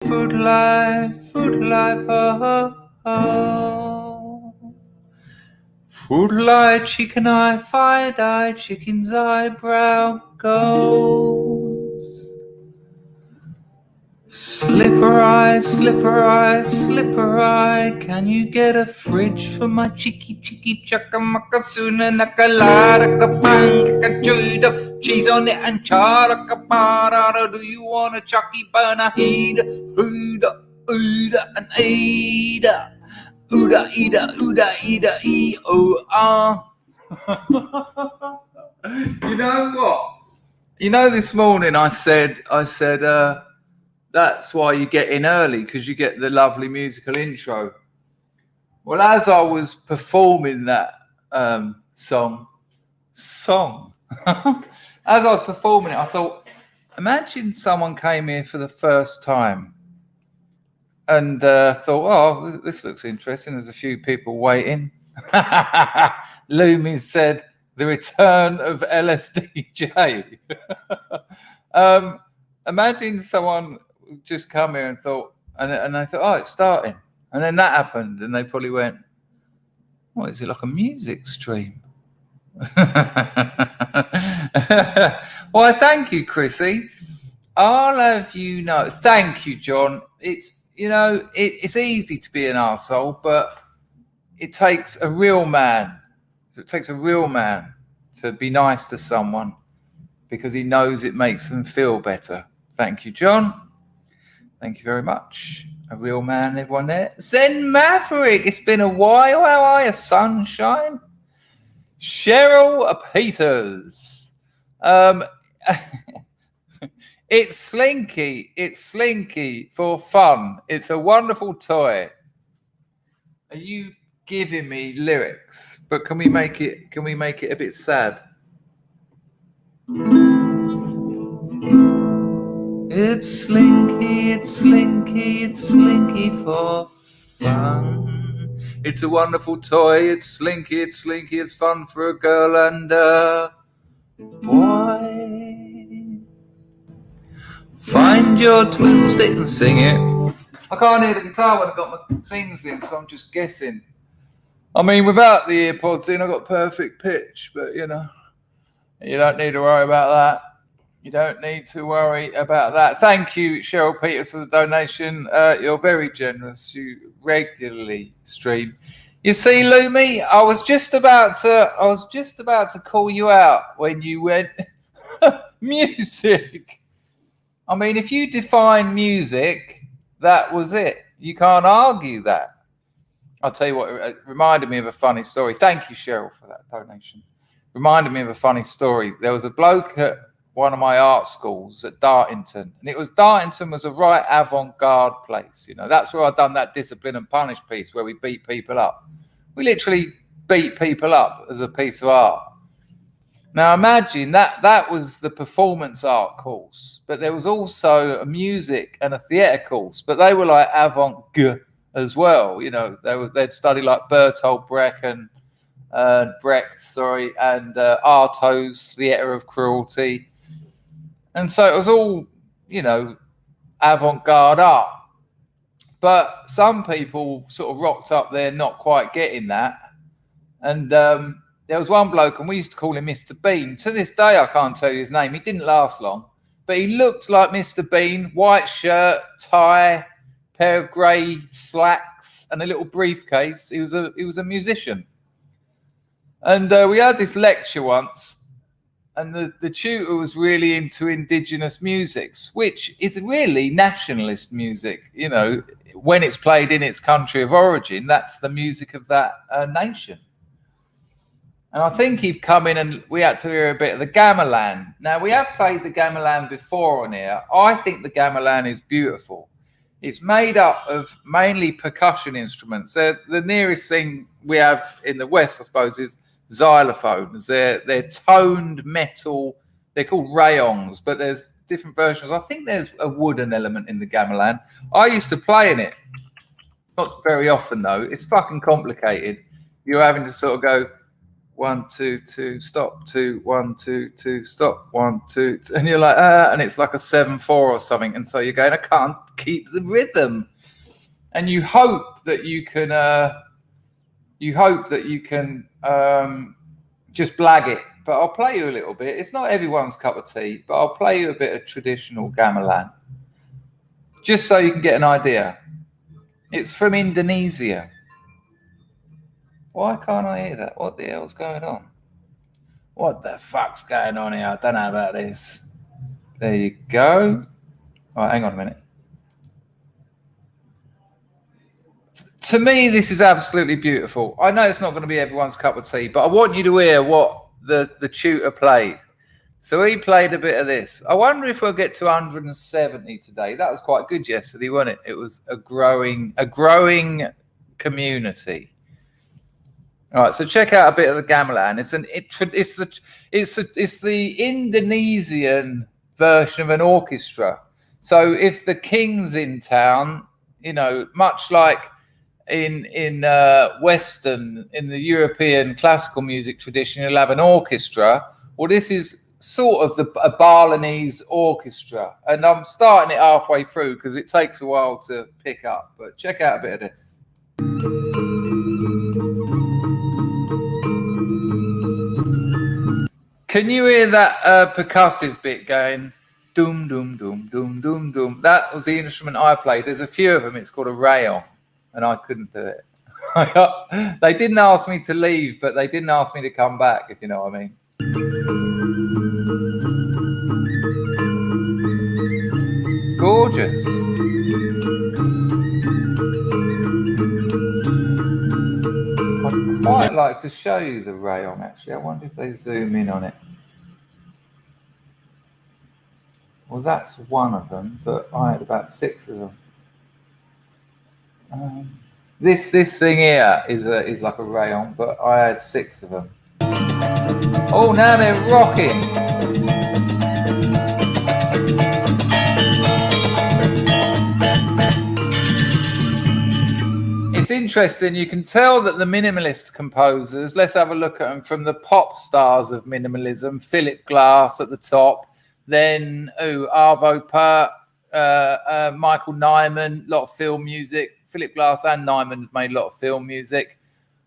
food life, oh, oh. Food light, chicken eye, fired eye, chicken's eyebrow goes. Slipper eye, can you get a fridge for my chicky chaka sooner nakalada kajuda cheese on it and chara kapara? Do you want a chucky burner heater? Ooda and Ada. Ooda ida e o ah. You know what? You know, this morning I said that's why you get in early, because you get the lovely musical intro. Well, as I was performing that song, as I was performing it, I thought, imagine someone came here for the first time and thought, oh, this looks interesting. There's a few people waiting. Lumi said, the return of LSDJ. Imagine someone just come here and thought, and they thought, oh, it's starting. And then that happened, and they probably went, what, is it like a music stream? Well, thank you, Chrissy. I'll have you know. Thank you, John. It's, you know, it's easy to be an arsehole, but it takes a real man. So it takes a real man to be nice to someone because he knows it makes them feel better. Thank you, John. Thank you very much. A real man, everyone there. Zen Maverick, it's been a while. How are you, sunshine? Cheryl Peters. It's Slinky. It's Slinky for fun. It's a wonderful toy. Are you giving me lyrics? But can we make it a bit sad? It's Slinky, it's Slinky, it's Slinky for fun. It's a wonderful toy. It's Slinky, it's fun for a girl and a boy. Find your swizzle-stick and sing it. I can't hear the guitar when I've got my things in, so I'm just guessing. I mean, without the earpods in, I've got perfect pitch, but you know, you don't need to worry about that. You don't need to worry about that. Thank you, Cheryl Peters, for the donation. You're very generous. You regularly stream. You see, Lumi, I was just about to call you out when you went music. I mean, if you define music, that was it. You can't argue that. I'll tell you what, it reminded me of a funny story. Thank you, Cheryl, for that donation. Reminded me of a funny story. There was a bloke at one of my art schools at Dartington, and Dartington was a right avant-garde place. You know, that's where I'd done that Discipline and Punish piece where we beat people up. We literally beat people up as a piece of art. Now imagine that was the performance art course, but there was also a music and a theatre course, but they were like avant-garde as well. You know, they'd study like Bertolt Brecht and Artaud's Theatre of Cruelty. And so it was all, you know, avant-garde art. But some people sort of rocked up there not quite getting that. And there was one bloke, and we used to call him Mr. Bean. To this day, I can't tell you his name. He didn't last long. But he looked like Mr. Bean, white shirt, tie, pair of grey slacks, and a little briefcase. He was a musician. And we had this lecture once. And the tutor was really into indigenous musics, which is really nationalist music. You know, when it's played in its country of origin, that's the music of that nation. And I think he'd come in and we had to hear a bit of the gamelan. Now, we have played the gamelan before on here. I think the gamelan is beautiful. It's made up of mainly percussion instruments. The nearest thing we have in the West, I suppose, is xylophones. They're toned metal. They're called rayons, but there's different versions. I think there's a wooden element in the gamelan. I used to play in it. Not very often, though. It's fucking complicated. You're having to sort of go 1, 2, 2, stop, 2, 1, 2, 2, stop, 1, 2, 2. And you're like, and it's like a 7/4 or something. And so you're going, I can't keep the rhythm. And you hope that you can, just blag it. But I'll play you a little bit. It's not everyone's cup of tea, but I'll play you a bit of traditional gamelan, just so you can get an idea. It's from Indonesia. Why can't I hear that? What the hell's going on? What the fuck's going on here? I don't know about this. There you go. All right, hang on a minute. To me, this is absolutely beautiful. I know it's not going to be everyone's cup of tea, but I want you to hear what the tutor played. So he played a bit of this. I wonder if we'll get to 170 today. That was quite good yesterday, wasn't it? It was a growing community. All right, so check out a bit of the gamelan. It's the Indonesian version of an orchestra. So if the king's in town, you know, much like in the European classical music tradition, you'll have an orchestra. Well, this is sort of a Balinese orchestra, and I'm starting it halfway through because it takes a while to pick up. But check out a bit of this. Can you hear that percussive bit going? Doom, doom, doom, doom, doom, doom. That was the instrument I played. There's a few of them. It's called a rayon, and I couldn't do it. They didn't ask me to leave, but they didn't ask me to come back, if you know what I mean. Gorgeous. I'd quite like to show you the rayon, actually. I wonder if they zoom in on it. Well, that's one of them, but I had about 6 of them. This thing here is like a rayon, but I had 6 of them. Oh, now they're rocking. It's interesting. You can tell that the minimalist composers, let's have a look at them, from the pop stars of minimalism, Philip Glass at the top, then Arvo Pärt, Michael Nyman, a lot of film music. Philip Glass and Nyman made a lot of film music.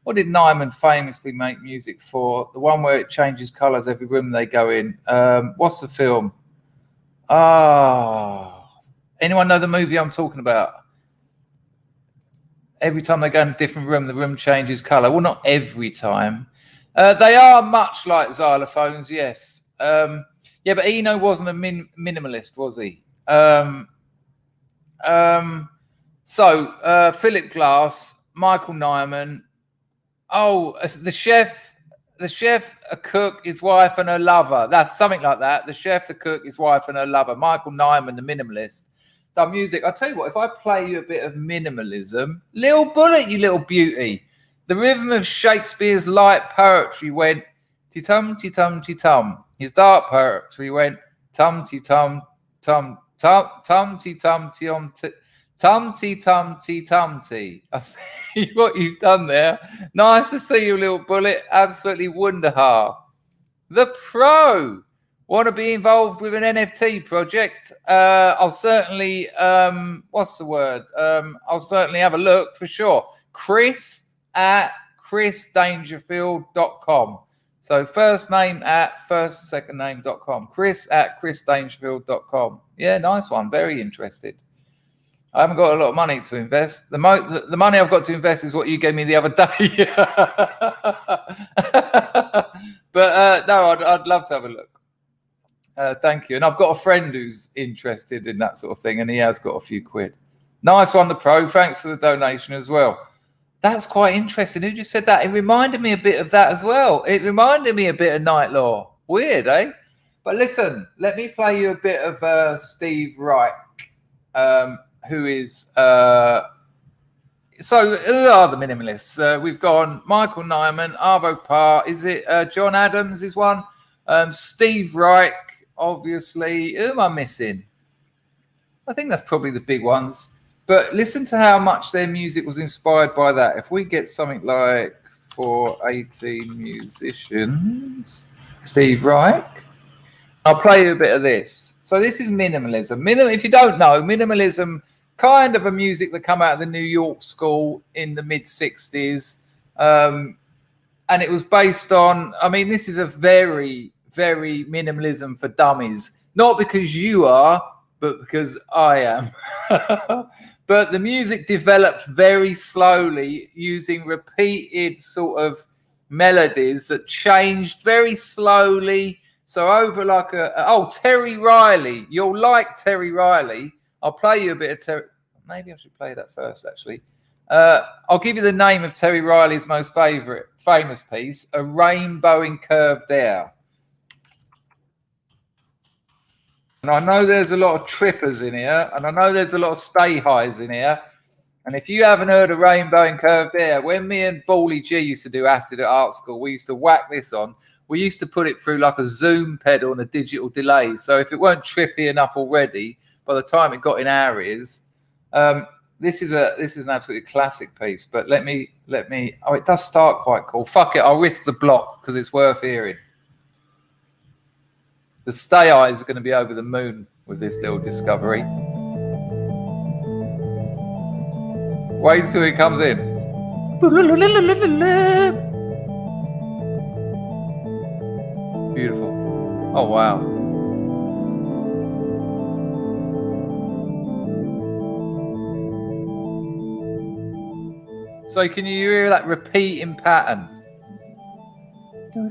What did Nyman famously make music for? The one where it changes colours every room they go in. What's the film? Anyone know the movie I'm talking about? Every time they go in a different room, the room changes colour. Well, not every time. They are much like xylophones, yes. Yeah, but Eno wasn't a minimalist, was he? So Philip Glass, Michael Nyman. Oh, the chef, a cook, his wife, and her lover. That's something like that. The chef, the cook, his wife, and her lover. Michael Nyman, the minimalist. Done music. I'll tell you what, if I play you a bit of minimalism, little bullet, you little beauty. The rhythm of Shakespeare's light poetry went ti-tum, ti-tum, ti-tum. His dark poetry went tum-ti-tum, tum, tum, tum-ti-tum, ti-om, tum-ti-tum, ti-tum-ti. I see what you've done there. Nice to see you, little bullet. Absolutely wonderful. The Pro. Want to be involved with an NFT project? I'll certainly, what's the word? I'll certainly have a look for sure. Chris at chrisdangerfield.com. So first name at second name.com. Chris at chrisdangerfield.com. Yeah, nice one. Very interested. I haven't got a lot of money to invest. The money I've got to invest is what you gave me the other day. But no, I'd love to have a look. Thank you. And I've got a friend who's interested in that sort of thing, and he has got a few quid. Nice one, the Pro. Thanks for the donation as well. That's quite interesting. Who just said that? It reminded me a bit of that as well. It reminded me a bit of Night Law. Weird, eh? But listen, let me play you a bit of Steve Reich, who is... So who are the minimalists? We've gone Michael Nyman, Arvo Pärt. Is it John Adams is one? Steve Reich, obviously. Who am I missing? I think that's probably the big ones. But listen to how much their music was inspired by that. If we get something like for 18 musicians. Steve Reich. I'll play you a bit of this. So this is minimalism. If you don't know, minimalism, kind of a music that come out of the New York school in the mid-60s. And it was based on, I mean, this is a very, very minimalism for dummies. Not because you are, but because I am. But the music developed very slowly using repeated sort of melodies that changed very slowly. So over like Terry Riley. You'll like Terry Riley. I'll play you a bit of Terry. Maybe I should play that first, actually. I'll give you the name of Terry Riley's most famous piece, A Rainbow in Curved Air. And I know there's a lot of trippers in here, and I know there's a lot of stay highs in here. And if you haven't heard of Rainbow in Curved Air, when me and Bally G used to do acid at art school, we used to whack this on. We used to put it through like a zoom pedal and a digital delay. So if it weren't trippy enough already, by the time it got in our ears, this is an absolutely classic piece. But let me. Oh, it does start quite cool. Fuck it, I'll risk the block because it's worth hearing. The stay eyes are going to be over the moon with this little discovery. Wait till it comes in. Beautiful. Oh, wow. So can you hear that repeating pattern? There'll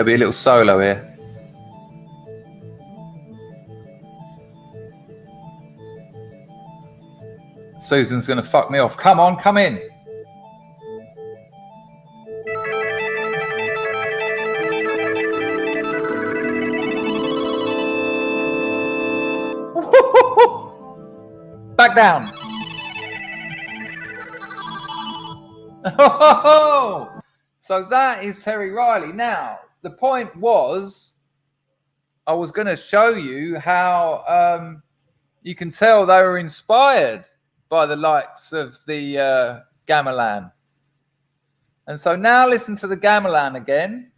be a little solo here. Susan's going to fuck me off. Come on, come in. Back down. So that is Terry Riley. Now, the point was, I was going to show you how you can tell they were inspired by the likes of the gamelan. And so now listen to the gamelan again.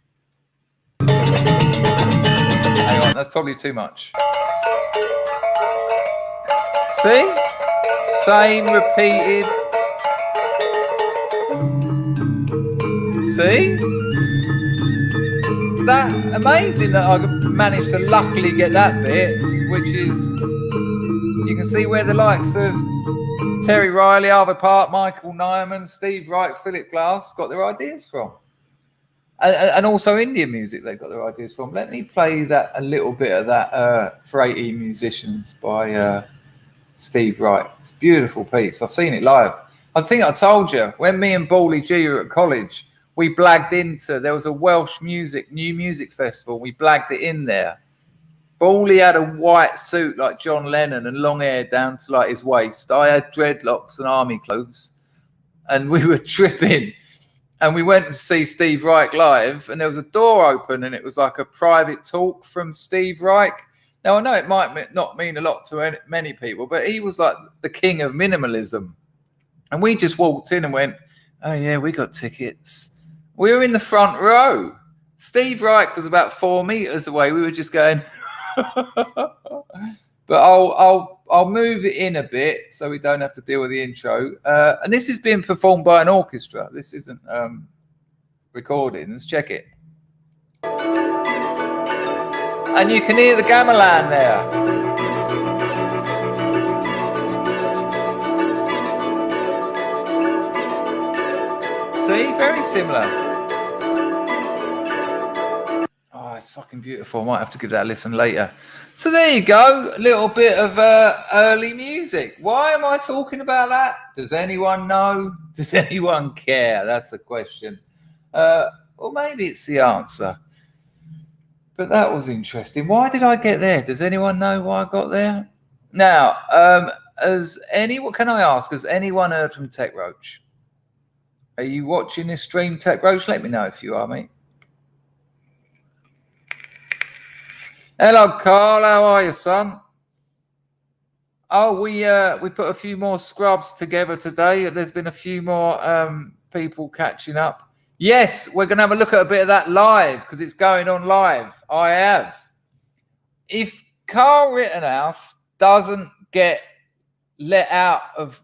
Hang on, that's probably too much. See? Same repeated. See? That amazing that I managed to luckily get that bit, which is, you can see where the likes of Terry Riley, Arvo Part, Michael Nyman, Steve Reich, Philip Glass got their ideas from. And also Indian music they've got their ideas from. Let me play that a little bit of that for 18 musicians by Steve Reich. It's a beautiful piece. I've seen it live. I think I told you, when me and Bally G were at college, we blagged into, there was a Welsh new music festival. We blagged it in there. Bally had a white suit like John Lennon and long hair down to like his waist. I had dreadlocks and army clothes. And we were tripping. And we went to see Steve Reich live. And there was a door open and it was like a private talk from Steve Reich. Now, I know it might not mean a lot to many people, but he was like the king of minimalism. And we just walked in and went, oh, yeah, we got tickets. We were in the front row. Steve Reich was about 4 meters away. We were just going. But I'll move it in a bit so we don't have to deal with the intro. And this is being performed by an orchestra. This isn't recording. Let's check it. And you can hear the gamelan there. See, very similar. Oh, it's fucking beautiful. I might have to give that a listen later. So there you go, a little bit of early music. Why am I talking about that? Does anyone know? Does anyone care? That's the question. Or maybe it's the answer. But that was interesting. Why did I get there? Does anyone know why I got there? Now, what can I ask? Has anyone heard from Tech Roach? Are you watching this stream, Tech Roach? Let me know if you are, mate. Hello, Carl. How are you, son? Oh, we put a few more scrubs together today. There's been a few more people catching up. Yes, we're going to have a look at a bit of that live because it's going on live. I have. If Carl Rittenhouse doesn't get let out of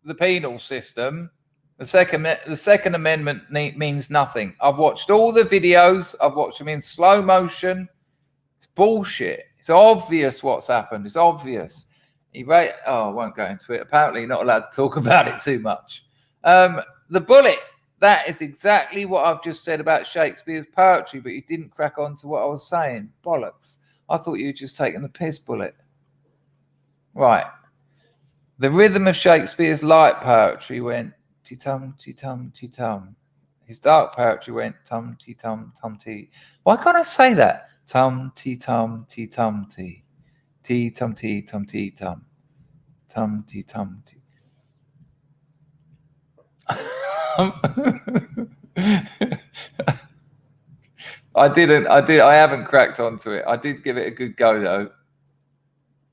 the penal system, the Second Amendment means nothing. I've watched all the videos. I've watched them in slow motion. It's bullshit. It's obvious what's happened. It's obvious. I won't go into it. Apparently, you're not allowed to talk about it too much. The bullet. That is exactly what I've just said about Shakespeare's poetry, but you didn't crack on to what I was saying. Bollocks. I thought you were just taking the piss, Bullet. Right. The rhythm of Shakespeare's light poetry went ti-tum, ti-tum, ti-tum. His dark poetry went tum, ti-tum, tum-ti. Why can't I say that? Tum, ti-tum, ti-tum, ti. Ti-tum, ti-tum, ti-tum. Tum, ti-tum, ti. I haven't cracked onto it. I did give it a good go though.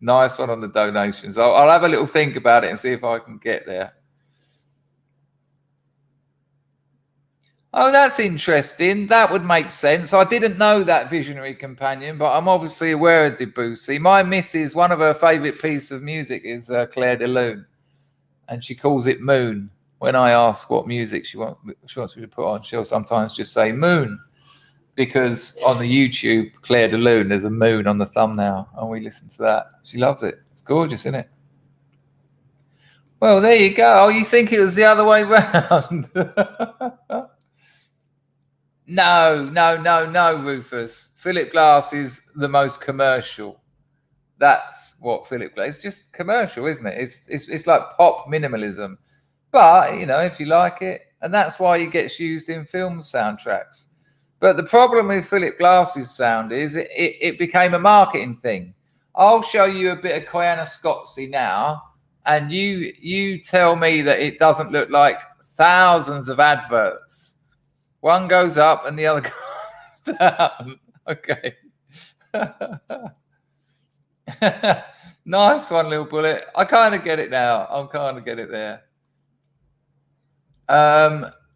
Nice one on the donations. I'll have a little think about it and see if I can get there. Oh, that's interesting. That would make sense. I didn't know that visionary companion, but I'm obviously aware of Debussy. My missus, one of her favourite pieces of music is Claire de Lune, and she calls it Moon. When I ask what music she wants me to put on, she'll sometimes just say Moon, because on the YouTube, Claire de Lune, there's a moon on the thumbnail, and we listen to that. She loves it. It's gorgeous, isn't it? Well, there you go. Oh, you think it was the other way round? No, Rufus. Philip Glass is the most commercial. That's what Philip Glass. It's just commercial, isn't it? It's like pop minimalism. But, you know, if you like it, and that's why it gets used in film soundtracks. But the problem with Philip Glass's sound is it became a marketing thing. I'll show you a bit of Koyaanisqatsi now, and you tell me that it doesn't look like thousands of adverts. One goes up and the other goes down. Okay. Nice one, little bullet. I kind of get it now. I'm kind of get it there.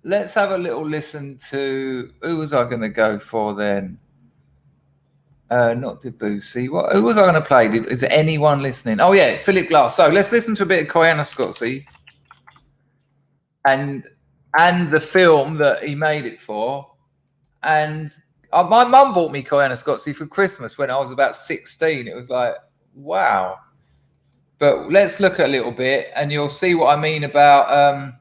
Let's have a little listen to, who was I going to go for then? Not Debussy. Who was I going to play? Is there anyone listening? Oh yeah, Philip Glass. So let's listen to a bit of Koyaanisqatsi and the film that he made it for. And my mum bought me Koyaanisqatsi for Christmas when I was about 16. It was like, wow. But let's look at a little bit and you'll see what I mean about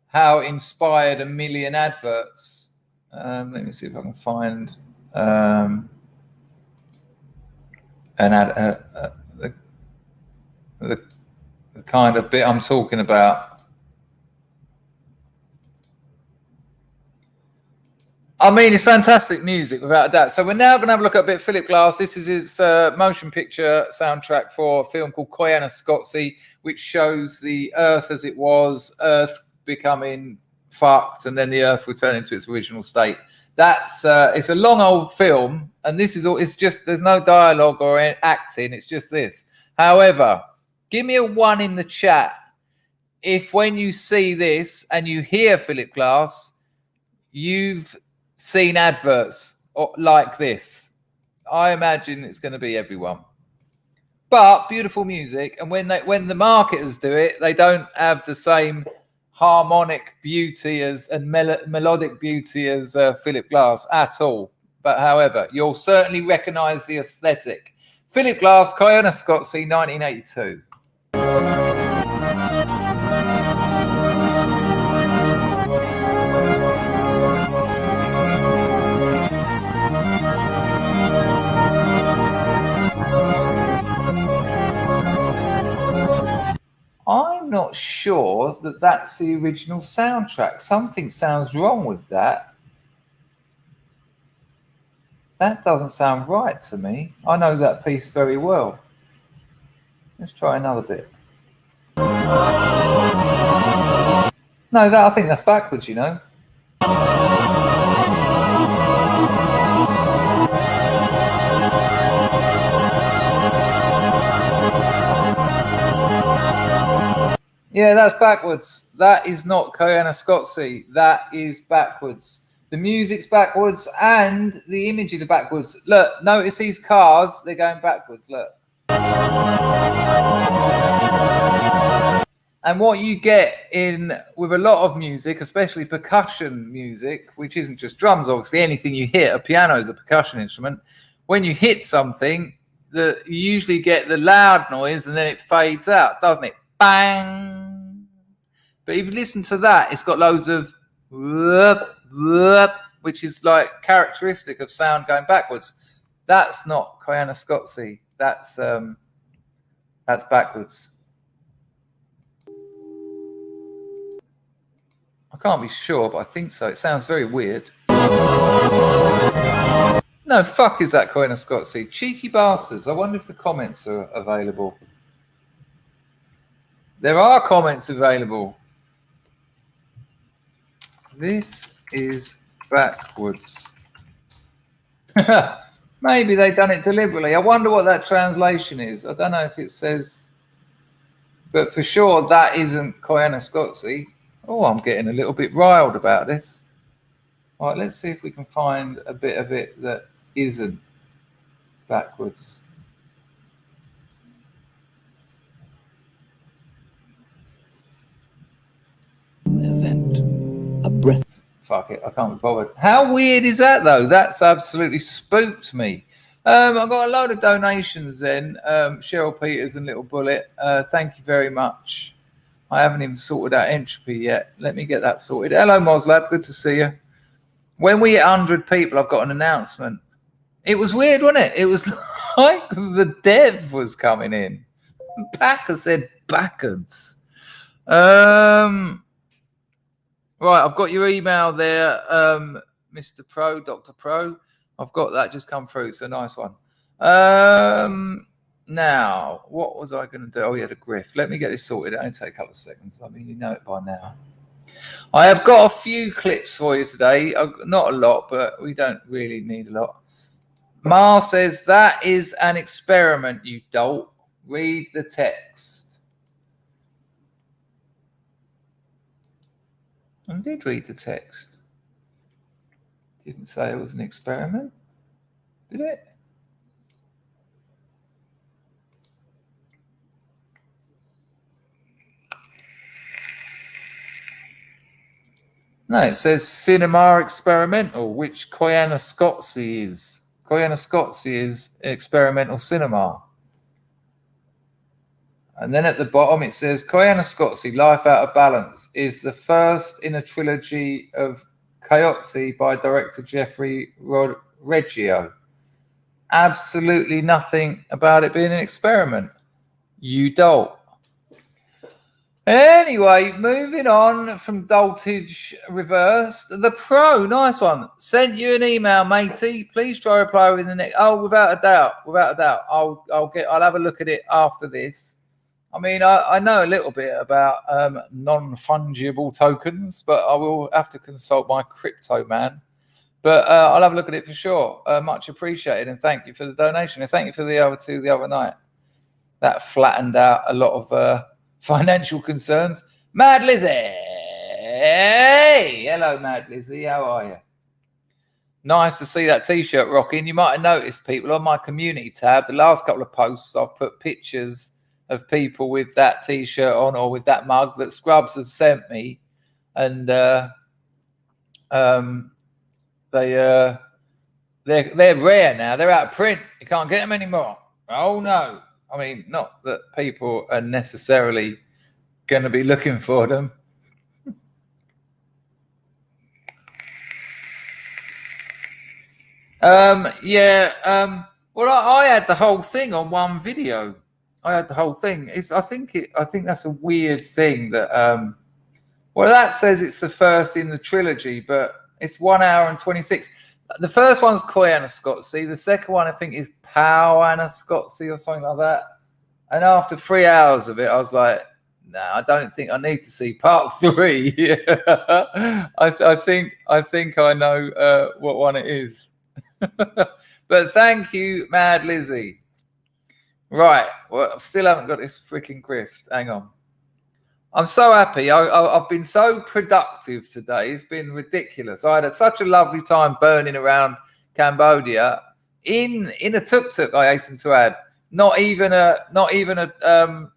how it inspired a million adverts. Let me see if I can find the kind of bit I'm talking about. I mean, it's fantastic music, without a doubt. So we're now going to have a look at a bit of Philip Glass. This is his motion picture soundtrack for a film called Koyaanisqatsi, which shows the Earth as it was, Earth becoming fucked, and then the Earth returning to its original state. That's it's a long old film, and this is all. It's just there's no dialogue or acting. It's just this. However, give me a 1 in the chat if when you see this and you hear Philip Glass, you've seen adverts like this. I imagine it's going to be everyone. But beautiful music, and when the marketers do it, they don't have the same harmonic beauty and melodic beauty as Philip Glass at all. But however, you'll certainly recognise the aesthetic. Philip Glass, Koyaanisqatsi, 1982. I'm not sure that that's the original soundtrack. Something sounds wrong with that. That doesn't sound right to me. I know that piece very well. Let's try another bit. No, I think that's backwards, you know. Yeah, that's backwards. That is not Koyaanisqatsi. That is backwards. The music's backwards and the images are backwards. Look, notice these cars, they're going backwards. Look. And what you get in with a lot of music, especially percussion music, which isn't just drums, obviously, anything you hit, a piano is a percussion instrument. When you hit something, you usually get the loud noise and then it fades out, doesn't it? Bang! But if you listen to that, it's got loads of whoop, whoop, which is like characteristic of sound going backwards. That's not Koyaanisqatsi. That's backwards. I can't be sure, but I think so. It sounds very weird. No, fuck is that Koyaanisqatsi? Cheeky bastards. I wonder if the comments are available. There are comments available. This is backwards. Maybe they've done it deliberately. I wonder what that translation is. I don't know if it says... But for sure, that isn't Koyaanisqatsi. Oh, I'm getting a little bit riled about this. All right, let's see if we can find a bit of it that isn't backwards. Event. A breath. Fuck it, I can't be bothered. How weird is that, though? That's absolutely spooked me. I've got a load of donations then. Cheryl Peters and Little Bullet. Thank you very much. I haven't even sorted out entropy yet. Let me get that sorted. Hello, Moslab. Good to see you. When we hit 100 people, I've got an announcement. It was weird, wasn't it? It was like the dev was coming in. Packer said backwards. Right, I've got your email there, Mr. Pro, Dr. Pro. I've got that just come through. It's a nice one. Now, what was I going to do? Oh, yeah, the grift. Let me get this sorted. It'll only take a couple of seconds. I mean, you know it by now. I have got a few clips for you today. Not a lot, but we don't really need a lot. Mar says, that is an experiment, you dolt. Read the text. I did read the text. Didn't say it was an experiment, did it? No, it says cinema experimental, which Koyaanisqatsi is. Koyaanisqatsi is experimental cinema. And then at the bottom it says Koyaanisqatsi, Life Out of Balance, is the first in a trilogy of Koyaanisqatsi by director Jeffrey Reggio. Absolutely nothing about it being an experiment. You dolt. Anyway, moving on from doltage reversed. The Pro, nice one. Sent you an email, matey. Please try to reply within the next. Oh, without a doubt. I'll have a look at it after this. I mean, I know a little bit about non-fungible tokens, but I will have to consult my crypto man. But I'll have a look at it for sure. Much appreciated, and thank you for the donation, and thank you for the other two the other night. That flattened out a lot of financial concerns. Mad Lizzie. Hey, hello, Mad Lizzie. How are you? Nice to see that T-shirt rocking. You might have noticed, people, on my community tab, the last couple of posts, I've put pictures of people with that T-shirt on or with that mug that Scrubs have sent me, and they're rare now. They're out of print. You can't get them anymore. Oh no. I mean, not that people are necessarily going to be looking for them. Well, I had the whole thing on one video. I think that's a weird thing that well, that says it's the first in the trilogy, but it's 1 hour and 26. The first one's Koyaanisqatsi. The second one, I think, is Koyaanisqatsi or something like that. And after 3 hours of it, I was like, nah, I don't think I need to see part 3. I think I know what one it is. But thank you, Mad Lizzie. Right. Well, I still haven't got this freaking grift. Hang on. I'm so happy. I've been so productive today. It's been ridiculous. I had such a lovely time burning around Cambodia in a tuk-tuk, I hasten to add. Not even a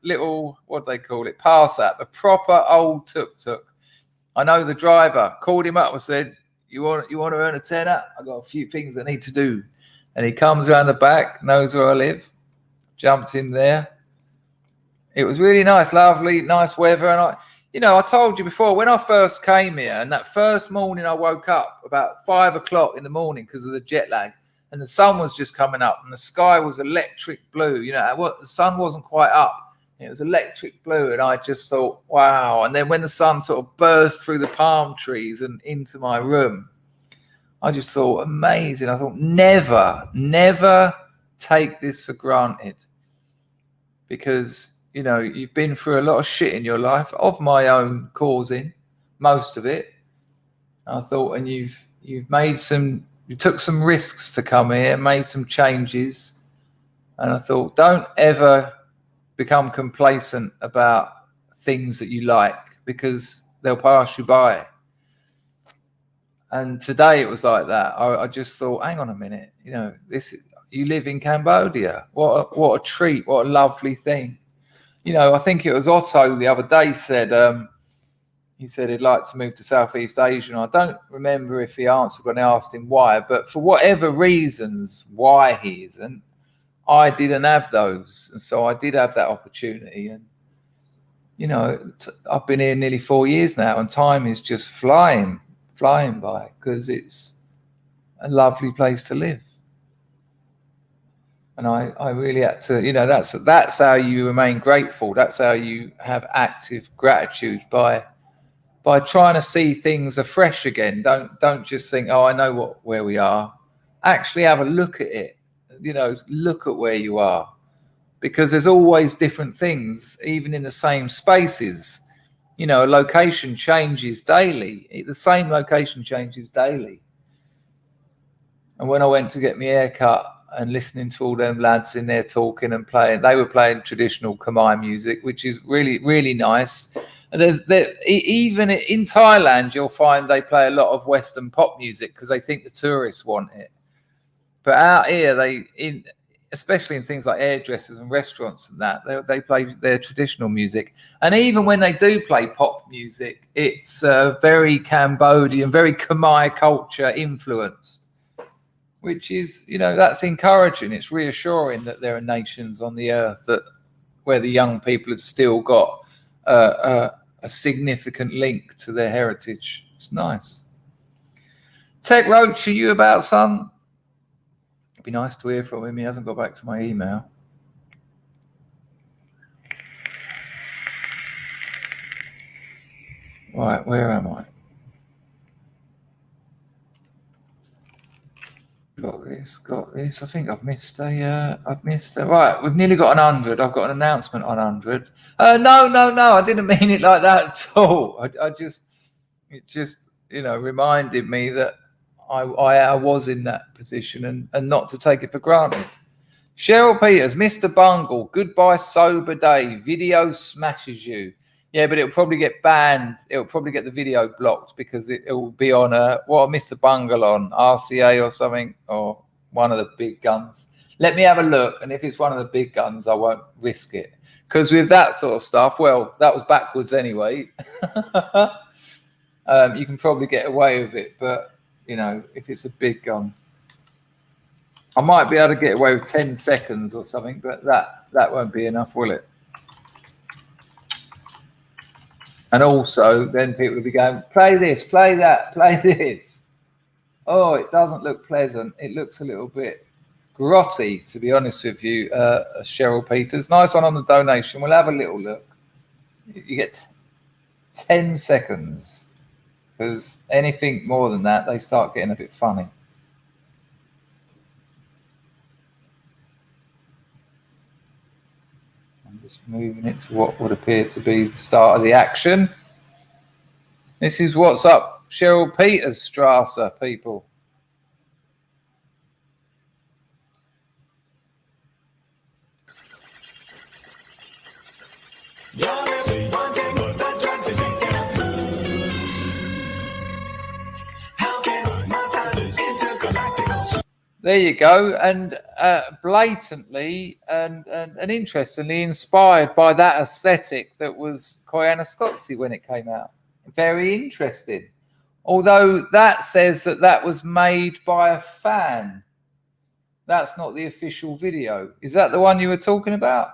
little, what do they call it, pass app, a proper old tuk-tuk. I know the driver. Called him up and said, you want to earn a tenner? I got a few things I need to do. And he comes around the back, knows where I live, jumped in there. It was really nice, lovely, nice weather. And I told you before, when I first came here, and that first morning I woke up about 5 o'clock in the morning because of the jet lag, and the sun was just coming up, and the sky was electric blue. The sun wasn't quite up. It was electric blue, and I just thought, wow. And then when the sun sort of burst through the palm trees and into my room, I just thought, amazing. I thought, never take this for granted, because you've been through a lot of shit in your life of my own causing, most of it. I thought, and you took some risks to come here, made some changes. And I thought, don't ever become complacent about things that you like, because they'll pass you by. And today it was like that. I just thought, hang on a minute, you live in Cambodia. What a treat, what a lovely thing. I think it was Otto the other day said, he said he'd like to move to Southeast Asia. And I don't remember if he answered when I asked him why, but for whatever reasons why he isn't, I didn't have those. And so I did have that opportunity. And, I've been here nearly 4 years now, and time is just flying by, because it's a lovely place to live. And I really had to, that's how you remain grateful. That's how you have active gratitude, by trying to see things afresh again. Don't just think, oh, I know where we are. Actually have a look at it. Look at where you are, because there's always different things, even in the same spaces. A location changes daily. The same location changes daily. And when I went to get my hair cut, and listening to all them lads in there talking and playing, they were playing traditional Khmer music, which is really, really nice. And even in Thailand, you'll find they play a lot of Western pop music because they think the tourists want it. But out here, especially in things like hairdressers and restaurants and that, they play their traditional music. And even when they do play pop music, it's very Cambodian, very Khmer culture influenced, which is, that's encouraging. It's reassuring that there are nations on the earth where the young people have still got a significant link to their heritage. It's nice. Tech Roach, are you about, son? It'd be nice to hear from him. He hasn't got back to my email. Right, where am I? Got this. I think I've missed a. Right, we've nearly got 100. I've got an announcement on 100. No. I didn't mean it like that at all. It just reminded me that I was in that position, and not to take it for granted. Cheryl Peters, Mr. Bungle, goodbye sober day. Video smashes you. Yeah, but it'll probably get banned. It'll probably get the video blocked, because it will be on Mr. Bungle on RCA or something, or one of the big guns. Let me have a look, and if it's one of the big guns, I won't risk it, because with that sort of stuff, well, that was backwards anyway. You can probably get away with it, but if it's a big gun, I might be able to get away with 10 seconds or something, but that won't be enough, will it? And also, then people will be going, play this, play that, play this. Oh, it doesn't look pleasant. It looks a little bit grotty, to be honest with you, Cheryl Peters. Nice one on the donation. We'll have a little look. You get 10 seconds, because anything more than that, they start getting a bit funny. Just moving it to what would appear to be the start of the action. This is what's up, Cheryl Peters Strasser, people. Say one thing, but there you go. And blatantly and interestingly inspired by that aesthetic that was Koyaanisqatsi when it came out. Very interesting. Although that says that was made by a fan. That's not the official video. Is that the one you were talking about?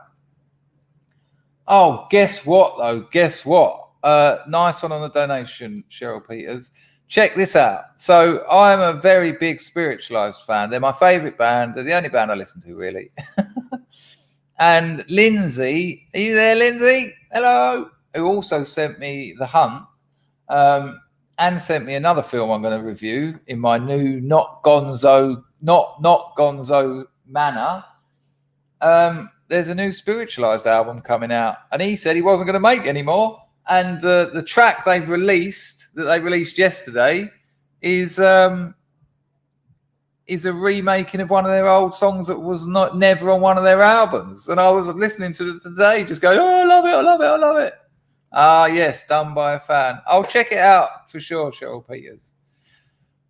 Oh, guess what, though? Guess what? Nice one on the donation, Cheryl Peters. Check this out. So I'm a very big Spiritualized fan. They're my favourite band. They're the only band I listen to, really. And Lindsay, are you there, Lindsay? Hello. Who also sent me The Hunt. And sent me another film I'm going to review in my new not gonzo manner. There's a new Spiritualized album coming out, and he said he wasn't going to make any more. And the track they released yesterday is a remaking of one of their old songs that was never on one of their albums. And I was listening to it today, just going, "Oh, I love it! I love it! I love it!" Ah, yes, done by a fan. I'll check it out for sure, Cheryl Peters.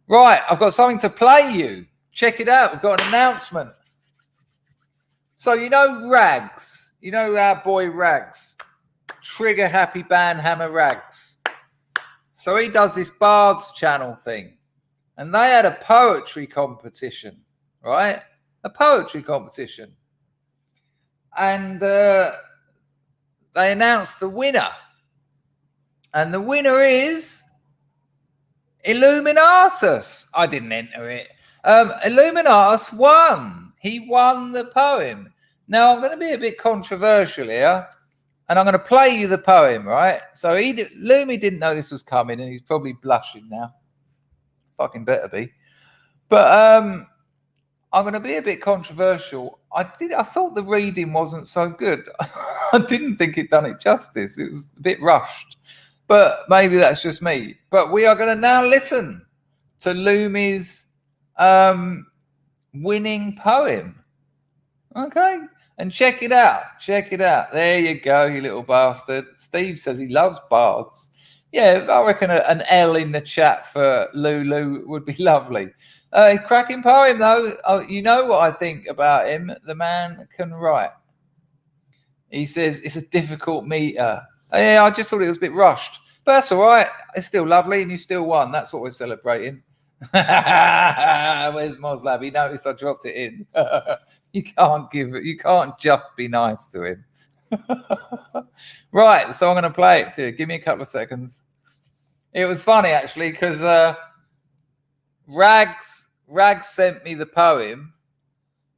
Right, I've got something to play you. Check it out. We've got an announcement. So, you know Rags? You know our boy Rags? Trigger Happy Banhammer Rags. So he does this Bards Channel thing. And they had a poetry competition, right? A poetry competition. And they announced the winner. And the winner is Illuminatus. I didn't enter it. Illuminatus won. He won the poem. Now, I'm going to be a bit controversial here. And I'm going to play you the poem, right? So Lumi didn't know this was coming. And he's probably blushing now. Fucking better be. But I'm going to be a bit controversial. I thought the reading wasn't so good. I didn't think it done it justice. It was a bit rushed. But maybe that's just me. But we are going to now listen to Lumi's winning poem. Okay? And check it out. Check it out. There you go, you little bastard. Steve says he loves bards. Yeah, I reckon an L in the chat for Lulu would be lovely. Cracking poem, though. Oh, you know what I think about him? The man can write. He says it's a difficult meter. Yeah, I just thought it was a bit rushed. But that's all right. It's still lovely, and you still won. That's what we're celebrating. Where's Moslab? He noticed I dropped it in. You can't just be nice to him. Right, so I'm going to play it to you. Give me a couple of seconds. It was funny, actually, because Rags sent me the poem,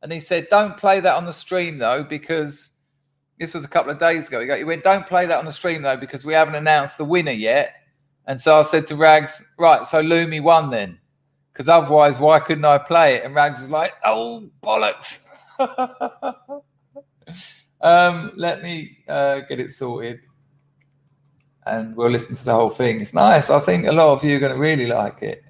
and he said, "Don't play that on the stream, though, because..." This was a couple of days ago. He went, "Don't play that on the stream, though, because we haven't announced the winner yet." And so I said to Rags, "Right, so Lumi won then. Because otherwise, why couldn't I play it?" And Rags was like, "Oh, bollocks." Let me get it sorted. And we'll listen to the whole thing. It's nice. I think a lot of you are going to really like it.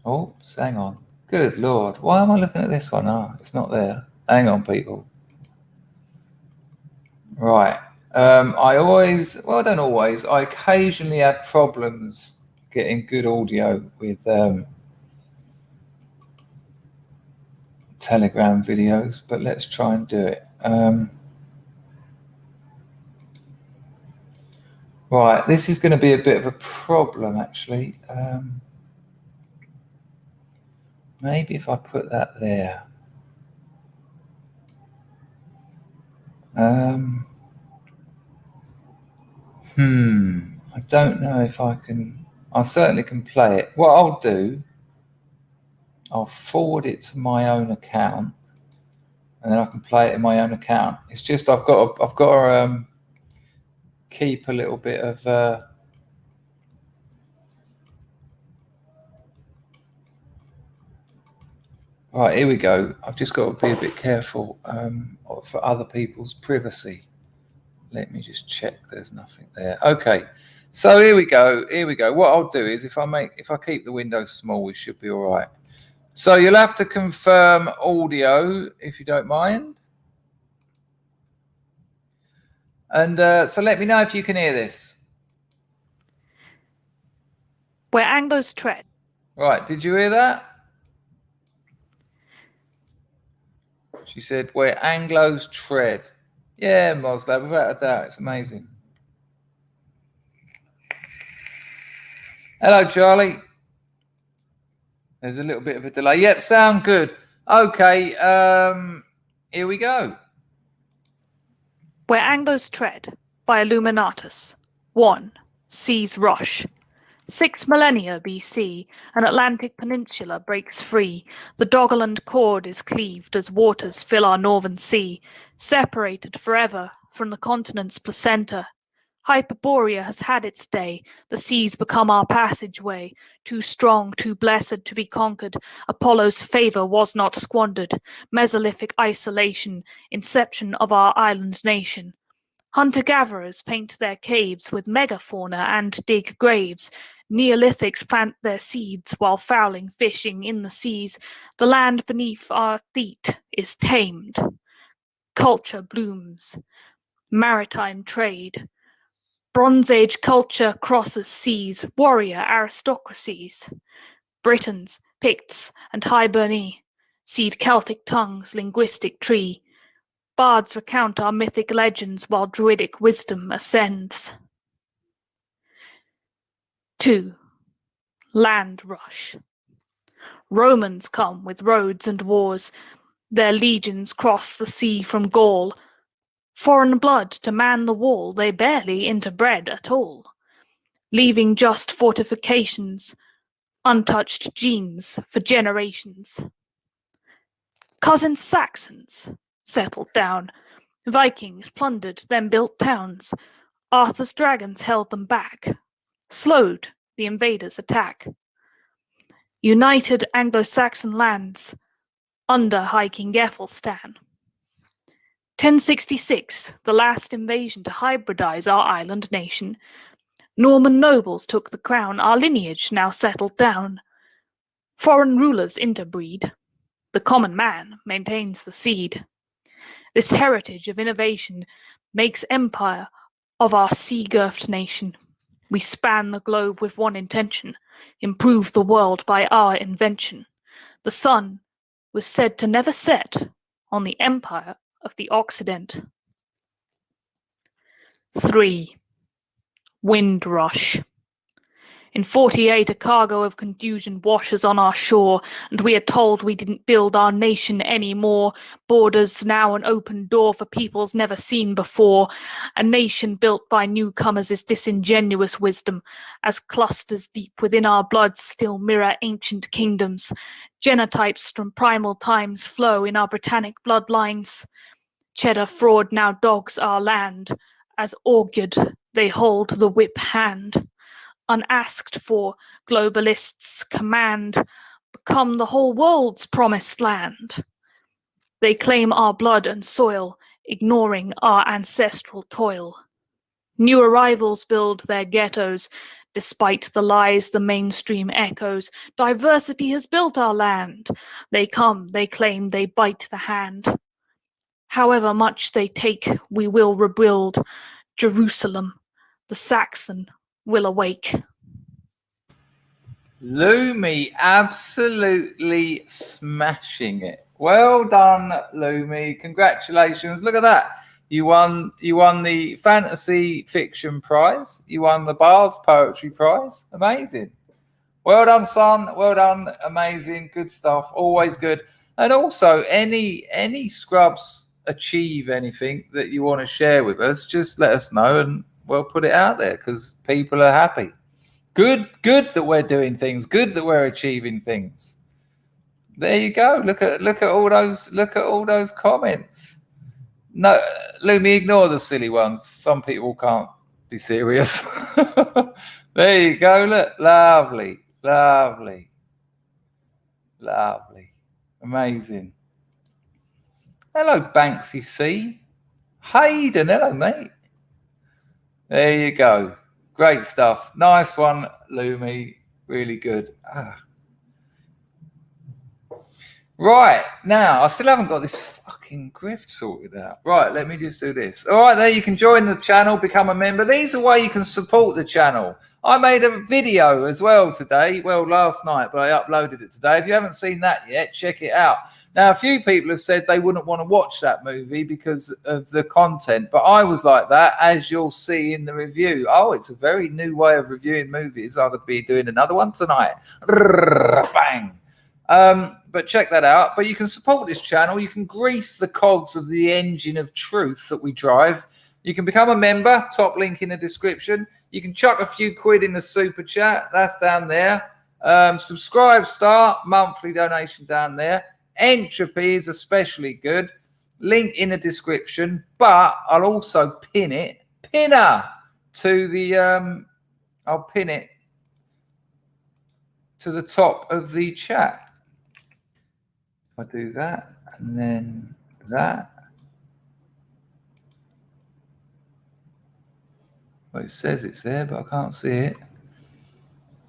Oh, hang on. Good Lord. Why am I looking at this one? Oh, it's not there. Hang on, people. Right. I occasionally have problems getting good audio with Telegram videos, but let's try and do it. Right. This is going to be a bit of a problem, actually. Maybe if I put that there. I don't know if I can. I certainly can play it. What I'll do, I'll forward it to my own account, and then I can play it in my own account. It's just I've got to keep a little bit of. Right, here we go. I've just got to be a bit careful for other people's privacy. Let me just check there's nothing there. Okay, so here we go. What I'll do is if I keep the window small, we should be all right. So you'll have to confirm audio if you don't mind. And so let me know if you can hear this. Where anglers tread, Right, did you hear that? She said, where Anglos tread. Yeah, Moslab, without a doubt. It's amazing. Hello, Charlie. There's a little bit of a delay. Yep, sound good. Okay, here we go. Where Anglos tread, by Illuminatus. 1. Seas rush. 6 millennia BC, an Atlantic peninsula breaks free. The Doggerland cord is cleaved as waters fill our northern sea, separated forever from the continent's placenta. Hyperborea has had its day, the seas become our passageway, too strong, too blessed to be conquered. Apollo's favour was not squandered. Mesolithic isolation, inception of our island nation. Hunter-gatherers paint their caves with megafauna and dig graves. Neolithics plant their seeds while fouling fishing in the seas. The land beneath our feet is tamed. Culture blooms. Maritime trade. Bronze Age culture crosses seas, warrior aristocracies. Britons, Picts, and Hiberni seed Celtic tongues, linguistic tree. Bards recount our mythic legends while druidic wisdom ascends. 2. Land rush. Romans come with roads and wars. Their legions cross the sea from Gaul. Foreign blood to man the wall, they barely interbred at all, leaving just fortifications, untouched genes for generations. Cousin Saxons settled down. Vikings plundered, then built towns. Arthur's dragons held them back, slowed the invaders' attack. United Anglo-Saxon lands under High King Æthelstan. 1066, the last invasion to hybridize our island nation. Norman nobles took the crown, our lineage now settled down. Foreign rulers interbreed. The common man maintains the seed. This heritage of innovation makes empire of our sea-girthed nation. We span the globe with one intention, improve the world by our invention. The sun was said to never set on the empire of the Occident. 3. Wind rush. In 48, a cargo of confusion washes on our shore, and we are told we didn't build our nation anymore. Borders now an open door for peoples never seen before. A nation built by newcomers is disingenuous wisdom, as clusters deep within our blood still mirror ancient kingdoms. Genotypes from primal times flow in our Britannic bloodlines. Cheddar fraud now dogs our land, as augured they hold the whip hand. Unasked for, globalists command, become the whole world's promised land. They claim our blood and soil, ignoring our ancestral toil. New arrivals build their ghettos, despite the lies the mainstream echoes. Diversity has built our land. They come, they claim, they bite the hand. However much they take, we will rebuild. Jerusalem, the Saxon, will awake. Lumi, absolutely smashing it. Well done, Lumi. Congratulations. Look at that. You won the fantasy fiction prize. You won the Bard's Poetry Prize. Amazing. Well done, son. Well done. Amazing. Good stuff. Always good. And also, any scrubs achieve anything that you want to share with us, just let us know and we'll put it out there because people are happy. Good that we're doing things. Good that we're achieving things. There you go. Look at all those comments. No, Lumi, ignore the silly ones. Some people can't be serious. There you go. Look, lovely. Amazing. Hello, Banksy C. Hayden, hello, mate. There you go. Great stuff. Nice one, Lumi. Really good. Right, now, I still haven't got this fucking grift sorted out. Right, let me just do this. All right, there you can join the channel, become a member. These are ways you can support the channel. I made a video as well today. Well, last night, but I uploaded it today. If you haven't seen that yet, check it out. Now, a few people have said they wouldn't want to watch that movie because of the content, but I was like that, as you'll see in the review. Oh, it's a very new way of reviewing movies. I could be doing another one tonight. Bang. But check that out. But you can support this channel. You can grease the cogs of the engine of truth that we drive. You can become a member. Top link in the description. You can chuck a few quid in the super chat. That's down there. Subscribe, start, monthly donation down there. Entropy is especially good. Link in the description. But I'll also pin it. Pinner to the I'll pin it to the top of the chat. I do that and then that. Well, it says it's there, but I can't see it.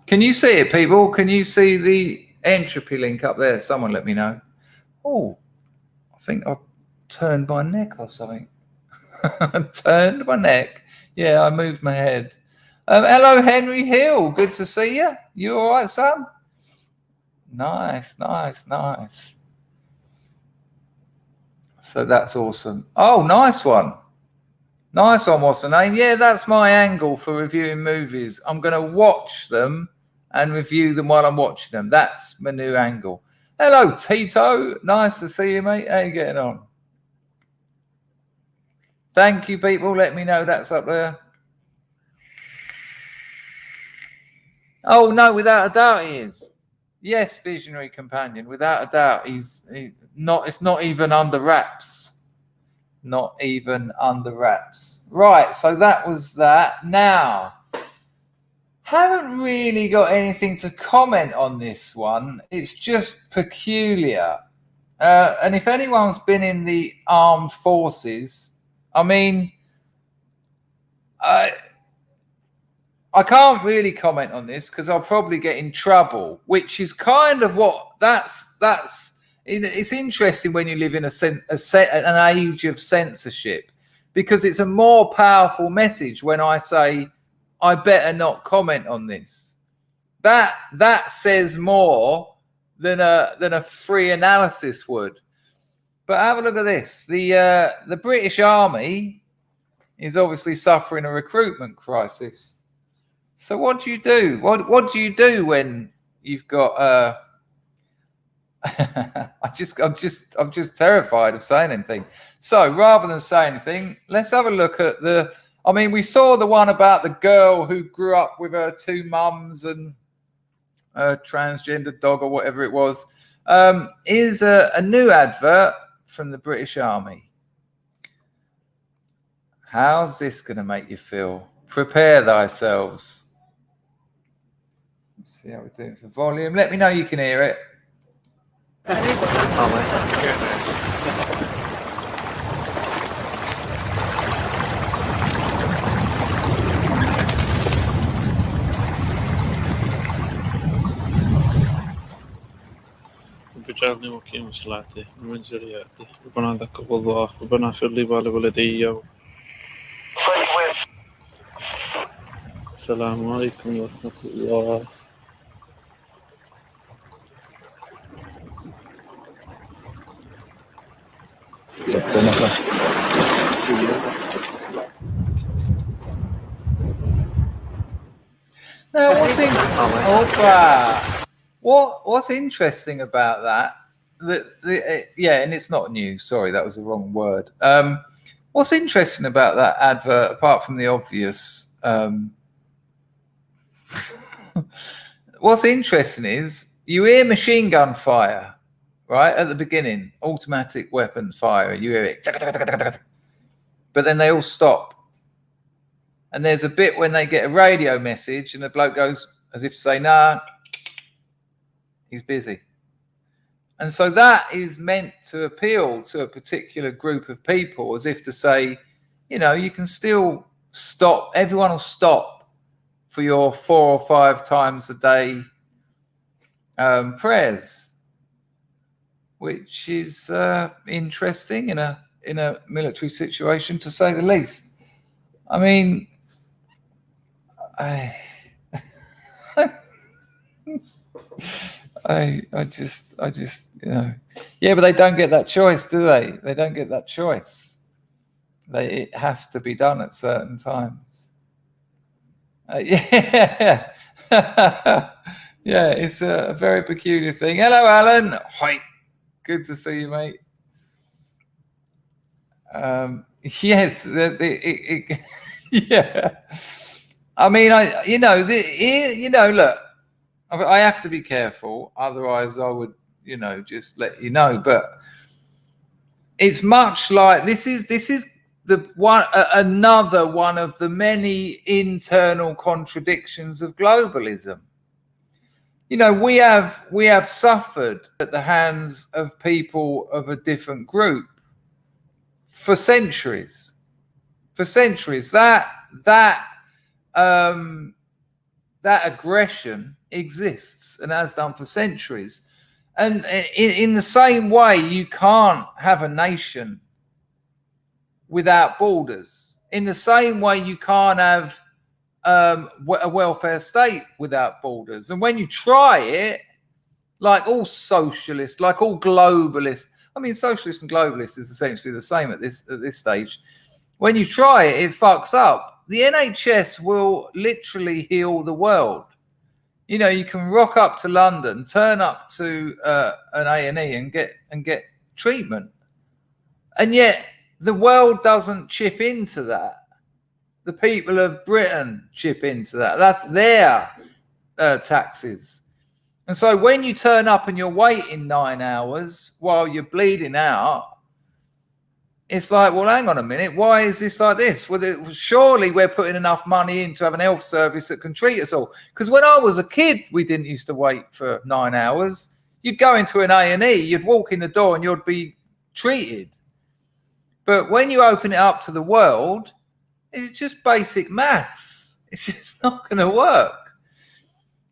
Can you see it, people? Can you see the entropy link up there? Someone let me know. Oh, I think I turned my neck or something. Turned my neck. Yeah, I moved my head. Hello, Henry Hill. Good to see you. You all right, son? Nice, nice, nice. So that's awesome. Oh, nice one. Nice one. What's the name? Yeah, that's my angle for reviewing movies. I'm going to watch them and review them while I'm watching them. That's my new angle. Hello, Tito. Nice to see you, mate. How you getting on? Thank you, people. Let me know that's up there. Oh, no, without a doubt he is. Yes, visionary companion. Without a doubt, he's not. It's not even under wraps. Not even under wraps. Right. So that was that. Now, haven't really got anything to comment on this one. It's just peculiar. And if anyone's been in the armed forces, I mean, I can't really comment on this because I'll probably get in trouble, which is kind of what it's interesting when you live in an age of censorship, because it's a more powerful message when I say I better not comment on this. That says more than a free analysis would. But have a look at this. The British Army is obviously suffering a recruitment crisis. So what do you do? What do you do when you've got? I'm just terrified of saying anything. So rather than say anything, let's have a look at the. I mean, we saw the one about the girl who grew up with her two mums and a transgender dog or whatever it was. Is a new advert from the British Army. How's this going to make you feel? Prepare thyselves. Let's see how we're doing for volume. Let me know you can hear it. بجعلني مقيم صلاته ومن ذريته ربنا ذكر الله ربنا اغفر لي ولوالدي. السلام عليكم ورحمة الله. Now, what's interesting about that? Yeah, and it's not new. Sorry, that was the wrong word. What's interesting about that advert, apart from the obvious? What's interesting is you hear machine gun fire right at the beginning, automatic weapon fire. You hear it, but then they all stop. And there's a bit when they get a radio message and the bloke goes as if to say, nah, he's busy. And so that is meant to appeal to a particular group of people, as if to say, you know, you can still stop. Everyone will stop for your 4 or 5 times a day prayers. which is interesting in a military situation, to say the least. I mean, I just, yeah, but they don't get that choice, do they? They don't get that choice. It has to be done at certain times. Yeah. Yeah, it's a very peculiar thing. Hello, Alan. Hi. Good to see you, mate. Yes, yeah. I mean, look, I have to be careful, otherwise I would, just let you know. But it's much like this is the one, another one of the many internal contradictions of globalism. We have suffered at the hands of people of a different group for centuries. That aggression exists and has done for centuries. And in the same way, you can't have a nation without borders. In the same way, you can't have a welfare state without borders. And when you try it, like all socialists, like all globalists, I mean, socialist and globalist is essentially the same at this stage. When you try it, it fucks up. The NHS will literally heal the world. You can rock up to London, turn up to an A&E and get treatment, and yet the world doesn't chip into that. The people of Britain chip into that. That's their taxes. And so when you turn up and you're waiting 9 hours while you're bleeding out, it's like, well, hang on a minute. Why is this like this? Well, surely we're putting enough money in to have an health service that can treat us all. Because when I was a kid, we didn't used to wait for 9 hours. You'd go into an A&E, you'd walk in the door and you'd be treated. But when you open it up to the world, it's just basic maths. It's just not going to work.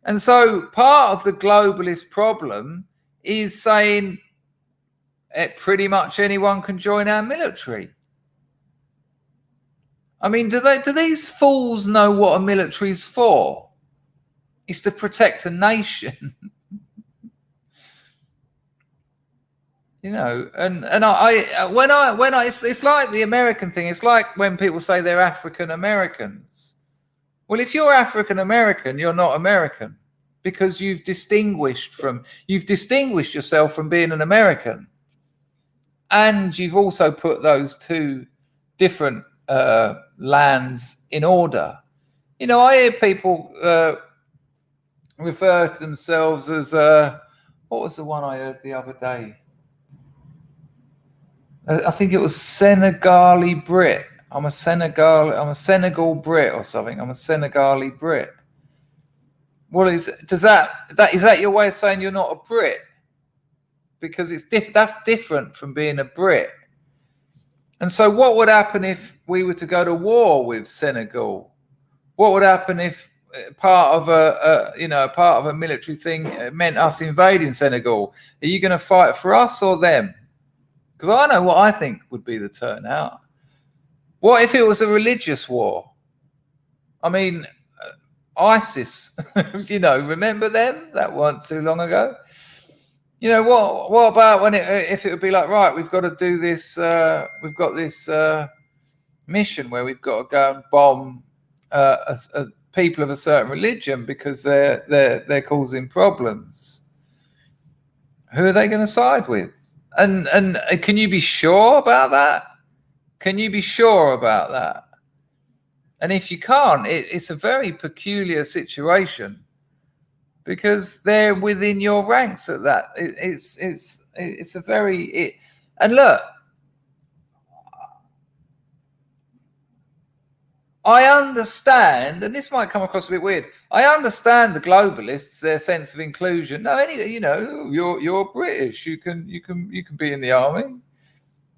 And so part of the globalist problem is saying pretty much anyone can join our military. I mean, do these fools know what a military's for? It's to protect a nation. And it's like the American thing. It's like when people say they're African Americans. Well, if you're African American, you're not American, because you've distinguished yourself from being an American, and you've also put those two different lands in order. I hear people refer to themselves as what was the one I heard the other day? I think it was Senegali Brit. I'm a Senegal Brit or something. I'm a Senegali Brit. Well, is that your way of saying you're not a Brit? Because that's different from being a Brit. And so what would happen if we were to go to war with Senegal? What would happen if part of a military thing meant us invading Senegal? Are you going to fight for us or them? Because I know what I think would be the turnout. What if it was a religious war? I mean, ISIS, remember them? That weren't too long ago. What about if it would be like, right, we've got to do this, we've got this mission where we've got to go and bomb people of a certain religion because they're causing problems. Who are they going to side with? And can you be sure about that? Can you be sure about that? And if you can't, it's a very peculiar situation, because they're within your ranks at that. It's a very and look, I understand, and this might come across a bit weird. I understand the globalists, their sense of inclusion. No, you're British. You can be in the army,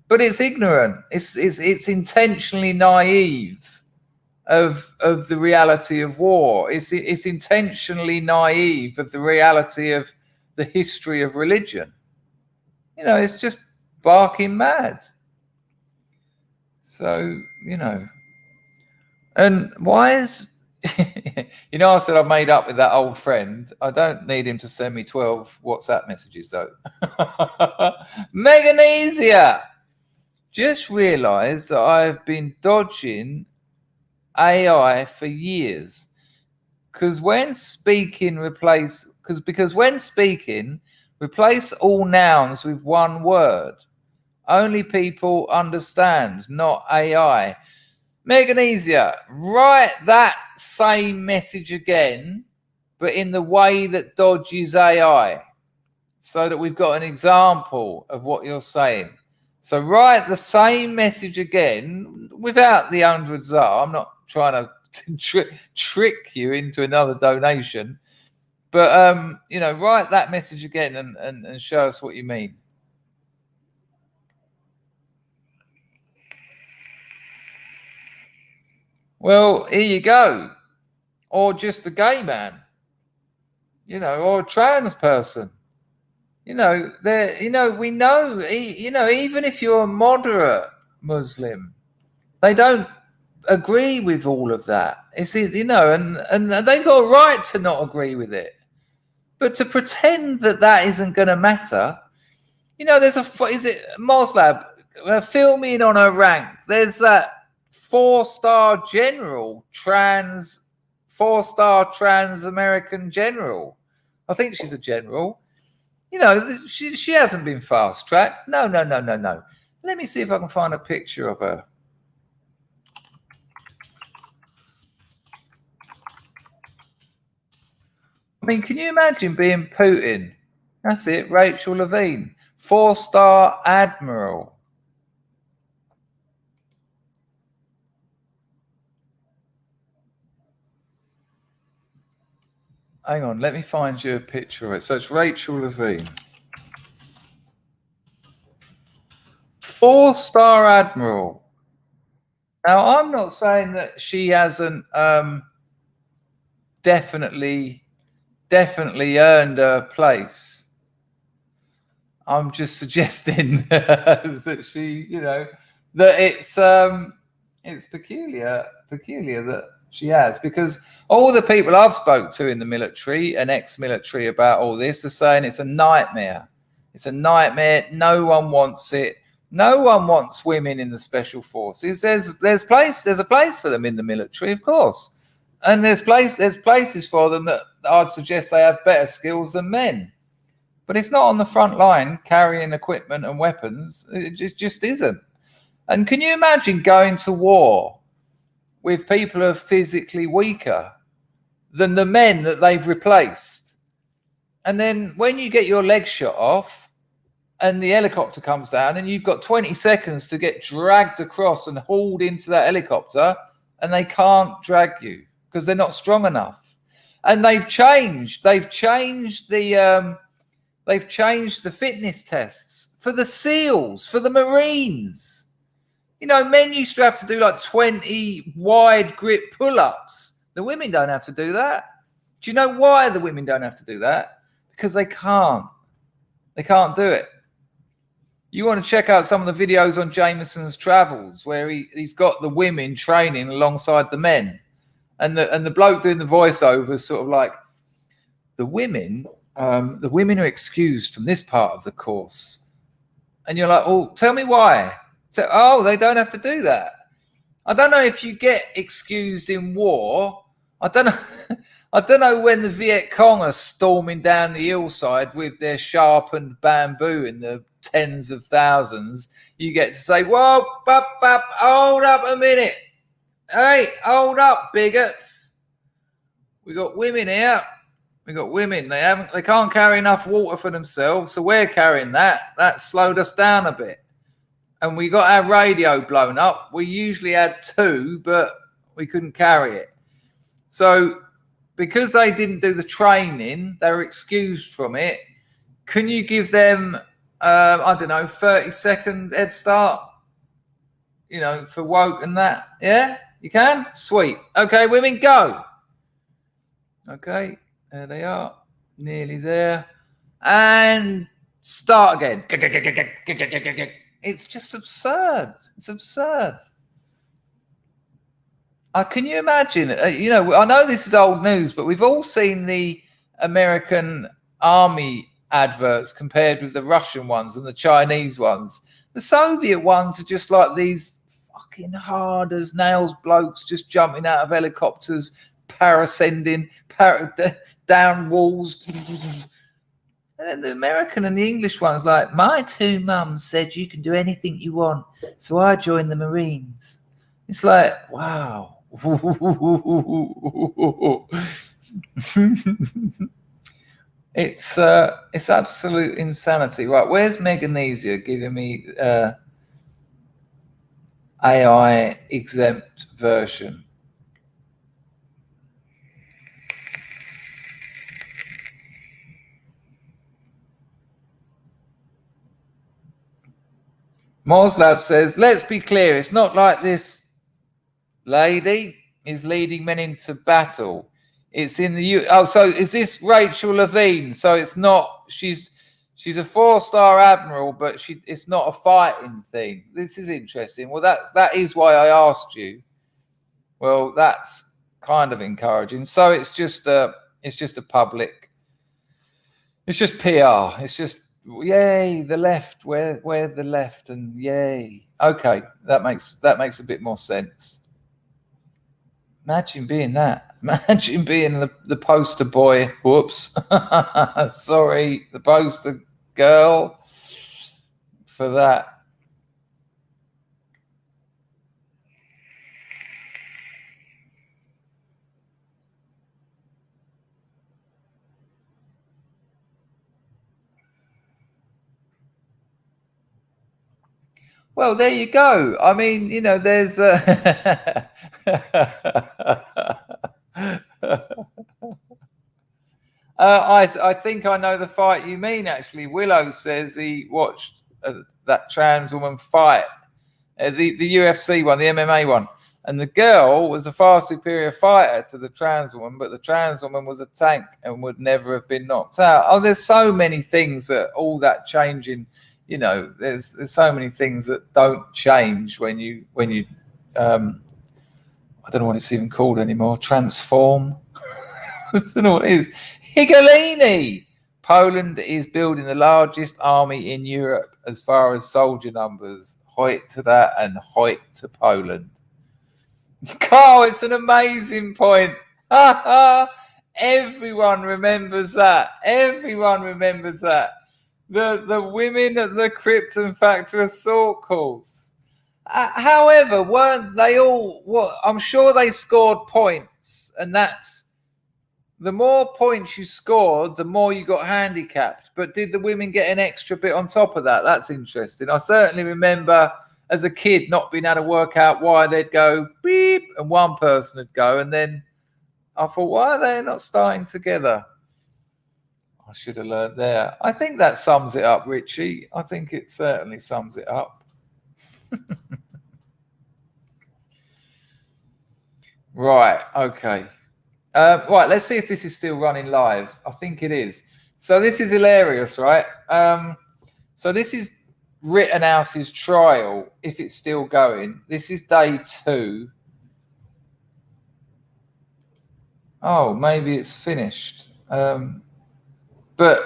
but it's ignorant. It's intentionally naive of the reality of war. It's intentionally naive of the reality of the history of religion. You know, it's just barking mad. So, you know, and why is, you know, I said I've made up with that old friend. I don't need him to send me 12 WhatsApp messages though. Meganesia, just realised that I've been dodging AI for years. Because when speaking, replace all nouns with one word. Only people understand, not AI. Meganesia, write that same message again, but in the way that dodges AI, so that we've got an example of what you're saying. So write the same message again without the hundreds are. I'm not trying to trick you into another donation, but you know, write that message again and show us what you mean. Well, here you go. Or just a gay man, you know, or a trans person. You know, we know, you know, even if you're a moderate Muslim, they don't agree with all of that. It's, you know, and they've got a right to not agree with it. But to pretend that that isn't going to matter, you know, there's is it Moslab? Fill me in on her rank. There's that 4-star general, 4-star trans American general. I think she's a general. You know, she hasn't been fast tracked. No. Let me see if I can find a picture of her. I mean, can you imagine being Putin? That's it, Rachel Levine, 4-star admiral. Hang on, let me find you a picture of it. So it's Rachel Levine. 4-star admiral. Now, I'm not saying that she hasn't definitely earned her place. I'm just suggesting that she, you know, that it's peculiar that she has, because all the people I've spoke to in the military and ex-military about all this are saying it's a nightmare. It's a nightmare. No one wants it. No one wants women in the special forces. There's a place for them in the military, of course, and there's places for them that I'd suggest they have better skills than men. But it's not on the front line carrying equipment and weapons. It just isn't. And can you imagine going to war with people who are physically weaker than the men that they've replaced? And then when you get your leg shot off and the helicopter comes down and you've got 20 seconds to get dragged across and hauled into that helicopter, and they can't drag you because they're not strong enough. And they've changed the fitness tests for the SEALs, for the Marines. You know, men used to have to do like 20 wide grip pull-ups. The women don't have to do that. Do you know why the women don't have to do that? Because they can't. They can't do it. You want to check out some of the videos on Jameson's travels where he's got the women training alongside the men. And the bloke doing the voiceover is sort of like, the women are excused from this part of the course. And you're like, oh, tell me why. So, oh, they don't have to do that. I don't know if you get excused in war. I don't know when the Viet Cong are storming down the hillside with their sharpened bamboo in the tens of thousands. You get to say, whoa, hold up a minute. Hey, hold up, bigots. We got women here. We got women. They can't carry enough water for themselves, so we're carrying that. That slowed us down a bit. And we got our radio blown up. We usually had 2, but we couldn't carry it. So because they didn't do the training, they were excused from it. Can you give them, 30-second head start? You know, for woke and that. Yeah, you can? Sweet. Okay, women, go. Okay, there they are. Nearly there. And Start again. It's just absurd. It's absurd. Can you imagine? I know this is old news, but we've all seen the American army adverts compared with the Russian ones and the Chinese ones. The Soviet ones are just like these fucking hard as nails blokes just jumping out of helicopters, parascending, down walls. And then the American and the English ones, like, my two mums said you can do anything you want, so I joined the Marines. It's like, wow. It's absolute insanity. Right, where's Meganesia giving me AI exempt version? Moslab says, let's be clear, it's not like this lady is leading men into battle. It's in the so is this Rachel Levine? So it's not, she's a 4-star admiral, but it's not a fighting thing. This is interesting. Well, that is why I asked you. Well, that's kind of encouraging. So it's just a public, it's just PR. It's just, yay, the left, we're the left, and yay. Okay, that makes a bit more sense. Imagine being that. Imagine being the poster boy. Whoops. Sorry, the poster girl for that. Well, there you go. I mean, there's I think I know the fight you mean, actually. Willow says he watched that trans woman fight, the UFC one, the MMA one. And the girl was a far superior fighter to the trans woman, but the trans woman was a tank and would never have been knocked out. Oh, there's so many things that all that changing. There's so many things that don't change when you I don't know what it's even called anymore. Transform. I don't know what it is. Higolini. Poland is building the largest army in Europe as far as soldier numbers. Hoyt to that and Hoyt to Poland. Carl, it's an amazing point. Everyone remembers that. Everyone remembers that. The women at the Krypton Factor assault calls. However, weren't they all? I'm sure they scored points, and that's the more points you scored, the more you got handicapped. But did the women get an extra bit on top of that? That's interesting. I certainly remember as a kid not being able to work out why they'd go beep and one person would go, and then I thought, why are they not starting together? I should have learned there. I think that sums it up, Richie. I think it certainly sums it up. Right, okay. Right, let's see if this is still running live. I think it is. So this is hilarious, right? So this is Rittenhouse's trial, if it's still going. This is day 2. Oh, maybe it's finished. But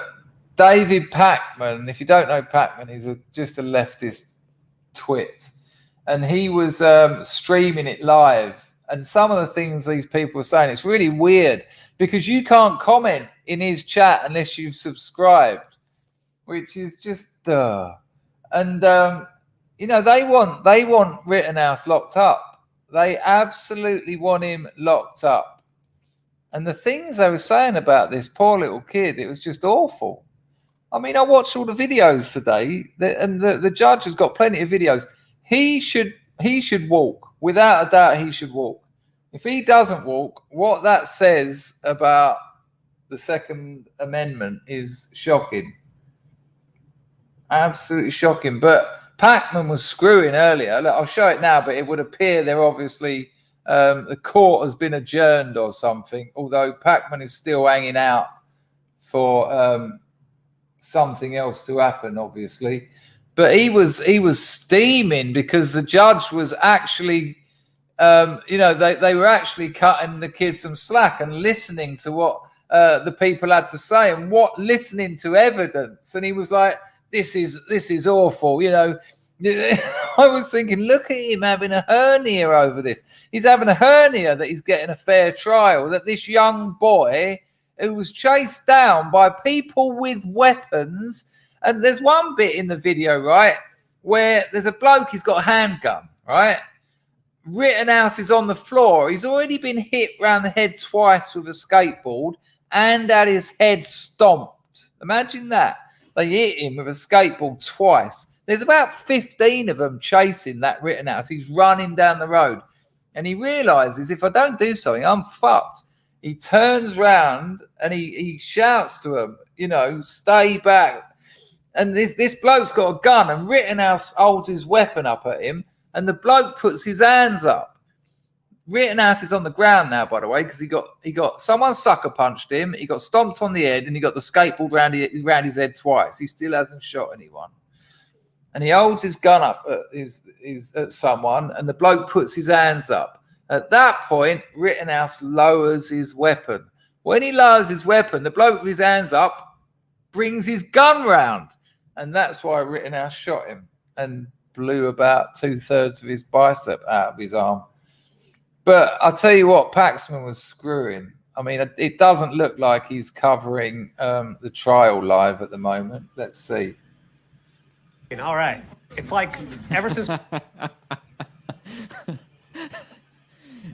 David Pakman, if you don't know Pakman, he's just a leftist twit. And he was streaming it live. And some of the things these people are saying, it's really weird because you can't comment in his chat unless you've subscribed, which is just duh. And, they want Rittenhouse locked up. They absolutely want him locked up. And the things they were saying about this poor little kid, it was just awful. I mean, I watched all the videos today, and the judge has got plenty of videos. He should walk. Without a doubt, he should walk. If he doesn't walk, what that says about the Second Amendment is shocking. Absolutely shocking. But Pakman was screwing earlier. Look, I'll show it now, but it would appear they're obviously... the court has been adjourned or something, although Pakman is still hanging out for something else to happen, obviously. But he was steaming because the judge was actually, they were actually cutting the kid some slack and listening to what the people had to say and listening to evidence. And he was like, this is awful, I was thinking, look at him having a hernia over this. He's having a hernia that he's getting a fair trial, that this young boy who was chased down by people with weapons. And there's one bit in the video, right, where there's a bloke, he's got a handgun, right? Rittenhouse is on the floor. He's already been hit round the head twice with a skateboard and had his head stomped. Imagine that. They hit him with a skateboard twice. There's about 15 of them chasing that Rittenhouse. He's running down the road. And he realizes, if I don't do something, I'm fucked. He turns round and he shouts to them, stay back. And this bloke's got a gun, and Rittenhouse holds his weapon up at him, and the bloke puts his hands up. Rittenhouse is on the ground now, by the way, because he got someone sucker punched him, he got stomped on the head, and he got the skateboard round his head twice. He still hasn't shot anyone. And he holds his gun up at someone, and the bloke puts his hands up. At that point, Rittenhouse lowers his weapon. When he lowers his weapon, the bloke with his hands up brings his gun round. And that's why Rittenhouse shot him and blew about 2/3 of his bicep out of his arm. But I'll tell you what, Paxman was screwing. I mean, it doesn't look like he's covering the trial live at the moment. Let's see. All right. It's like ever since...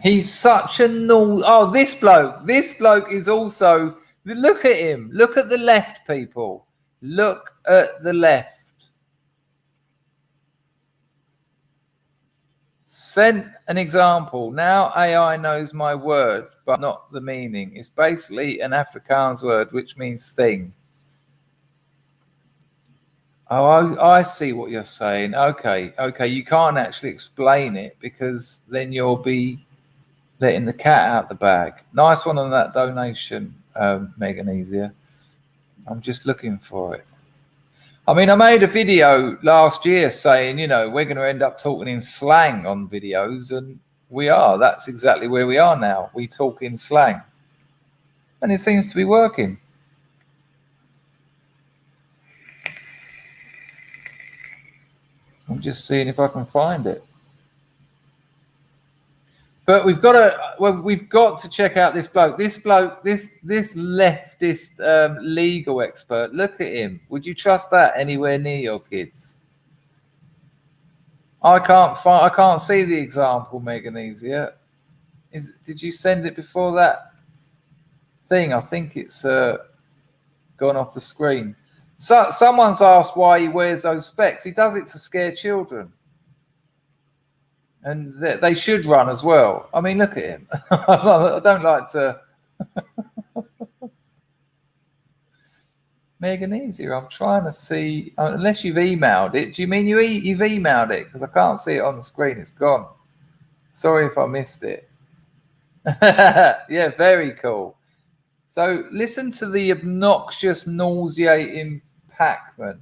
He's such a null. Oh, this bloke is also... Look at him. Look at the left, people. Look at the left. Sent an example. Now AI knows my word, but not the meaning. It's basically an Afrikaans word, which means thing. Oh, I see what you're saying. Okay. You can't actually explain it because then you'll be letting the cat out the bag. Nice one on that donation, Meganesia. I'm just looking for it. I mean, I made a video last year saying, we're going to end up talking in slang on videos, and we are. That's exactly where we are now. We talk in slang. And it seems to be working. I'm just seeing if I can find it. But we've got to check out this bloke. This leftist legal expert. Look at him. Would you trust that anywhere near your kids? I can't see the example, Meganesia. Did you send it before that thing? I think it's gone off the screen. So someone's asked why he wears those specs. He does it to scare children. And they should run as well. I mean, look at him. I don't like to... Meganesia, I'm trying to see... Unless you've emailed it. Do you mean you've emailed it? Because I can't see it on the screen. It's gone. Sorry if I missed it. Yeah, very cool. So listen to the obnoxious, nauseating Pac-Man.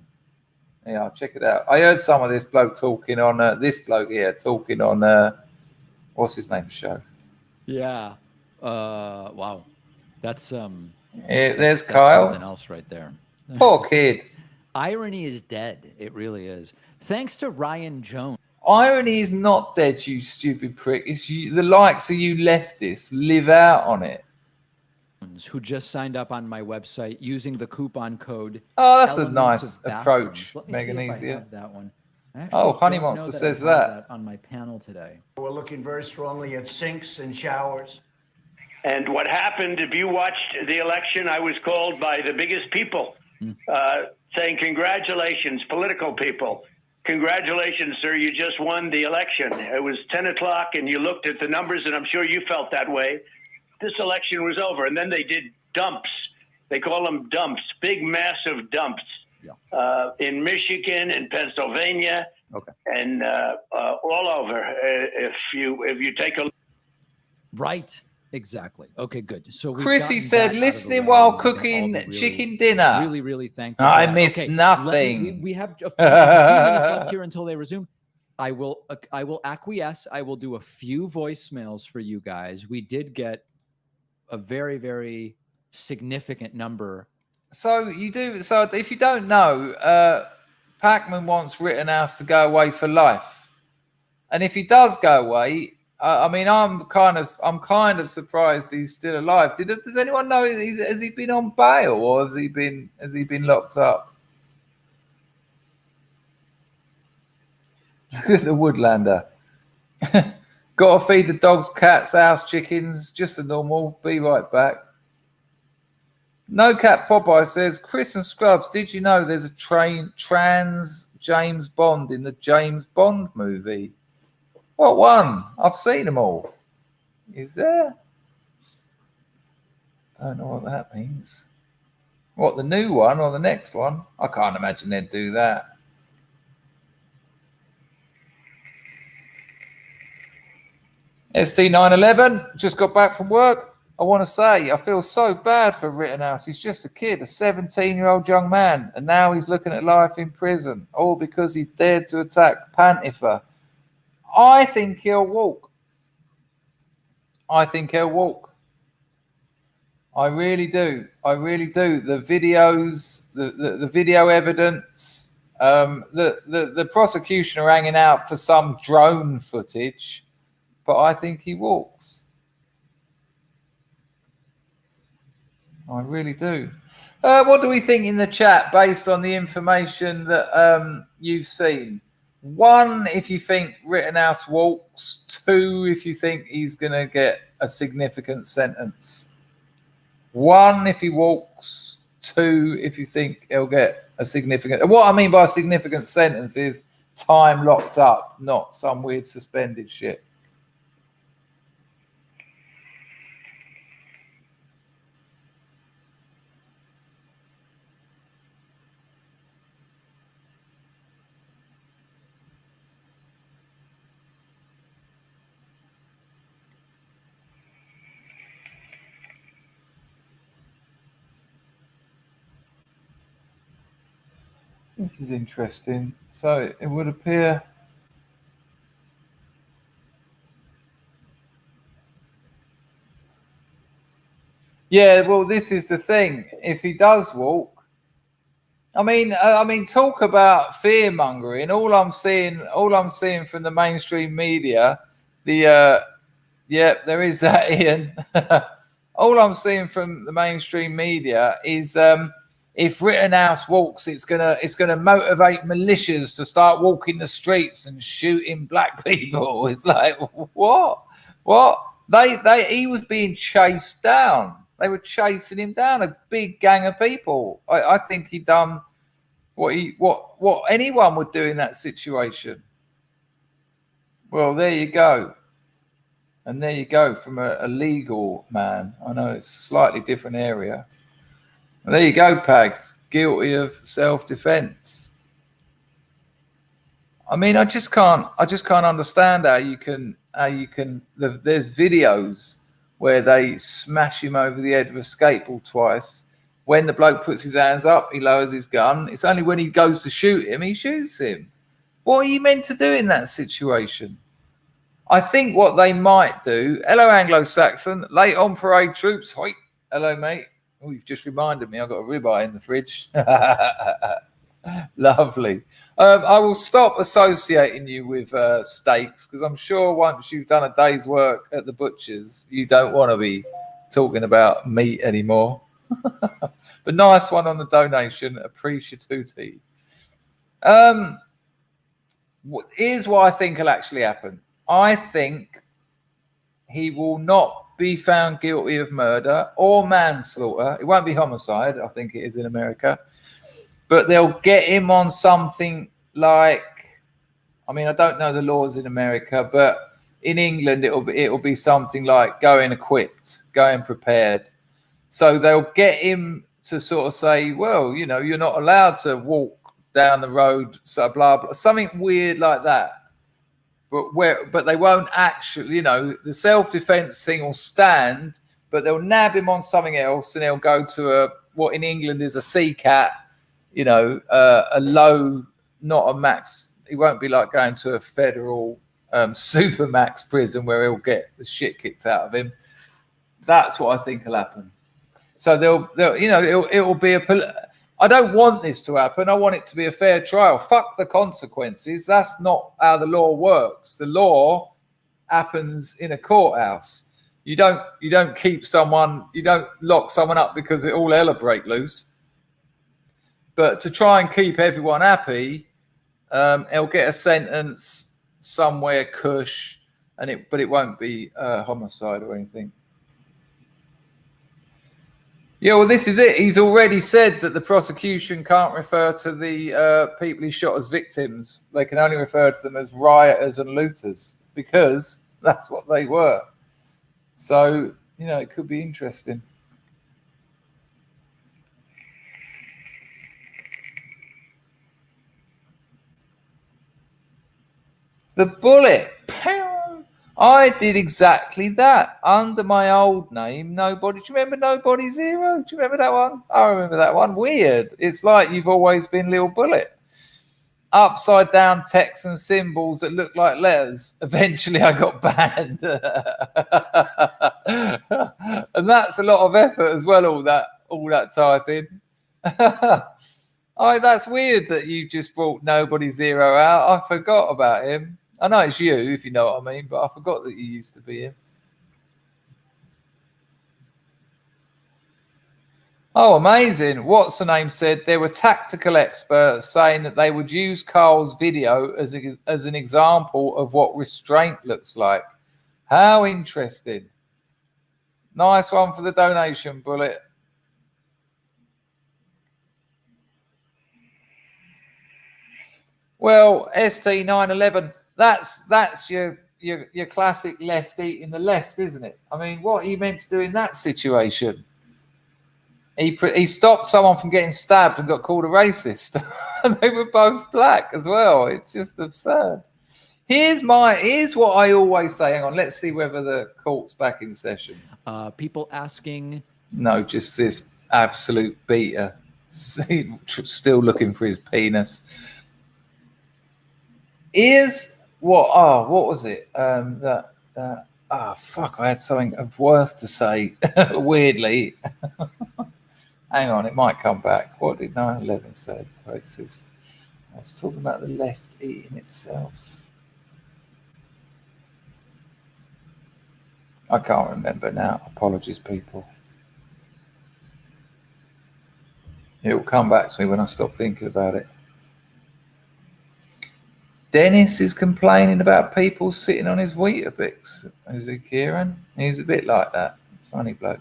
Yeah, I'll check it out. I heard some of this bloke talking on what's his name show. Yeah. Wow. That's there's Kyle. Something else right there. Poor kid. Irony is dead. It really is. Thanks to Ryan Jones. Irony is not dead, you stupid prick. It's you, the likes of you leftists live out on it. Who just signed up on my website using the coupon code. Oh, that's a nice approach, Meganesia. That one. Oh, Honey Monster says that on my panel today. We're looking very strongly at sinks and showers. And what happened, if you watched the election, I was called by the biggest people saying, congratulations, political people. Congratulations, sir, you just won the election. It was 10 o'clock and you looked at the numbers, and I'm sure you felt that way. This election was over. And then they did dumps. They call them dumps, big, massive dumps in Michigan and Pennsylvania and all over. If you take a look. Right. Exactly. Okay, good. So we've Chrissy gotten said, that out of the listening way, while and we can all cooking be really, chicken dinner. Really, really thankful. I for that. missed Okay, nothing. We have a few minutes left here until they resume. I will acquiesce. I will do a few voicemails for you guys. We did get a very, very significant number. So you do. So if you don't know, Pac-Man wants Rittenhouse to go away for life, and if he does go away, I mean, I'm kind of surprised he's still alive. Does anyone know? Has he been on bail or has he been locked up? Look at the Woodlander. Got to feed the dogs, cats, house chickens. Just the normal. Be right back. No Cat Popeye says, Chris and Scrubs, did you know there's a trans James Bond in the James Bond movie? What one? I've seen them all. Is there? Don't know what that means. What, the new one or the next one? I can't imagine they'd do that. ST911, just got back from work. I want to say, I feel so bad for Rittenhouse. He's just a kid, a 17-year-old young man, and now he's looking at life in prison, all because he dared to attack Pantifa. I think he'll walk. I think he'll walk. I really do. I really do. The videos, the video evidence, the prosecution are hanging out for some drone footage, but I think he walks. I really do. What do we think in the chat based on the information that you've seen? 1, if you think Rittenhouse walks. 2, if you think he's going to get a significant sentence. 1, if he walks. 2, if you think he'll get a significant... What I mean by a significant sentence is time locked up, not some weird suspended shit. This is interesting. So it would appear... Yeah, well, this is the thing. If he does walk, I mean, talk about fear mongering. All I'm seeing from the mainstream media, yeah, there is that, Ian. All I'm seeing from the mainstream media is if Rittenhouse walks, it's gonna motivate militias to start walking the streets and shooting black people. It's like, what? He was being chased down. They were chasing him down, a big gang of people. I think he done what anyone would do in that situation. Well, there you go. And there you go from a legal man. I know it's a slightly different area. Well, there you go, Pags. Guilty of self-defense. I mean, I just can't understand how you can. There's videos where they smash him over the head with a skateboard twice. When the bloke puts his hands up, he lowers his gun. It's only when he goes to shoot him, he shoots him. What are you meant to do in that situation? I think what they might do... Hello, Anglo-Saxon. Late on parade troops. Hoi. Hello, mate. Oh, you've just reminded me. I've got a ribeye in the fridge. Lovely. I will stop associating you with steaks because I'm sure once you've done a day's work at the butcher's, you don't want to be talking about meat anymore. But nice one on the donation. Appreciatuti. Here's what I think will actually happen. I think he will not be found guilty of murder or manslaughter. It won't be homicide. I think it is in America. But they'll get him on something like, I mean, I don't know the laws in America, but in England, it'll be something like going equipped, going prepared. So they'll get him to sort of say, well, you know, you're not allowed to walk down the road, so blah, blah, something weird like that. but they won't actually, you know, the self-defense thing will stand, but they'll nab him on something else, and he'll go to what in England is a CCAT, you know, a low, not a max. He won't be like going to a federal super max prison where he'll get the shit kicked out of him. That's what I think will happen. So they'll you know, it'll be I don't want this to happen. I want it to be a fair trial. Fuck the consequences. That's not how the law works. The law happens in a courthouse. You don't keep someone, you don't lock someone up because it all hell will break loose. But to try and keep everyone happy, he'll get a sentence somewhere cush, but it won't be homicide or anything. Yeah, well, this is it. He's already said that the prosecution can't refer to the people he shot as victims. They can only refer to them as rioters and looters because that's what they were. So, you know, it could be interesting. The bullet. I did exactly that under my old name. Nobody. Do you remember Nobody Zero? Do you remember that one? I remember that one. Weird. It's like you've always been Lil Bullet. Upside down text and symbols that look like letters. Eventually, I got banned, and that's a lot of effort as well. All that typing. That's weird that you just brought Nobody Zero out. I forgot about him. I know it's you, if you know what I mean, but I forgot that you used to be him. Oh, amazing. What's the name said there were tactical experts saying that they would use Carl's video as an example of what restraint looks like. How interesting. Nice one for the donation, Bullet. Well, ST911, that's your classic left eating the left, isn't it? I mean, what are you meant to do in that situation? He stopped someone from getting stabbed and got called a racist. And they were both black as well. It's just absurd. Here's what I always say. Hang on, let's see whether the court's back in session. People asking. No, just this absolute beater. Still looking for his penis. What was it? Fuck, I had something of worth to say. Weirdly. Hang on, it might come back. What did 9/11 say? Racist. I was talking about the left eating itself. I can't remember now. Apologies, people. It will come back to me when I stop thinking about it. Dennis is complaining about people sitting on his Weetabix. Is it Kieran? He's a bit like that. Funny bloke.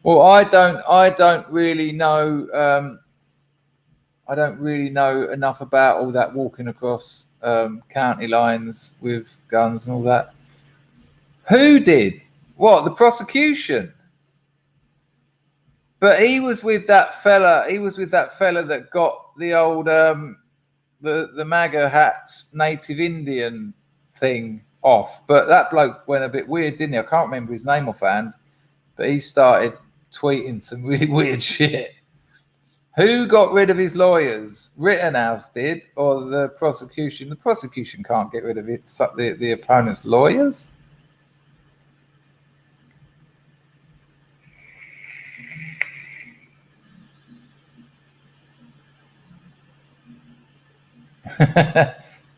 Well, I don't really know. I don't really know enough about all that walking across county lines with guns and all that. Who did? What? The prosecution? But he was with that fella. He was with that fella that got the old the MAGA hats native Indian thing off. But that bloke went a bit weird, didn't he? I can't remember his name offhand. But he started tweeting some really weird shit. Who got rid of his lawyers? Rittenhouse did, or the prosecution? The prosecution can't get rid of it. The opponent's lawyers.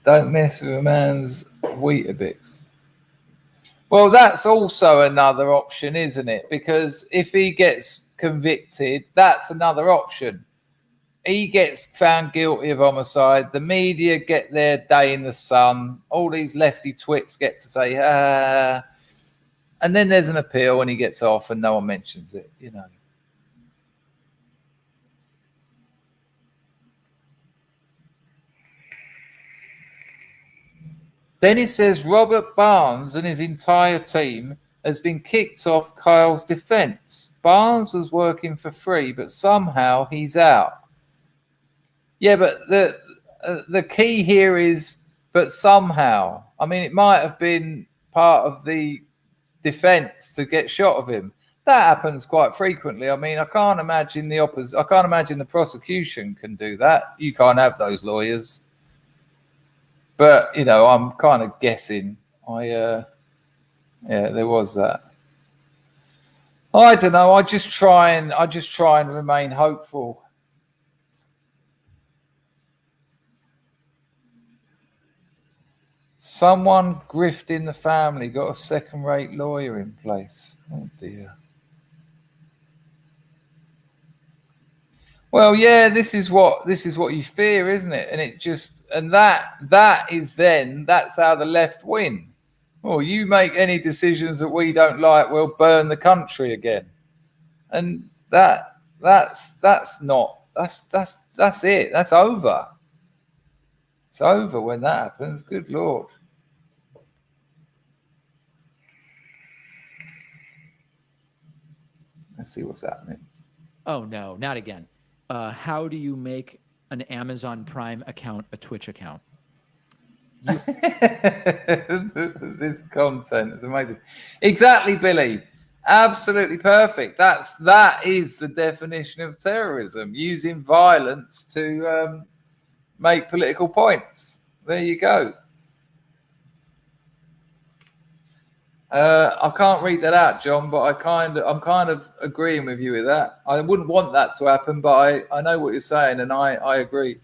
Don't mess with a man's Weetabix. Well, that's also another option, isn't it? Because if he gets convicted, that's another option. He gets found guilty of homicide. The media get their day in the sun. All these lefty twits get to say, and then there's an appeal and he gets off and no one mentions it, you know. Then he says Robert Barnes and his entire team has been kicked off Kyle's defense. Barnes was working for free, but somehow he's out. Yeah, but the key here is, but somehow. I mean, it might have been part of the defense to get shot of him. That happens quite frequently. I mean, I can't imagine the prosecution can do that. You can't have those lawyers. But, you know, I'm kind of guessing. Yeah, there was that. I don't know. I just try and remain hopeful. Someone grifting the family, got a second-rate lawyer in place. Oh dear. Well, yeah, this is what you fear, isn't it? And that's how the left win. Well, you make any decisions that we don't like, we'll burn the country again. And that's it. That's over. It's over when that happens. Good Lord. Let's see what's happening. Oh, no, not again. How do you make an Amazon Prime account a Twitch account? This content is amazing. Exactly, Billy. Absolutely perfect. That is the definition of terrorism, using violence to make political points. There you go. I can't read that out, John, but I'm kind of agreeing with you with that. I wouldn't want that to happen, but I know what you're saying, and I agree.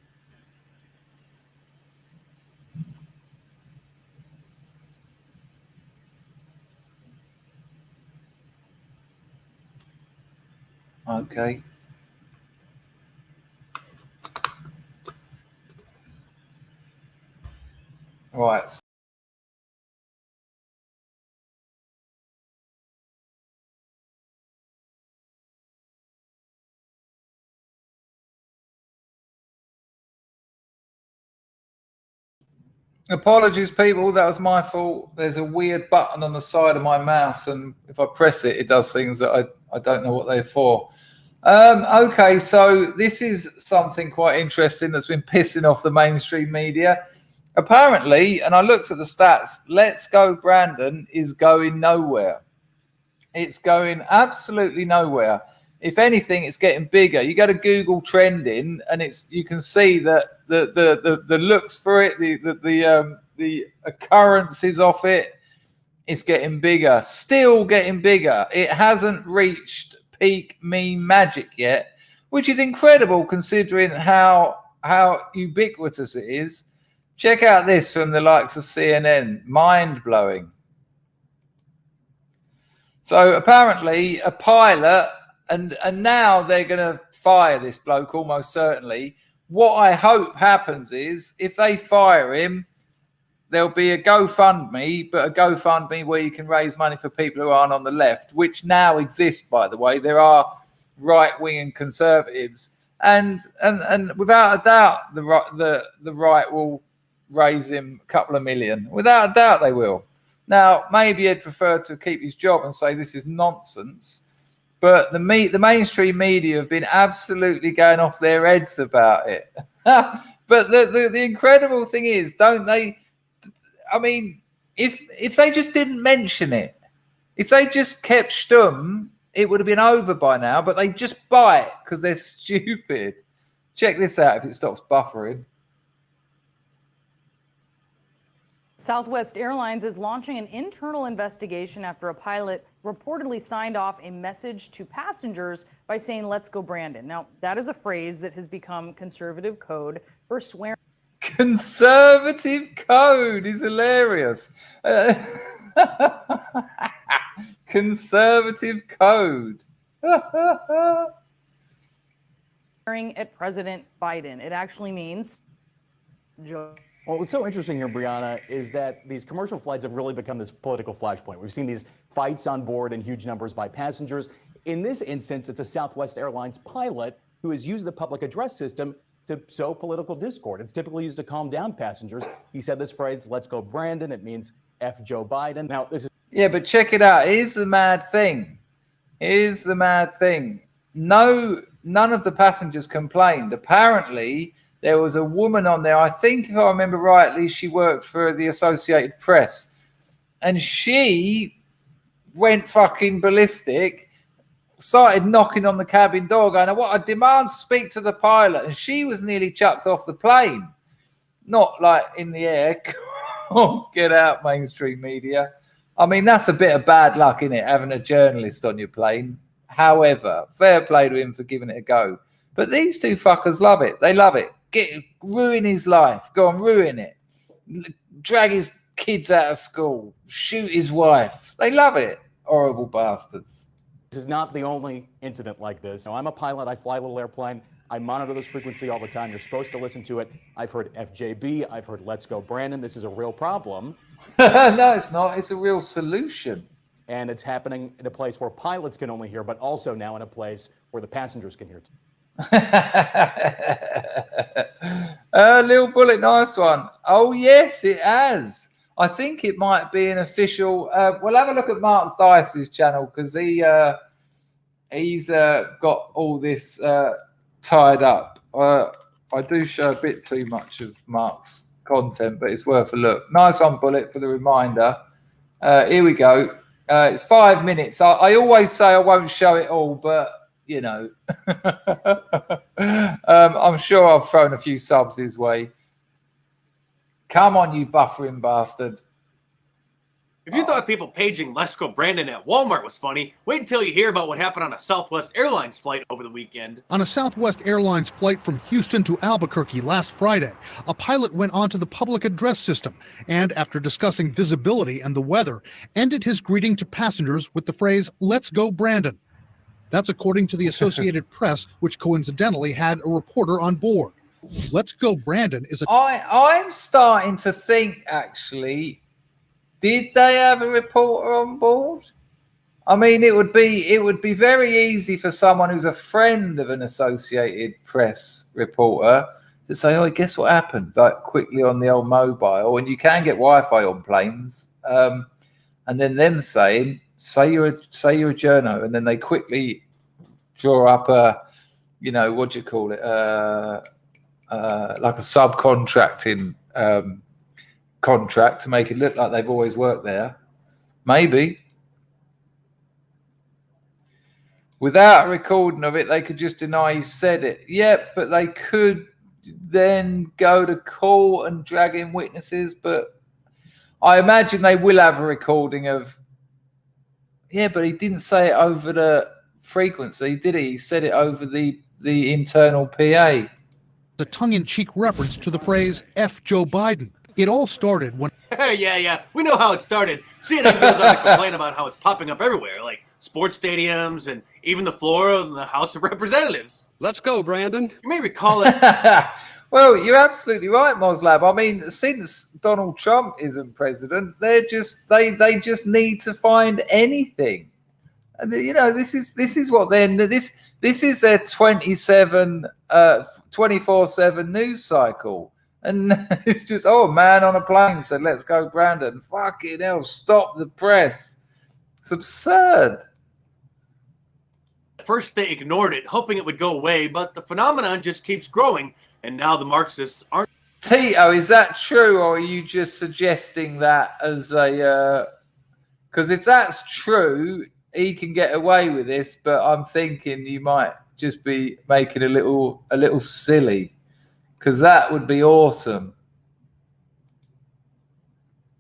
Okay. Right. Apologies, people. That was my fault. There's a weird button on the side of my mouse, and if I press it, it does things that I don't know what they're for. Okay, so this is something quite interesting that's been pissing off the mainstream media. Apparently, and I looked at the stats, Let's Go Brandon is going nowhere. It's going absolutely nowhere. If anything, it's getting bigger. You go to Google Trending, and you can see that the looks for it, the occurrences of it, it's getting bigger. Still getting bigger. It hasn't reached peak meme magic yet, which is incredible considering how ubiquitous it is. Check out this from the likes of CNN. Mind blowing. So apparently, a pilot. And now they're going to fire this bloke almost certainly. What I hope happens is if they fire him, there'll be a GoFundMe, but a GoFundMe where you can raise money for people who aren't on the left, which now exists, by the way. There are right-wing and conservatives. And without a doubt, the right will raise him a couple of million. Without a doubt they will. Now, maybe he'd prefer to keep his job and say this is nonsense. But the mainstream media have been absolutely going off their heads about it. But the incredible thing is, don't they? I mean, if they just didn't mention it, if they just kept stum, it would have been over by now. But they just bite because they're stupid. Check this out if it stops buffering. Southwest Airlines is launching an internal investigation after a pilot reportedly signed off a message to passengers by saying, "Let's go, Brandon." Now, that is a phrase that has become conservative code for swearing. Conservative code is hilarious. Conservative code. At President Biden. It actually means Well, what's so interesting here, Brianna, is that these commercial flights have really become this political flashpoint. We've seen these fights on board in huge numbers by passengers. In this instance, it's a Southwest Airlines pilot who has used the public address system to sow political discord. It's typically used to calm down passengers. He said this phrase, "Let's go, Brandon." It means F Joe Biden. Now, this is Yeah, but check it out. Here's the mad thing. No, none of the passengers complained. Apparently, there was a woman on there. I think, if I remember rightly, she worked for the Associated Press, and she went fucking ballistic. Started knocking on the cabin door, going, "What? I demand speak to the pilot." And she was nearly chucked off the plane, not like in the air. Get out, mainstream media. I mean, that's a bit of bad luck, isn't it, having a journalist on your plane? However, fair play to him for giving it a go. But these two fuckers love it. They love it. Ruin his life. Go on, ruin it. Drag his kids out of school. Shoot his wife. They love it. Horrible bastards. This is not the only incident like this. Now, I'm a pilot. I fly a little airplane. I monitor this frequency all the time. You're supposed to listen to it. I've heard FJB. I've heard Let's Go Brandon. This is a real problem. No, it's not. It's a real solution. And it's happening in a place where pilots can only hear, but also now in a place where the passengers can hear. Lil Bullet, nice one. Oh, yes, it has. I think it might be an official. We'll have a look at Mark Dice's channel, because he's got all this tied up. I do show a bit too much of Mark's content, but it's worth a look. Nice one, Bullet, for the reminder. Here we go. It's 5 minutes. I always say I won't show it all, but you know, I'm sure I've thrown a few subs his way. Come on, you buffering bastard. If you thought people paging Let's Go Brandon at Walmart was funny, wait until you hear about what happened on a Southwest Airlines flight over the weekend. On a Southwest Airlines flight from Houston to Albuquerque last Friday, a pilot went onto the public address system and, after discussing visibility and the weather, ended his greeting to passengers with the phrase, "Let's go Brandon." That's according to the Associated Press, which coincidentally had a reporter on board. Let's Go Brandon is a... I'm starting to think, actually, did they have a reporter on board? I mean, it would be very easy for someone who's a friend of an Associated Press reporter to say, "Oh, guess what happened?" Like quickly on the old mobile, and you can get Wi-Fi on planes, and then them saying, "Say you're a journo," and then they quickly draw up a, you know, what do you call it, like a subcontracting contract to make it look like they've always worked there. Maybe. Without a recording of it, they could just deny he said it. Yep, but they could then go to court and drag in witnesses. But I imagine they will have a recording of, yeah, but he didn't say it over the frequency, did he? He said it over the internal PA. The tongue-in-cheek reference to the phrase "F Joe Biden." It all started when... Yeah, we know how it started. CNN goes on to complain about how it's popping up everywhere, like sports stadiums and even the floor of the House of Representatives. Let's go, Brandon. You may recall it. Well, you're absolutely right, Moslab. I mean, since Donald Trump isn't president, they just need to find anything. And you know, this is what this is their 24/7 news cycle. And it's just, oh, man on a plane said, "Let's go, Brandon." Fucking hell, stop the press. It's absurd. At first, they ignored it, hoping it would go away, but the phenomenon just keeps growing, and now the Marxists aren't. Tito, is that true, or are you just suggesting that as a... Because if that's true, he can get away with this, but I'm thinking you might just be making a little silly. Because that would be awesome.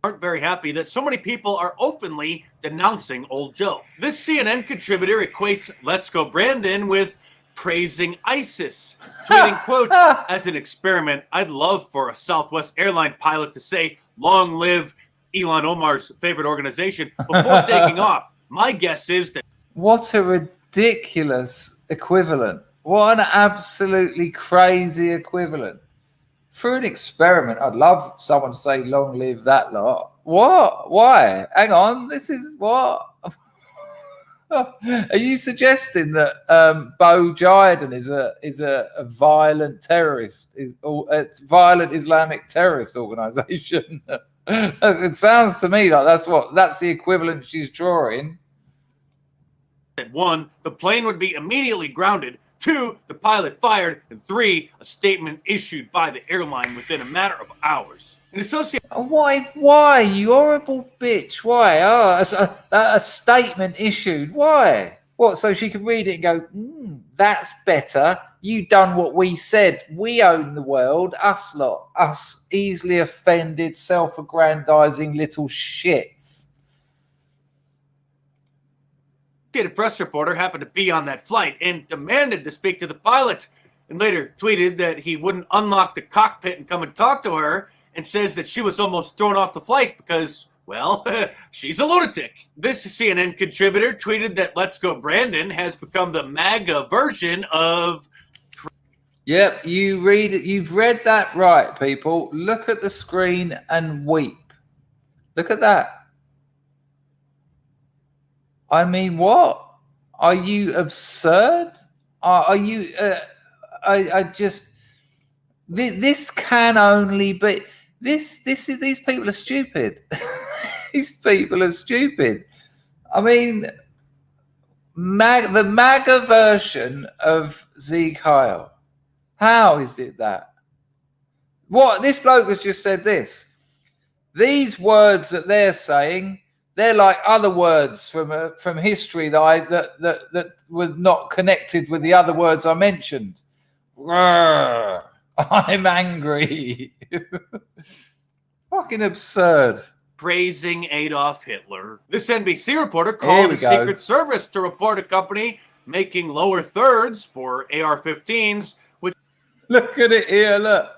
Aren't very happy that so many people are openly denouncing old Joe. This CNN contributor equates "Let's Go Brandon" with praising ISIS, tweeting, quote, "As an experiment, I'd love for a Southwest airline pilot to say, 'Long live Ilhan Omar's favorite organization,' before taking off. My guess is that..." What a ridiculous equivalent. What an absolutely crazy equivalent. For an experiment, I'd love someone to say, "Long live that lot." What? Why? Hang on. This is what? Are you suggesting that Bo Jiden is a violent terrorist, is a violent Islamic terrorist organization? It sounds to me like that's the equivalent she's drawing. That 1, the plane would be immediately grounded. 2, the pilot fired. And 3, a statement issued by the airline within a matter of hours. An associate. Why, you horrible bitch? Why? Oh, a statement issued. Why? What? So she could read it and go, that's better. You done what we said. We own the world. Us lot. Us easily offended, self-aggrandizing little shits. A press reporter happened to be on that flight and demanded to speak to the pilot, and later tweeted that he wouldn't unlock the cockpit and come and talk to her, and says that she was almost thrown off the flight because, well, she's a lunatic. This CNN contributor tweeted that Let's Go Brandon has become the MAGA version of... Yep, you've read that right, people. Look at the screen and weep. Look at that. I mean, what? Are you absurd? Are you... I just... This can only be... These people are stupid. These people are stupid. I mean, the MAGA version of Sieg Heil. How is it that? What? This bloke has just said this. These words that they're saying... They're like other words from history that were not connected with the other words I mentioned. Rawr, I'm angry. Fucking absurd. Praising Adolf Hitler. This NBC reporter called the Secret Service to report a company making lower thirds for AR-15s. Which look at it here. Look.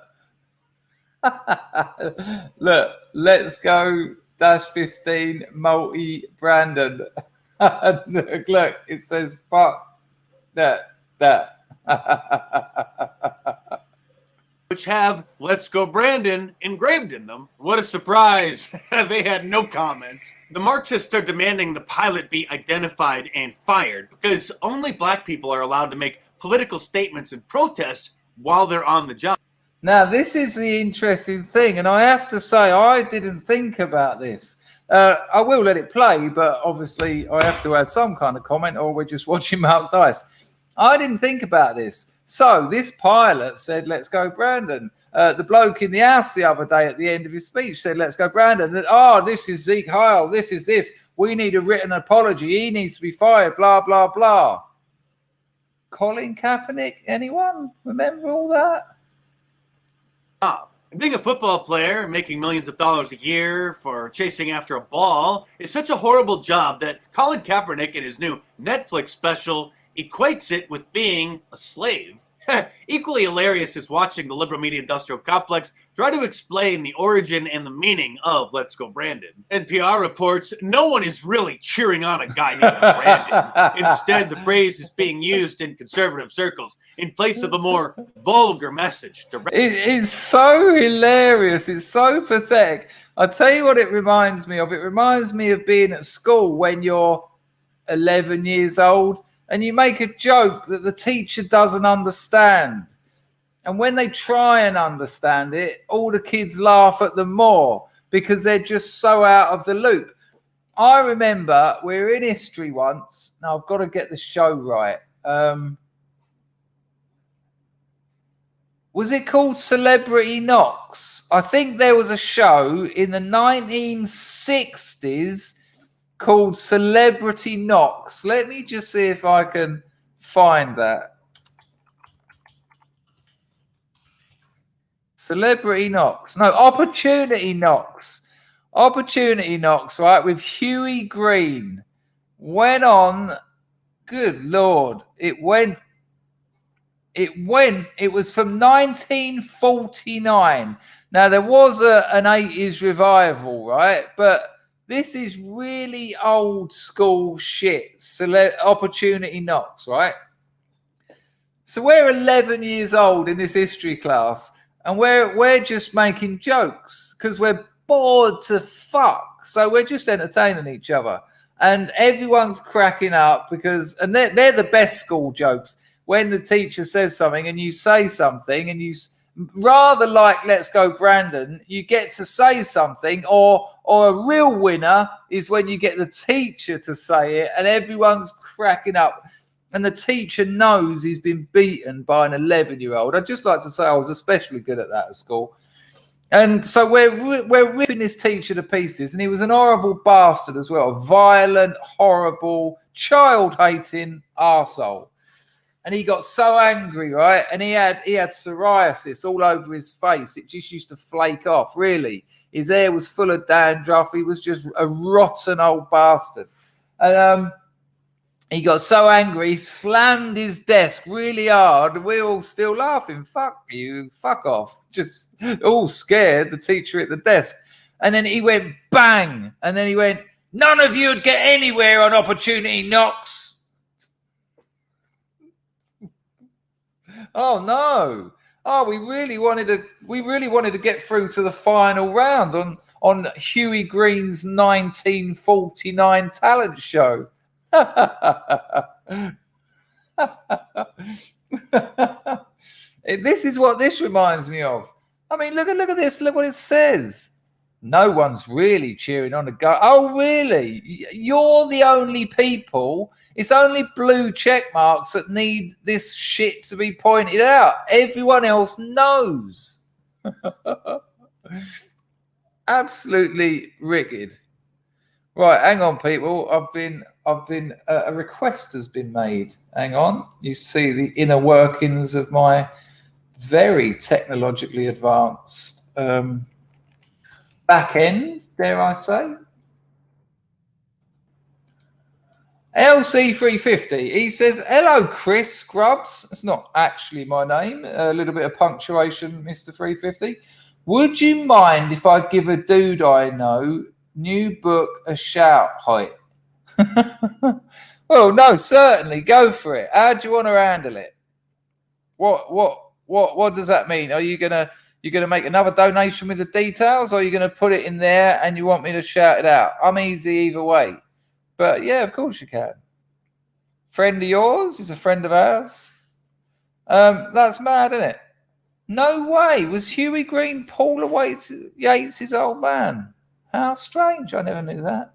Look. Let's go. -15 multi Brandon. Look, it says fuck that. Which have Let's Go Brandon engraved in them. What a surprise. They had no comment. The Marxists are demanding the pilot be identified and fired because only black people are allowed to make political statements and protest while they're on the job. Now, this is the interesting thing, and I have to say, I didn't think about this. I will let it play, but obviously I have to add some kind of comment or we're just watching Mark Dice. I didn't think about this. So this pilot said, let's go, Brandon. The bloke in the house the other day at the end of his speech said, let's go, Brandon. Oh, this is Sieg Heil. This is this. We need a written apology. He needs to be fired, blah, blah, blah. Colin Kaepernick, anyone remember all that? Being a football player, making millions of dollars a year for chasing after a ball is such a horrible job that Colin Kaepernick in his new Netflix special equates it with being a slave. Equally hilarious is watching the liberal media industrial complex try to explain the origin and the meaning of Let's Go Brandon. NPR reports no one is really cheering on a guy named Brandon. Instead, the phrase is being used in conservative circles in place of a more vulgar message. It's so hilarious. It's so pathetic. I'll tell you what it reminds me of. It reminds me of being at school when you're 11 years old and you make a joke that the teacher doesn't understand. And when they try and understand it, all the kids laugh at them more because they're just so out of the loop. I remember we were in history once. Now, I've got to get the show right. Was it called Celebrity Knocks? I think there was a show in the 1960s called Celebrity Knocks. Let me just see if I can find that. Celebrity Knocks. No, Opportunity Knocks. Opportunity Knocks, right, with Huey Green. Went on, good Lord, it was from 1949. Now, there was an 80s revival, right? But this is really old school shit. Opportunity Knocks, right? So we're 11 years old in this history class, and we're just making jokes because we're bored to fuck. So we're just entertaining each other, and everyone's cracking up because, and they're the best school jokes. When the teacher says something and you say something Rather like Let's Go Brandon, you get to say something, or a real winner is when you get the teacher to say it and everyone's cracking up and the teacher knows he's been beaten by an 11-year-old. I'd just like to say I was especially good at that at school. And so we're ripping this teacher to pieces, and he was an horrible bastard as well, a violent, horrible, child-hating arsehole. And he got so angry, right? And he had psoriasis all over his face. It just used to flake off, really. His hair was full of dandruff. He was just a rotten old bastard. And he got so angry, he slammed his desk really hard. We're all still laughing. Fuck you, fuck off. Just all scared, the teacher at the desk. And then he went bang. And then he went, none of you would get anywhere on opportunity knocks. Oh no! Oh, we really wanted to get through to the final round on Huey Green's 1949 talent show. This is what this reminds me of. I mean, look at this. Look what it says. No one's really cheering on the go. Oh, really? You're the only people. It's only blue check marks that need this shit to be pointed out. Everyone else knows. Absolutely rigged. Right, hang on, people. A request has been made. Hang on. You see the inner workings of my very technologically advanced back end, dare I say. LC350, he says, hello, Chris Scrubs. It's not actually my name. A little bit of punctuation, Mr. 350. Would you mind if I give a dude I know new book a shout height? Well, no, certainly. Go for it. How do you want to handle it? What does that mean? Are you gonna make another donation with the details, or are you gonna put it in there and you want me to shout it out? I'm easy either way. But yeah, of course you can. Friend of yours is a friend of ours. That's mad, isn't it? No way. Was Huey Green Paula Yates' old man? How strange. I never knew that.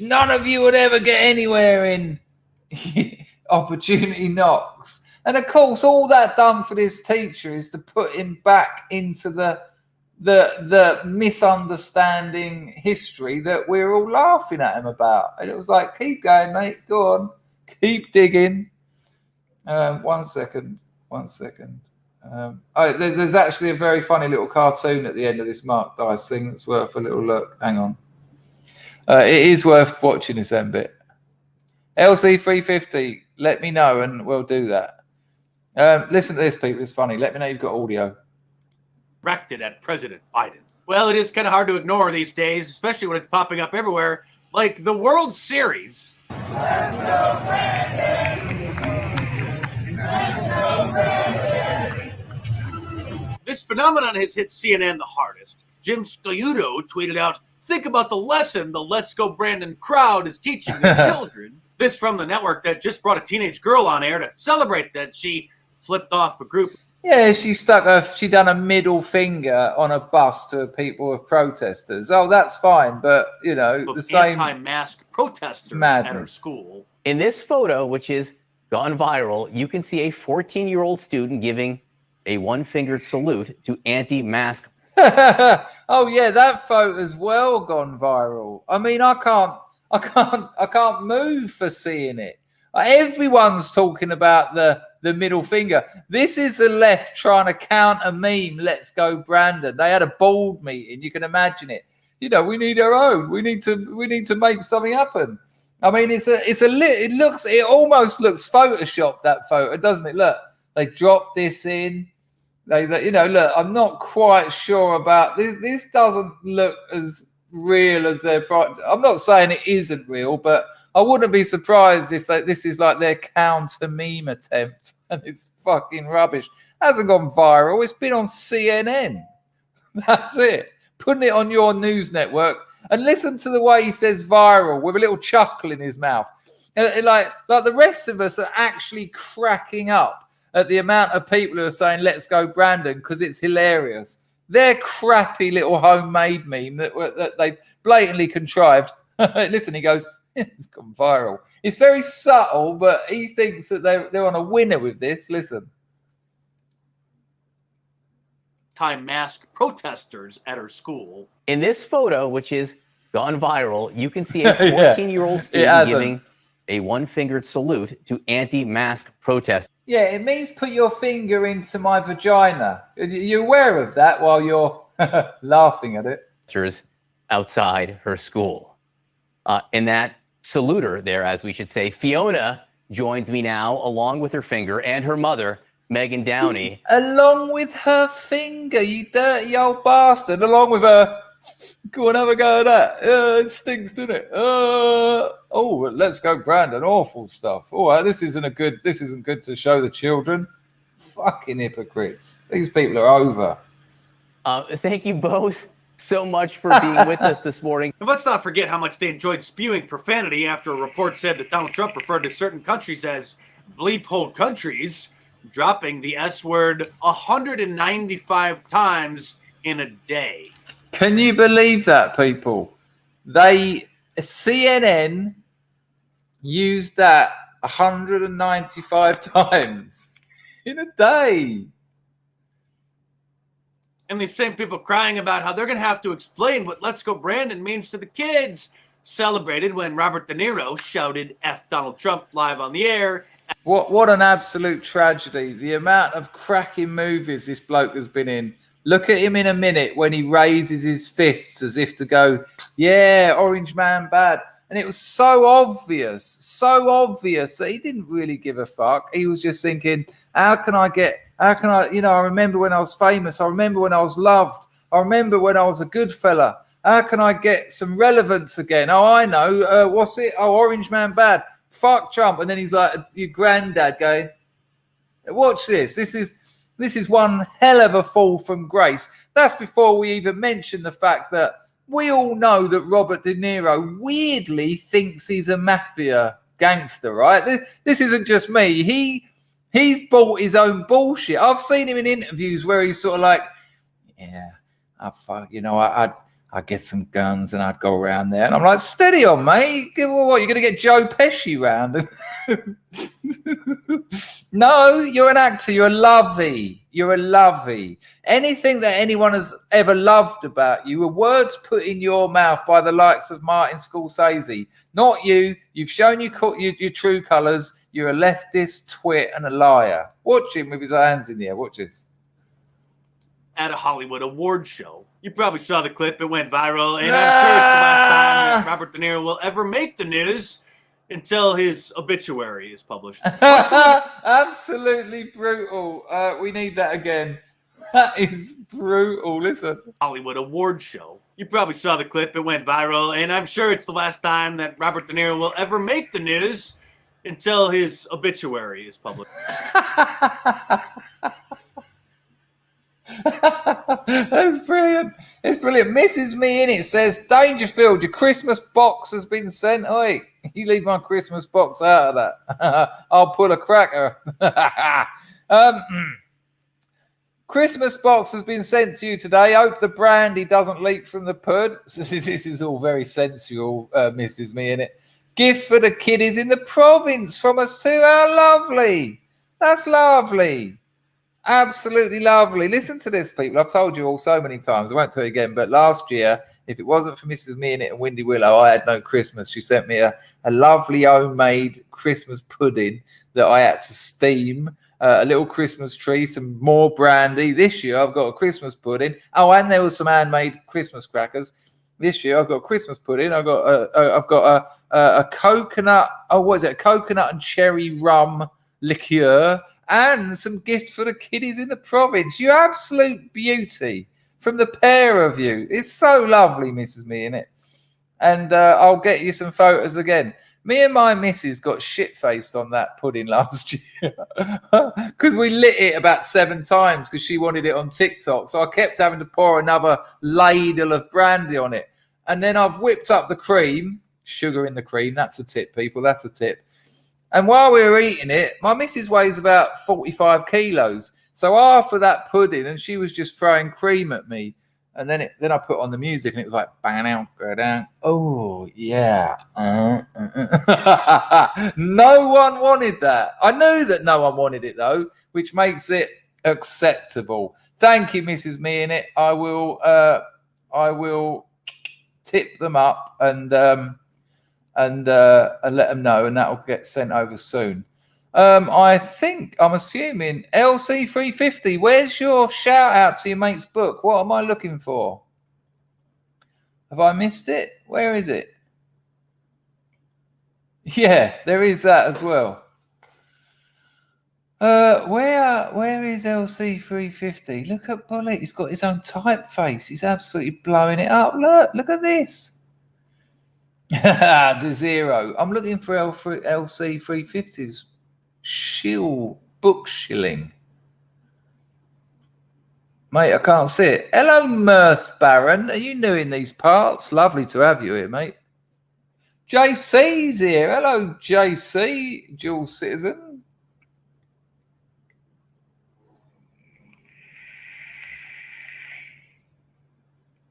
None of you would ever get anywhere in opportunity knocks. And of course, all that done for this teacher is to put him back into the misunderstanding history that we're all laughing at him about. And it was like, keep going, mate. Go on. Keep digging. 1 second. There's actually a very funny little cartoon at the end of this Mark Dice thing that's worth a little look. Hang on. It is worth watching this end bit. LC350, let me know and we'll do that. Listen to this, people. It's funny. Let me know you've got audio. Directed at President Biden. Well, it is kind of hard to ignore these days, especially when it's popping up everywhere, like the World Series. Let's go, Brandon! This phenomenon has hit CNN the hardest. Jim Sciutto tweeted out, think about the lesson the Let's Go Brandon crowd is teaching their children. This from the network that just brought a teenage girl on air to celebrate that she flipped off a group. Yeah, she done a middle finger on a bus to people of protesters. Oh, that's fine, but you know, the same anti-mask protesters madness. At her school. In this photo, which is gone viral, you can see a 14-year-old student giving a one-fingered salute to anti-mask. Oh yeah, that photo as well gone viral. I mean, I can't move for seeing it. Everyone's talking about the middle finger. This is the left trying to counter meme. Let's go, Brandon. They had a board meeting. You can imagine it. You know, we need our own. We need to make something happen. I mean, it almost looks photoshopped, that photo, doesn't it? Look, they dropped this in. Look, I'm not quite sure about this. This doesn't look as real as their product. I'm not saying it isn't real, but I wouldn't be surprised if this is like their counter meme attempt and it's fucking rubbish. It hasn't gone viral. It's been on CNN. That's it. Putting it on your news network and listen to the way he says viral with a little chuckle in his mouth. Like the rest of us are actually cracking up at the amount of people who are saying, let's go Brandon, because it's hilarious. Their crappy little homemade meme that they've blatantly contrived. Listen, he goes, it's gone viral. It's very subtle, but he thinks that they're on a winner with this. Listen. Masked protesters at her school. In this photo, which is gone viral, you can see a 14-year-old student giving a one-fingered salute to anti-mask protesters. Yeah, it means put your finger into my vagina. Are you aware of that while you're laughing at it? Outside her school. In that saluter there, as we should say, Fiona joins me now, along with her finger, and her mother, Megan Downey. Along with her finger, you dirty old bastard. Along with her. Go on, have a go at that. It stinks, doesn't it? Oh, let's go, Brandon. Awful stuff. All right, this isn't good to show the children. Fucking hypocrites. These people are over. Thank you both so much for being with us this morning. And let's not forget how much they enjoyed spewing profanity after a report said that Donald Trump referred to certain countries as bleep hole countries, dropping the S word 195 times in a day. Can you believe that, people? CNN used that 195 times in a day. And these same people crying about how they're going to have to explain what Let's Go Brandon means to the kids celebrated when Robert De Niro shouted F Donald Trump live on the air. What an absolute tragedy. The amount of cracking movies this bloke has been in. Look at him in a minute when he raises his fists as if to go, yeah, Orange Man bad. And it was so obvious that he didn't really give a fuck. He was just thinking, I remember when I was famous. I remember when I was loved. I remember when I was a good fella. How can I get some relevance again? Oh, I know. What's it? Oh, Orange Man bad. Fuck Trump. And then he's like your granddad going, watch this. This is one hell of a fall from grace. That's before we even mention the fact that we all know that Robert De Niro weirdly thinks he's a mafia gangster, right? This isn't just me. He's bought his own bullshit. I've seen him in interviews where he's sort of like, yeah, I'd get some guns and I'd go around there. And I'm like, steady on, mate. What, you're going to get Joe Pesci round? No, you're an actor. You're a lovey. Anything that anyone has ever loved about you are words put in your mouth by the likes of Martin Scorsese. Not you. You've shown your true colours. You're a leftist, twit, and a liar. Watch him with his hands in the air. Watch this. At a Hollywood award show. You probably saw the clip. It went viral. And I'm sure it's the last time that Robert De Niro will ever make the news until his obituary is published. Absolutely brutal. We need that again. That is brutal. Listen. Hollywood award show. You probably saw the clip. It went viral. And I'm sure it's the last time that Robert De Niro will ever make the news until his obituary is published. That's brilliant. It's brilliant. Mrs. Me in it says, Dangerfield, your Christmas box has been sent. Oi, you leave my Christmas box out of that. I'll pull a cracker. Christmas box has been sent to you today. Hope the brandy doesn't leak from the pud. So this is all very sensual, Mrs. Me in it. Gift for the kiddies in the province from us too. How lovely. That's lovely. Absolutely lovely. Listen to this, people. I've told you all so many times. I won't tell you again. But last year, if it wasn't for Mrs. Me in it and Windy Willow, I had no Christmas. She sent me a lovely homemade Christmas pudding that I had to steam, a little Christmas tree, some more brandy. This year, I've got a Christmas pudding. Oh, and there was some handmade Christmas crackers. This year, I've got Christmas pudding. I've got a coconut. Oh, what is it? A coconut and cherry rum liqueur. And some gift for the kiddies in the province. You absolute beauty from the pair of you. It's so lovely, Mrs. Me in it. And I'll get you some photos again. Me and my missus got shit-faced on that pudding last year because we lit it about 7 times because she wanted it on TikTok. So I kept having to pour another ladle of brandy on it. And then I've whipped up the cream, sugar in the cream. That's a tip, people. That's a tip. And while we were eating it, my missus weighs about 45 kilos. So after that pudding, and she was just throwing cream at me, and then I put on the music, and it was like, bang out, go down. Oh, yeah. No one wanted that. I knew that no one wanted it, though, which makes it acceptable. Thank you, Mrs. Me in it. I will tip them up and let them know, and that will get sent over soon. I'm assuming LC350. Where's your shout out to your mate's book? What am I looking for? Have I missed it? Where is it? Yeah, there is that as well. Where is LC350? Look at Bullet. He's got his own typeface. He's absolutely blowing it up. Look at this. The zero. I'm looking for LC350's book shilling. Mate, I can't see it. Hello, Mirth Baron. Are you new in these parts? Lovely to have you here, mate. JC's here. Hello, JC, dual citizen.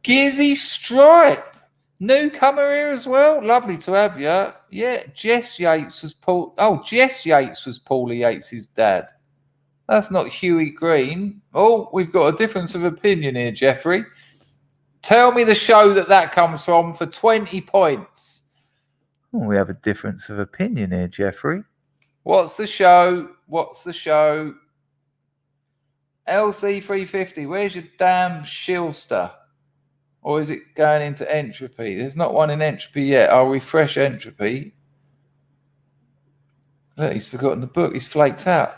Gizzy Stripe. Newcomer here as well. Lovely to have you. Yeah, Jess Yates was Paul. Oh, Jess Yates was Paulie Yates' dad. That's not Huey Green. Oh, we've got a difference of opinion here, Jeffrey. Tell me the show that comes from for 20 points. Oh, we have a difference of opinion here, Jeffrey. What's the show? LC350. Where's your damn shilster? Or is it going into entropy? There's not one in entropy yet. I'll refresh entropy. Look, he's forgotten the book. He's flaked out.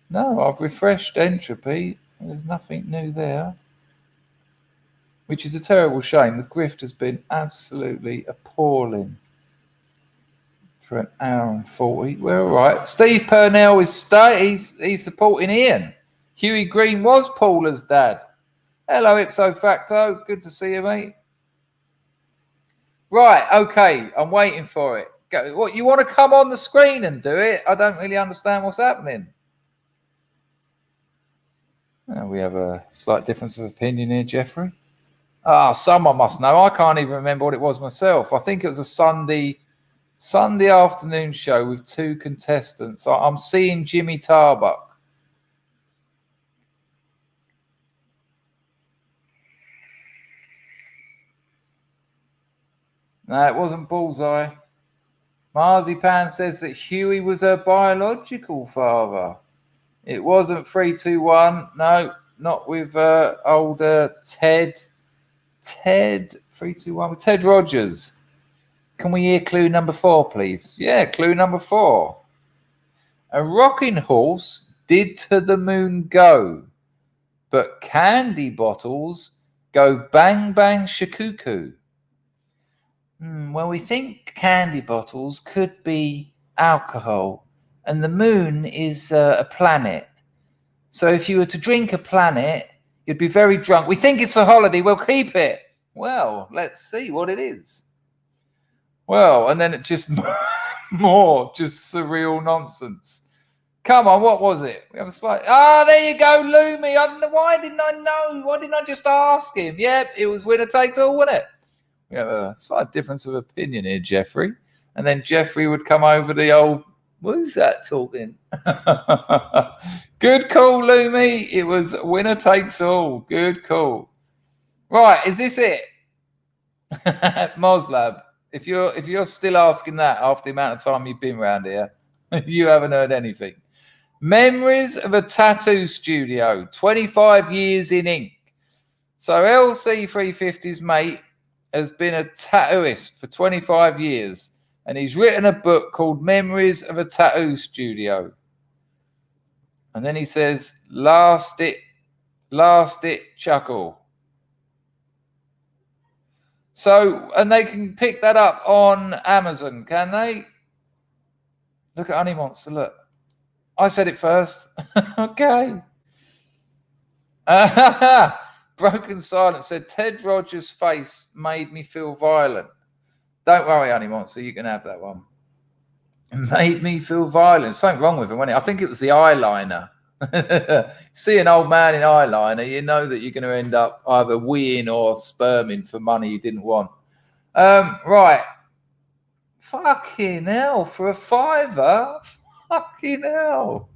No, I've refreshed entropy. There's nothing new there. Which is a terrible shame. The grift has been absolutely appalling. For an hour and 40. We're all right. Steve Purnell is he's supporting Ian. Huey Green was Paula's dad. Hello, ipso facto. Good to see you, mate. Right, okay. I'm waiting for it. What, you want to come on the screen and do it? I don't really understand what's happening. We have a slight difference of opinion here, Jeffrey. Someone must know. I can't even remember what it was myself. I think it was a Sunday afternoon show with two contestants. I'm seeing Jimmy Tarbuck. No, it wasn't Bullseye. Marzipan says that Huey was her biological father. It wasn't 321. No, not with older Ted. Ted 321 with Ted Rogers. Can we hear clue number 4, please? Yeah, clue number 4. A rocking horse did to the moon go, but candy bottles go bang bang shakuku. Well, we think candy bottles could be alcohol, and the moon is a planet. So if you were to drink a planet, you'd be very drunk. We think it's a holiday. We'll keep it. Well, let's see what it is. Well, and then it just more just surreal nonsense. Come on, what was it? We have a slight. There you go, Loomy. Why didn't I know? Why didn't I just ask him? Yep, it was winner takes all, wasn't it? We have a slight difference of opinion here, Jeffrey. And then Jeffrey would come over the old. Who's that talking? Good call, Loomy. It was winner takes all. Good call. Right, is this it? Moslab. If you're still asking that after the amount of time you've been around here, you haven't heard anything. Memories of a Tattoo Studio, 25 years in ink. So LC350's mate has been a tattooist for 25 years, and he's written a book called Memories of a Tattoo Studio. And then he says, last it, chuckle. So, and they can pick that up on Amazon, can they? Look at Honey Monster, look. I said it first. Okay. Broken Silence said, Ted Rogers' face made me feel violent. Don't worry, Honey Monster, you can have that one. It made me feel violent. Something wrong with him, wasn't it? I think it was the eyeliner. See an old man in eyeliner, you know that you're going to end up either weeing or sperming for money you didn't want. Right. Fucking hell, for a fiver? Fucking hell.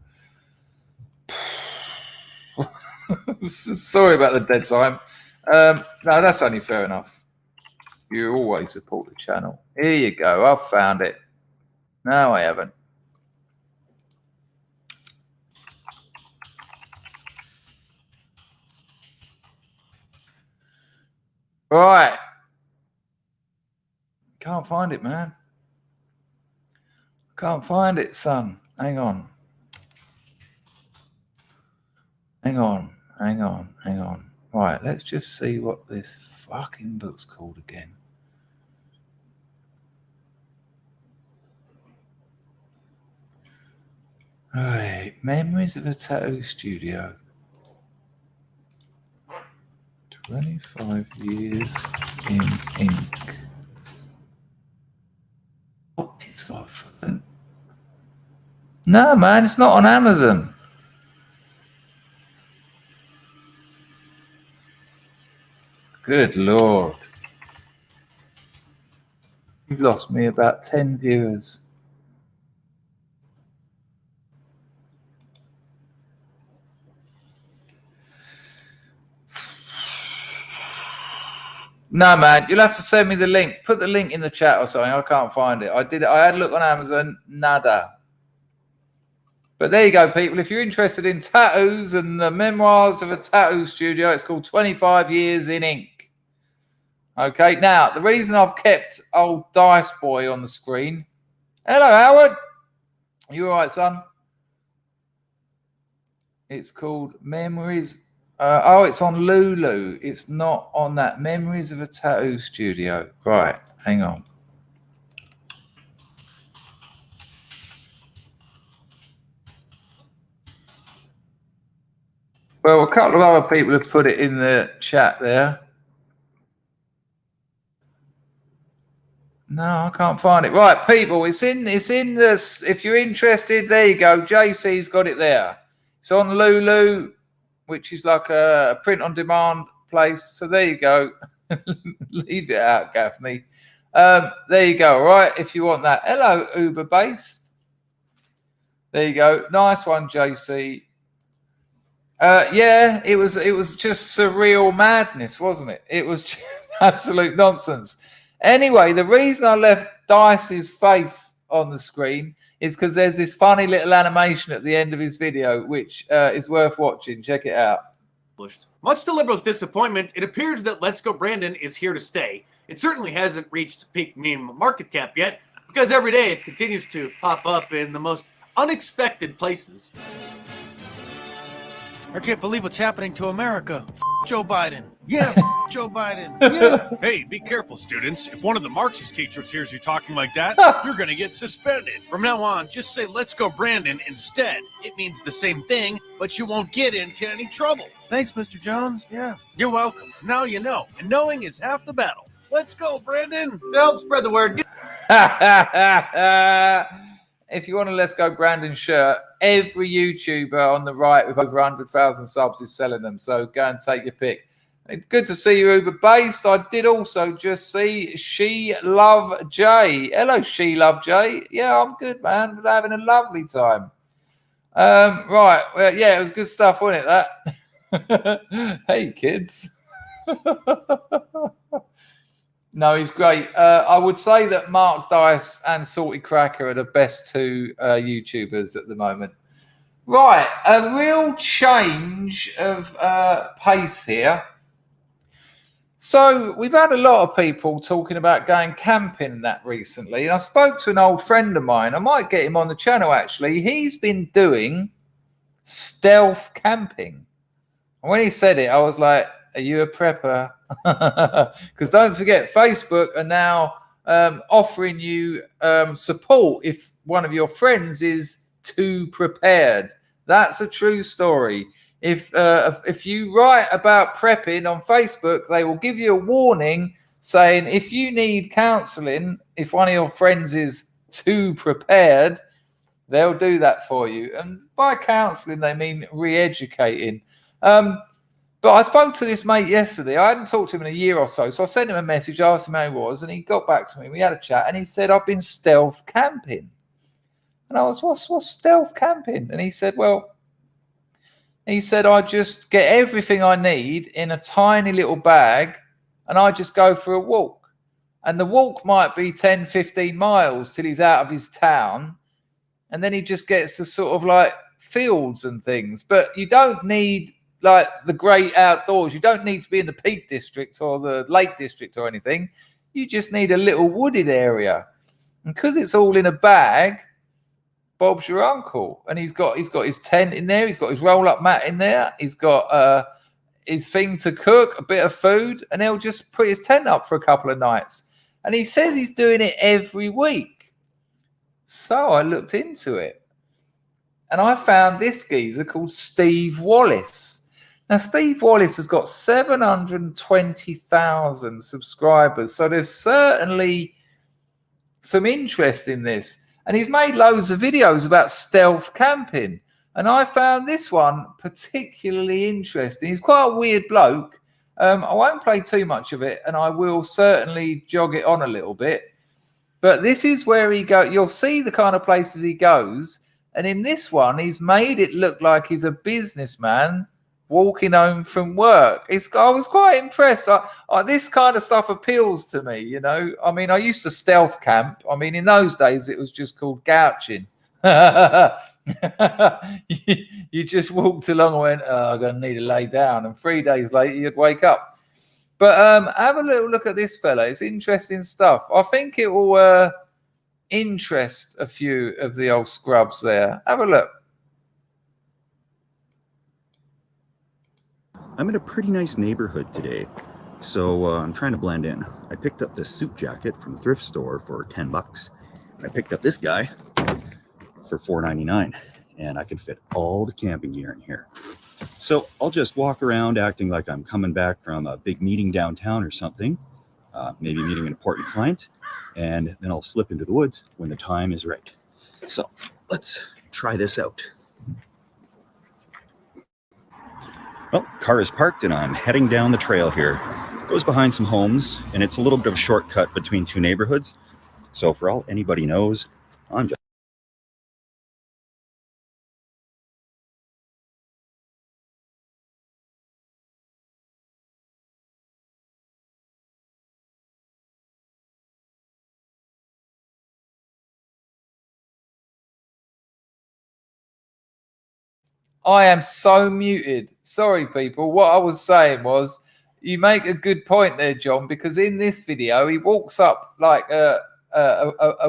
Sorry about the dead time. No, that's only fair enough. You always support the channel. Here you go. I've found it. No, I haven't. Right. Can't find it, man. Can't find it, son. Hang on. Hang on. Hang on. Hang on. Right, let's just see what this fucking book's called again. Right, Memories of a Tattoo Studio. 25 years in ink. Oh, it's off. No, man, it's not on Amazon. Good Lord. You've lost me about 10 viewers. No, man, you'll have to send me the link. Put the link in the chat or something. I can't find it. I did it. I had a look on Amazon. Nada. But there you go, people. If you're interested in tattoos and the memoirs of a tattoo studio, it's called 25 Years in Ink. Okay, now, the reason I've kept old Dice Boy on the screen. Hello, Howard. You all right, son? It's called Memories. Oh, it's on Lulu. It's not on that. Memories of a Tattoo Studio. Right, hang on. Well, a couple of other people have put it in the chat there. No, I can't find it. Right, people, it's in this. If you're interested, there you go. JC's got it there. It's on Lulu, which is like a print-on-demand place. So there you go. Leave it out, Gaffney. There you go. Right, if you want that. Hello, Uber-based. There you go. Nice one, JC. Yeah, it was just surreal madness, wasn't it? It was just absolute nonsense. Anyway, the reason I left Dice's face on the screen is because there's this funny little animation at the end of his video, which is worth watching. Check it out. Much to Liberals' disappointment, it appears that Let's Go Brandon is here to stay. It certainly hasn't reached peak meme market cap yet, because every day it continues to pop up in the most unexpected places. I can't believe what's happening to America. Joe Biden. Yeah, Joe Biden. Yeah. Hey, be careful, students. If one of the Marxist teachers hears you talking like that, you're going to get suspended. From now on, just say, let's go Brandon instead. It means the same thing, but you won't get into any trouble. Thanks, Mr. Jones. Yeah, you're welcome. Now you know, and knowing is half the battle. Let's go, Brandon. To help spread the word. If you want a Let's Go Brandon shirt, every YouTuber on the right with over 100,000 subs is selling them. So go and take your pick. It's good to see you, Uber Based. I did also just see She Love J. Hello, She Love J. Yeah, I'm good, man. We're having a lovely time. Right. Well, yeah, it was good stuff, wasn't it, that? Hey, kids. No, he's great. I would say that Mark Dice and Salty Cracker are the best two YouTubers at the moment. Right, a real change of pace here. So we've had a lot of people talking about going camping and that recently. And I spoke to an old friend of mine. I might get him on the channel, actually. He's been doing stealth camping. And when he said it, I was like, are you a prepper? Because don't forget, Facebook are now offering you support if one of your friends is too prepared. That's a true story. If you write about prepping on Facebook, they will give you a warning saying if you need counselling, if one of your friends is too prepared, they'll do that for you. And by counselling, they mean re-educating. But I spoke to this mate yesterday. I hadn't talked to him in a year or so. So I sent him a message, asked him how he was, and he got back to me. We had a chat, and he said, I've been stealth camping. And I was, what's stealth camping? And he said, I just get everything I need in a tiny little bag, and I just go for a walk. And the walk might be 10, 15 miles till he's out of his town. And then he just gets to sort of like fields and things. But you don't need like the great outdoors. You don't need to be in the Peak District or the Lake District or anything. You just need a little wooded area. And because it's all in a bag, Bob's your uncle. And he's got his tent in there. He's got his roll-up mat in there. He's got his thing to cook, a bit of food, and he'll just put his tent up for a couple of nights. And he says he's doing it every week. So I looked into it. And I found this geezer called Steve Wallace. Now, Steve Wallace has got 720,000 subscribers. So there's certainly some interest in this. And he's made loads of videos about stealth camping. And I found this one particularly interesting. He's quite a weird bloke. I won't play too much of it, and I will certainly jog it on a little bit. But this is where he goes. You'll see the kind of places he goes. And in this one, he's made it look like he's a businessman walking home from work. I was quite impressed. This kind of stuff appeals to me, you know. I mean, I used to stealth camp. I mean, in those days, it was just called gouching. You just walked along and went, oh, I'm going to need to lay down. And 3 days later, you'd wake up. But have a little look at this fella. It's interesting stuff. I think it will interest a few of the old scrubs there. Have a look. I'm in a pretty nice neighborhood today, so I'm trying to blend in. I picked up this suit jacket from the thrift store for 10 bucks. I picked up this guy for $4.99, and I can fit all the camping gear in here. So I'll just walk around acting like I'm coming back from a big meeting downtown or something, maybe meeting an important client, and then I'll slip into the woods when the time is right. So let's try this out. Well, car is parked and I'm heading down the trail here. It goes behind some homes and it's a little bit of a shortcut between two neighborhoods. So for all anybody knows, I'm just... I am so muted. Sorry, people. What I was saying was, you make a good point there, John, because in this video, he walks up like a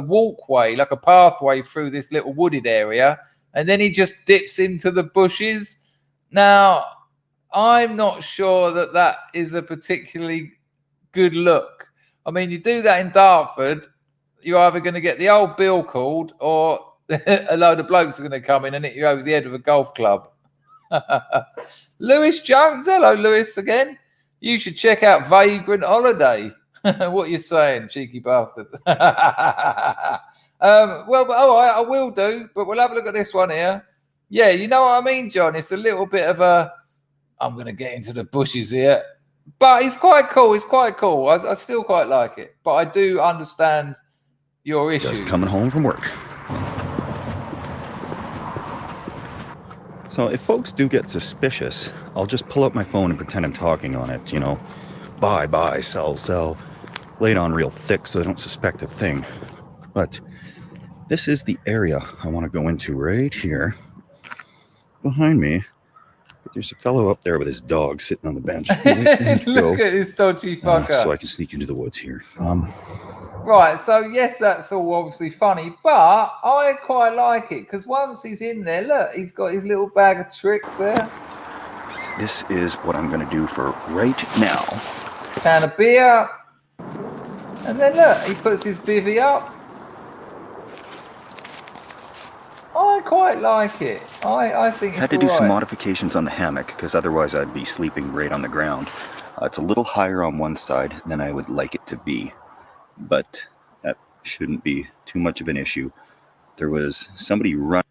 walkway, like a pathway through this little wooded area, and then he just dips into the bushes. Now, I'm not sure that that is a particularly good look. I mean, you do that in Dartford, you're either going to get the old bill called or a load of blokes are going to come in and hit you over the head with a golf club. Lewis Jones. Hello, Lewis, again. You should check out Vagrant Holiday. What are you saying, cheeky bastard? I will do, but we'll have a look at this one here. Yeah, you know what I mean, John? It's a little bit of a, I'm going to get into the bushes here. But it's quite cool. It's quite cool. I still quite like it. But I do understand your issues. Just coming home from work. So if folks do get suspicious, I'll just pull out my phone and pretend I'm talking on it, you know. Buy, sell. Lay it on real thick so they don't suspect a thing. But this is the area I want to go into right here. Behind me, but there's a fellow up there with his dog sitting on the bench. Look at this dodgy fucker. So I can sneak into the woods here. Right, so yes, that's all obviously funny, but I quite like it because once he's in there, look, he's got his little bag of tricks there. This is what I'm going to do for right now. Can of beer. And then look, he puts his bivvy up. I I quite like it. I think it's Had to do some alright. modifications on the hammock because otherwise I'd be sleeping right on the ground. It's a little higher on one side than I would like it to be, but that shouldn't be too much of an issue. There was somebody running.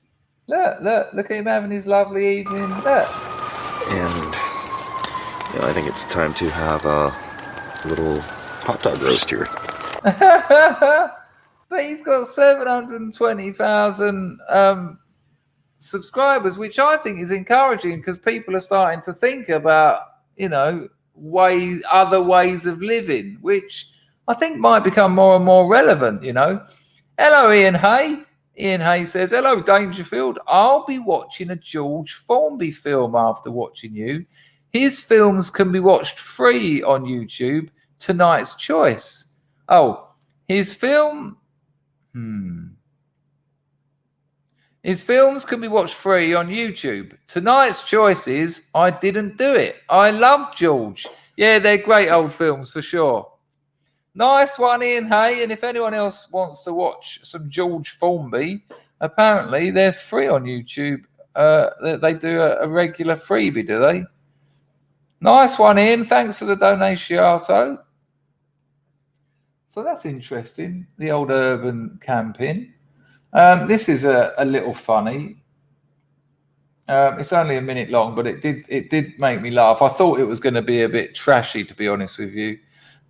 Look at him having his lovely evening. Look. And yeah, I think it's time to have a little hot dog roast here. But he's got 720,000 subscribers, which I think is encouraging because people are starting to think about, other ways of living, which I think might become more and more relevant, Hello, Ian Hay. Ian Hay says, hello, Dangerfield. I'll be watching a George Formby film after watching you. His films can be watched free on YouTube. Tonight's choice. Oh, his film... His films can be watched free on YouTube. Tonight's choice is I Didn't Do It. I love George. Yeah, they're great old films for sure. Nice one, Ian Hay. And if anyone else wants to watch some George Formby, apparently they're free on YouTube. They do a regular freebie, do they? Nice one, Ian. Thanks for the donation. So that's interesting, the old urban camping. This is a little funny. It's only a minute long, but it did make me laugh. I thought it was going to be a bit trashy, to be honest with you.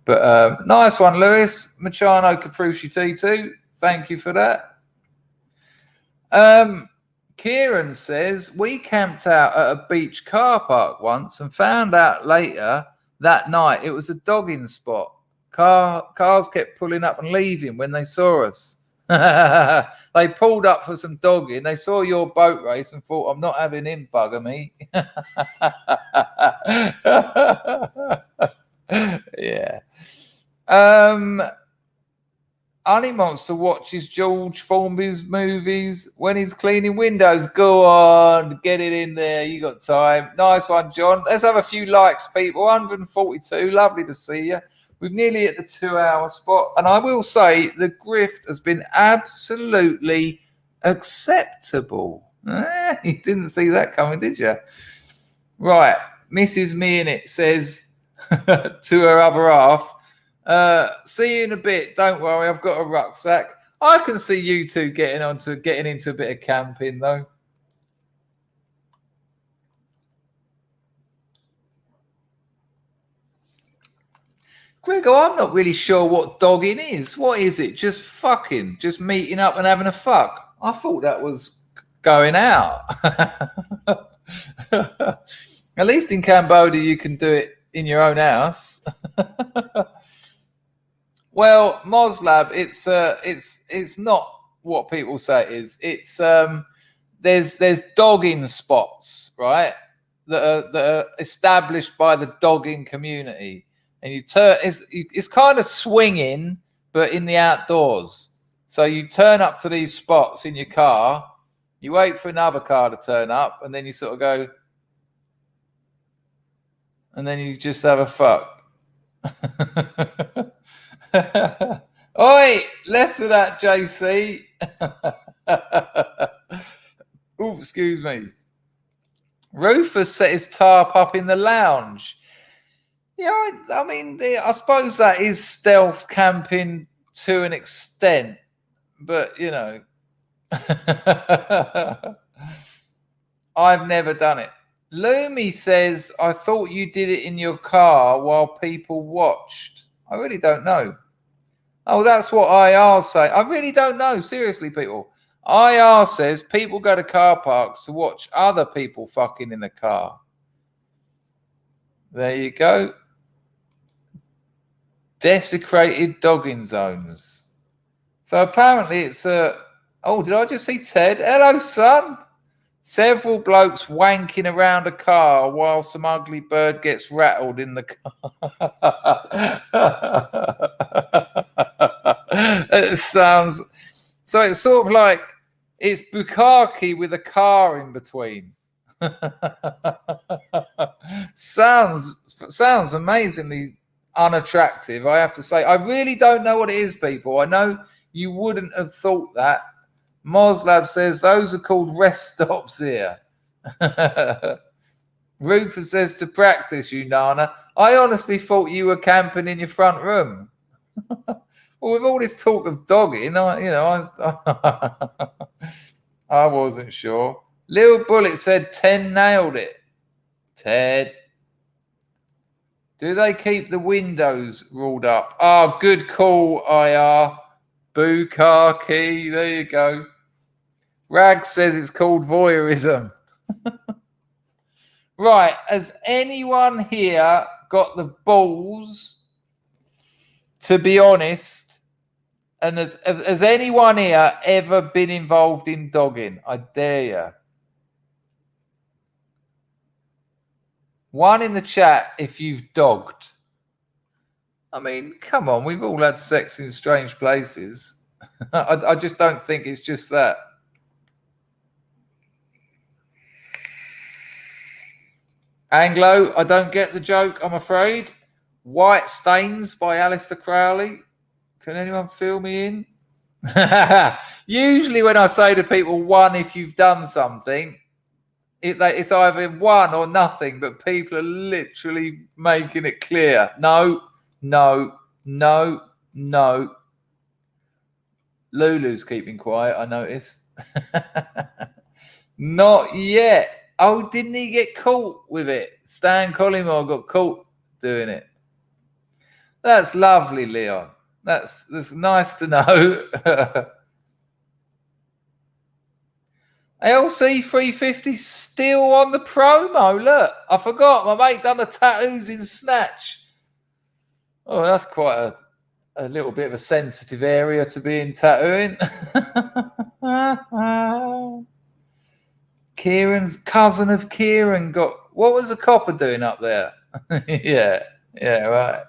But nice one, Lewis. Machano Caprucci T2. Thank you for that. Kieran says, we camped out at a beach car park once and found out later that night it was a dogging spot. Cars kept pulling up and leaving when they saw us. They pulled up for some dogging. They saw your boat race and thought, I'm not having him bugger me. Yeah. Honey Monster watches George Formby's movies when he's cleaning windows. Go on, get it in there. You got time. Nice one, John. Let's have a few likes, people. 142. Lovely to see you. We're nearly at the 2-hour spot. And I will say the grift has been absolutely acceptable. You didn't see that coming, did you? Right. Mrs. Me in it says to her other half, see you in a bit. Don't worry, I've got a rucksack. I can see you two getting into a bit of camping, though. Gregor, I'm not really sure what dogging is. What is it? Just fucking? Just meeting up and having a fuck? I thought that was going out. At least in Cambodia, you can do it in your own house. Well, Moslab, it's not what people say it is. It's there's dogging spots, right? That are established by the dogging community. And it's kind of swinging, but in the outdoors. So you turn up to these spots in your car, you wait for another car to turn up, and then you sort of go, and then you just have a fuck. Oi, less of that, JC. Ooh, excuse me. Rufus set his tarp up in the lounge. Yeah, I mean, I suppose that is stealth camping to an extent, but, I've never done it. Lumi says, I thought you did it in your car while people watched. I really don't know. Oh, that's what IR say. I really don't know. Seriously, people. IR says people go to car parks to watch other people fucking in the car. There you go. Desecrated dogging zones. So apparently it's oh, did I just see Ted? Hello, son. Several blokes wanking around a car while some ugly bird gets rattled in the car. It sounds so. It's sort of like it's bukkake with a car in between. Sounds amazingly unattractive, I have to say. I really don't know what it is, people. I know you wouldn't have thought that, Moslab says those are called rest stops here. Rufus says to practice, you Nana. I honestly thought you were camping in your front room. Well, with all this talk of dogging, I wasn't sure. Lil Bullet said 10 nailed it. Ted. Do they keep the windows ruled up? Oh, good call, IR. Bukaki. There you go. Rag says it's called voyeurism. Right. Has anyone here got the balls to be honest? And has anyone here ever been involved in dogging? I dare you. One in the chat if you've dogged. I mean, come on. We've all had sex in strange places. I just don't think it's just that. Anglo, I don't get the joke, I'm afraid. White Stains by Alistair Crowley. Can anyone fill me in? Usually when I say to people, one, if you've done something, it's either one or nothing, but people are literally making it clear. No, no, no, no. Lulu's keeping quiet, I noticed. Not yet. Oh, didn't he get caught with it? Stan Collymore got caught doing it. That's lovely, Leon. That's nice to know. LC 350 still on the promo. Look, I forgot. My mate done the tattoos in Snatch. Oh, that's quite a little bit of a sensitive area to be in tattooing. Kieran's cousin of Kieran got... What was the copper doing up there? Yeah, right.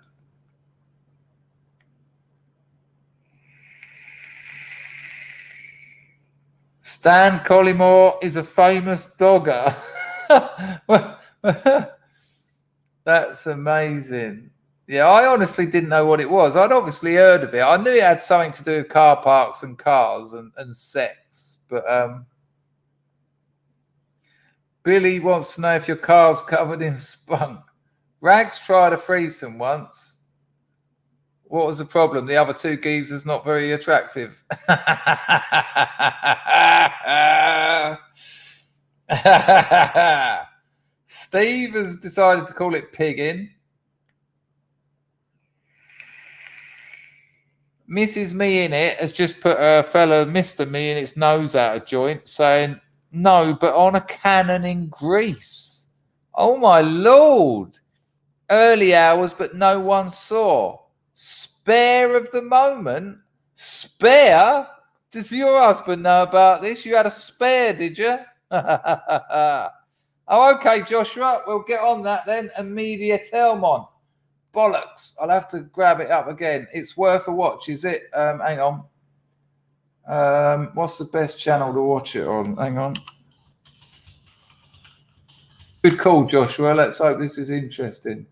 Stan Collymore is a famous dogger. That's amazing. Yeah, I honestly didn't know what it was. I'd obviously heard of it. I knew it had something to do with car parks and cars and sex. But Billy wants to know if your car's covered in spunk. Rags tried a threesome once. What was the problem? The other two geezers not very attractive. Steve has decided to call it pigging. Mrs. Me in it has just put a fellow Mr. Me in its nose out of joint, saying, no, but on a cannon in Greece. Oh, my Lord. Early hours, but no one saw. Spare of the moment? Spare? Does your husband know about this? You had a spare, did you? Oh, okay, Joshua. We'll get on that then. Immediate Telmon. Bollocks. I'll have to grab it up again. It's worth a watch, is it? Hang on. What's the best channel to watch it on? Hang on. Good call, Joshua. Let's hope this is interesting.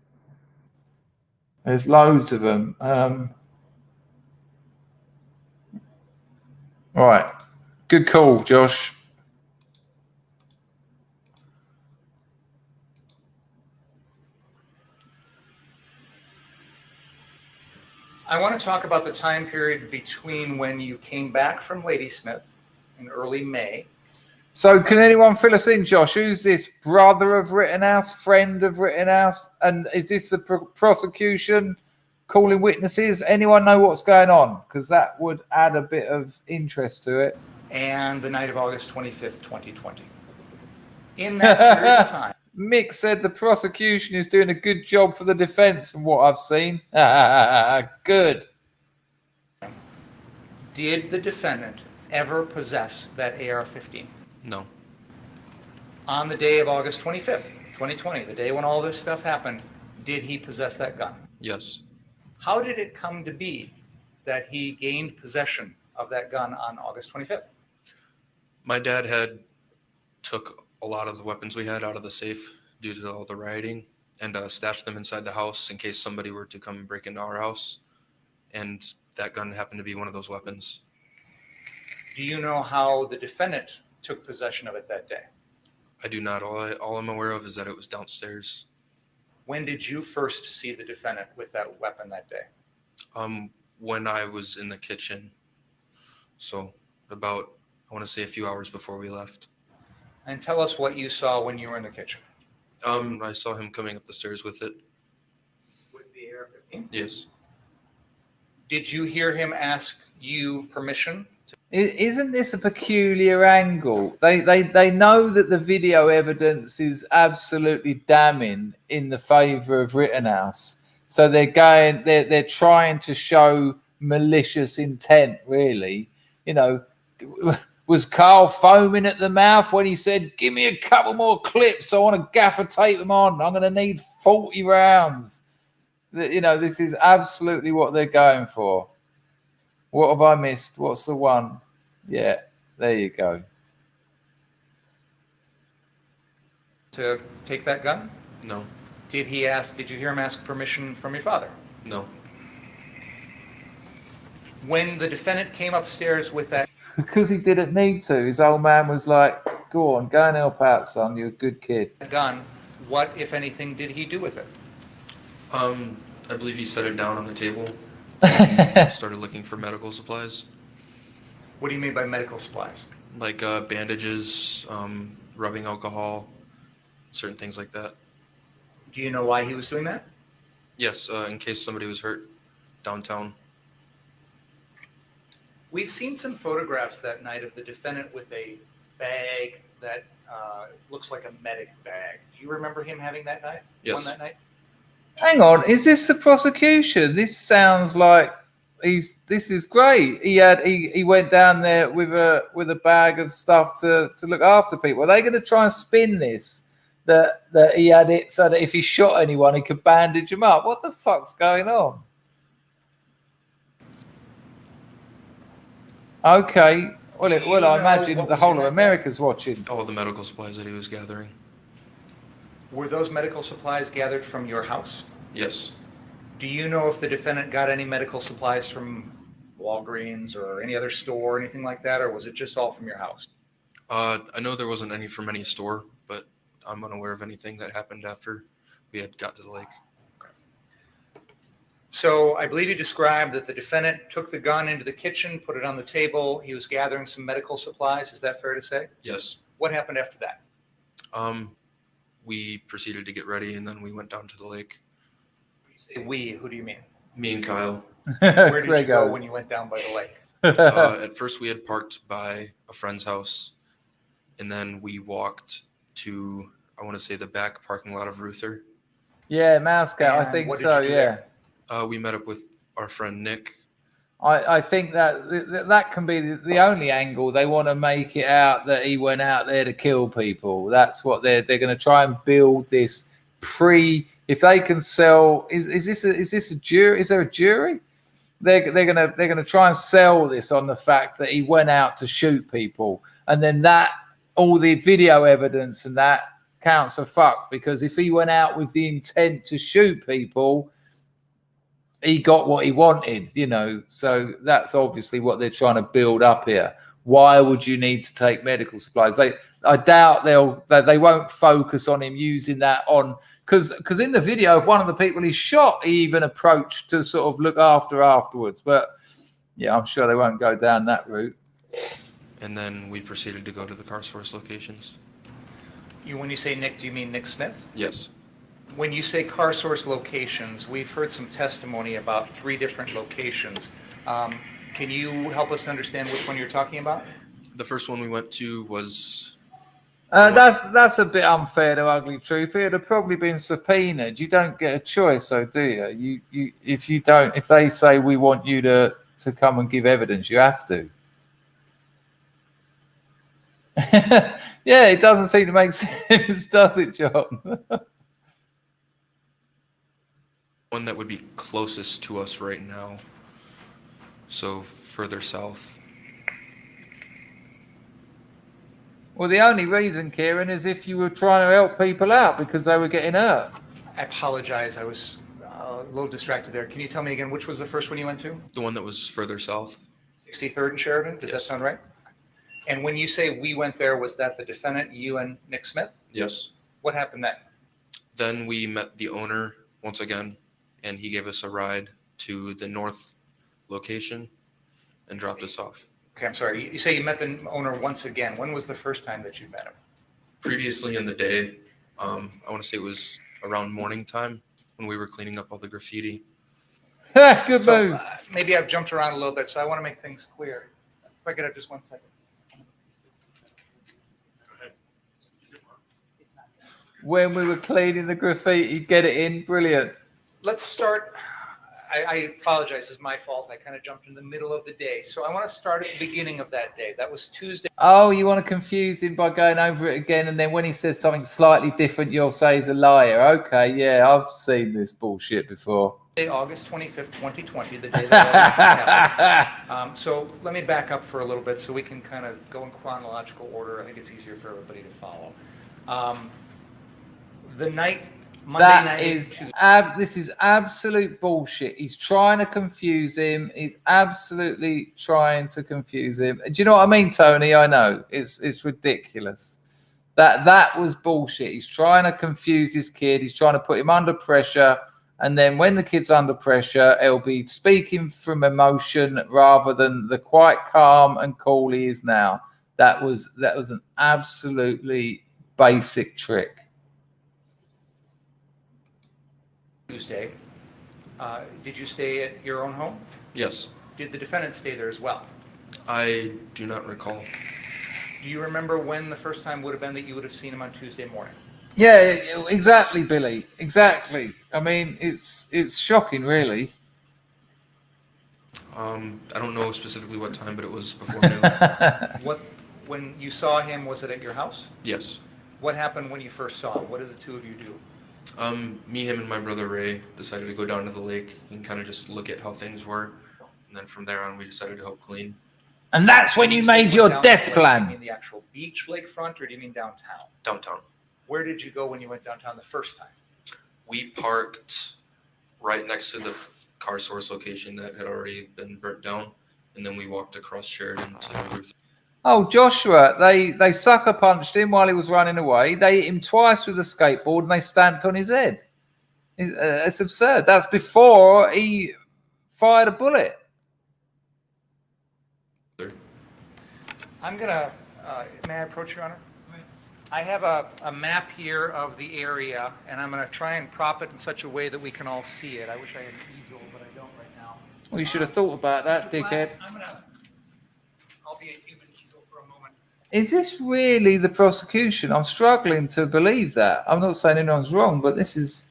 There's loads of them. All right. Good call, Josh. I want to talk about the time period between when you came back from Ladysmith in early May. So can anyone fill us in, Josh? Who's this? Brother of Rittenhouse? Friend of Rittenhouse? And is this the prosecution calling witnesses? Anyone know what's going on? Because that would add a bit of interest to it. And the night of August 25th, 2020. In that period of time. Mick said the prosecution is doing a good job for the defense from what I've seen. Good. Did the defendant ever possess that AR-15? No. On the day of August 25th, 2020, the day when all this stuff happened, did he possess that gun? Yes. How did it come to be that he gained possession of that gun on August 25th? My dad had took a lot of the weapons we had out of the safe due to all the rioting and stashed them inside the house in case somebody were to come break into our house. And that gun happened to be one of those weapons. Do you know how the defendant took possession of it that day? I do not. All I'm aware of is that it was downstairs. When did you first see the defendant with that weapon that day? When I was in the kitchen. So about, I want to say a few hours before we left. And tell us what you saw when you were in the kitchen. I saw him coming up the stairs with it. With the AR-15? Yes. Did you hear him ask you permission? Isn't this a peculiar angle? They know that the video evidence is absolutely damning in the favour of Rittenhouse, so they're trying to show malicious intent. Really, you know, was Carl foaming at the mouth when he said, "Give me a couple more clips. I want to gaffer tape them on. I'm going to need 40 rounds." You know, this is absolutely what they're going for. What have I missed? What's the one? Yeah, there you go. To take that gun? No. Did you hear him ask permission from your father? No. When the defendant came upstairs with that... Because he didn't need to. His old man was like, go on, go and help out, son. You're a good kid. Gun, what, if anything, did he do with it? I believe he set it down on the table. Started looking for medical supplies. What do you mean by medical supplies? Like bandages, rubbing alcohol, certain things like that. Do you know why he was doing that? Yes, in case somebody was hurt downtown. We've seen some photographs that night of the defendant with a bag that looks like a medic bag. Do you remember him having that night? Yes. One that night? Hang on, is this the prosecution? This sounds like this is great. He went down there with a bag of stuff to look after people. Are they going to try and spin this that he had it so that if he shot anyone he could bandage them up? What the fuck's going on? Okay. Well, I imagine the whole of America's watching. All the medical supplies that he was gathering. Were those medical supplies gathered from your house? Yes. Do you know if the defendant got any medical supplies from Walgreens or any other store or anything like that, or was it just all from your house? I know there wasn't any from any store, but I'm unaware of anything that happened after we had got to the lake. So I believe you described that the defendant took the gun into the kitchen, put it on the table. He was gathering some medical supplies. Is that fair to say? Yes. What happened after that? We proceeded to get ready, and then we went down to the lake. When you say we, who do you mean? Me and Kyle. Where did you go when you went down by the lake? At first, we had parked by a friend's house, and then we walked to, I want to say, the back parking lot of Ruther. Yeah, Moscow. I think so. Yeah. We met up with our friend Nick. I think that can be the only angle. They want to make it out that he went out there to kill people. That's what they're going to try and build this if they can sell. Is this a jury? Is there a jury? They're gonna try and sell this on the fact that he went out to shoot people, and then that all the video evidence and that counts for fuck, because if he went out with the intent to shoot people, he got what he wanted, you know. So that's obviously what they're trying to build up here. Why would you need to take medical supplies? I doubt they won't focus on him using that on, because in the video of one of the people he shot, he even approached to sort of look after afterwards. But yeah, I'm sure they won't go down that route. And then we proceeded to go to the car source locations. When you say Nick, do you mean Nick Smith? Yes. When you say car source locations, we've heard some testimony about 3 different locations. Can you help us understand which one you're talking about? The first one we went to was... That's a bit unfair to Ugly Truth. It would have probably been subpoenaed. You don't get a choice, so do you? If they say we want you to come and give evidence, you have to. Yeah, it doesn't seem to make sense, does it, John? One that would be closest to us right now, so further south. Well, the only reason, Kieran, is if you were trying to help people out because they were getting hurt. I apologize. I was a little distracted there. Can you tell me again, which was the first one you went to? The one that was further south. 63rd and Sheridan? Does that sound right? And when you say we went there, was that the defendant, you and Nick Smith? Yes. What happened then? Then we met the owner once again, and he gave us a ride to the north location and dropped us off. Okay, I'm sorry. You say you met the owner once again. When was the first time that you met him? Previously in the day, I want to say it was around morning time when we were cleaning up all the graffiti. Good move. Maybe I've jumped around a little bit, so I want to make things clear. If I could have just 1 second. When we were cleaning the graffiti, get it in, brilliant. Let's start. I apologize. It's my fault. I kind of jumped in the middle of the day. So I want to start at the beginning of that day. That was Tuesday. Oh, you want to confuse him by going over it again, and then when he says something slightly different, you'll say he's a liar. Okay, yeah, I've seen this bullshit before. August 25th, 2020, the day that happened. So let me back up for a little bit so we can kind of go in chronological order. I think it's easier for everybody to follow. The night, Monday night. This is absolute bullshit. He's trying to confuse him. He's absolutely trying to confuse him. Do you know what I mean, Tony? I know it's ridiculous. That was bullshit. He's trying to confuse his kid. He's trying to put him under pressure. And then when the kid's under pressure, he'll be speaking from emotion rather than the quite calm and cool he is now. That was an absolutely basic trick. Tuesday. Did you stay at your own home? Yes. Did the defendant stay there as well? I do not recall. Do you remember when the first time would have been that you would have seen him on Tuesday morning? Yeah, exactly, Billy. Exactly. I mean, it's shocking, really. I don't know specifically what time, but it was before noon. When you saw him, was it at your house? Yes. What happened when you first saw him? What did the two of you do? Me, him, and my brother Ray decided to go down to the lake and kind of just look at how things were. And then from there on, we decided to help clean. And that's when you made your death plan. Do you mean the actual beach lakefront, or do you mean downtown? Downtown. Where did you go when you went downtown the first time? We parked right next to the car source location that had already been burnt down. And then we walked across Sheridan to the roof. Oh, Joshua, they sucker punched him while he was running away. They hit him twice with a skateboard and they stamped on his head. It's absurd. That's before he fired a bullet. I'm going to, may I approach, Your Honor? I have a map here of the area, and I'm going to try and prop it in such a way that we can all see it. I wish I had an easel, but I don't right now. Well, you should have thought about that, dickhead. I'll be a human easel for a moment. Is this really the prosecution? I'm struggling to believe that. I'm not saying anyone's wrong, but this is...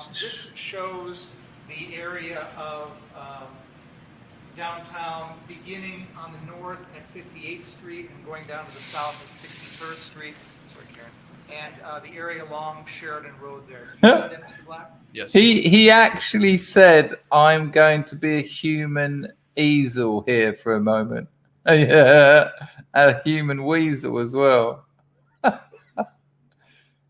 This shows the area of downtown, beginning on the north at 58th Street and going down to the south at 63rd Street. Sorry, Karen. And the area along Sheridan Road there. Do you see that, Mr. Black? Yes. He actually said, I'm going to be a human easel here for a moment. Yeah, a human weasel as well.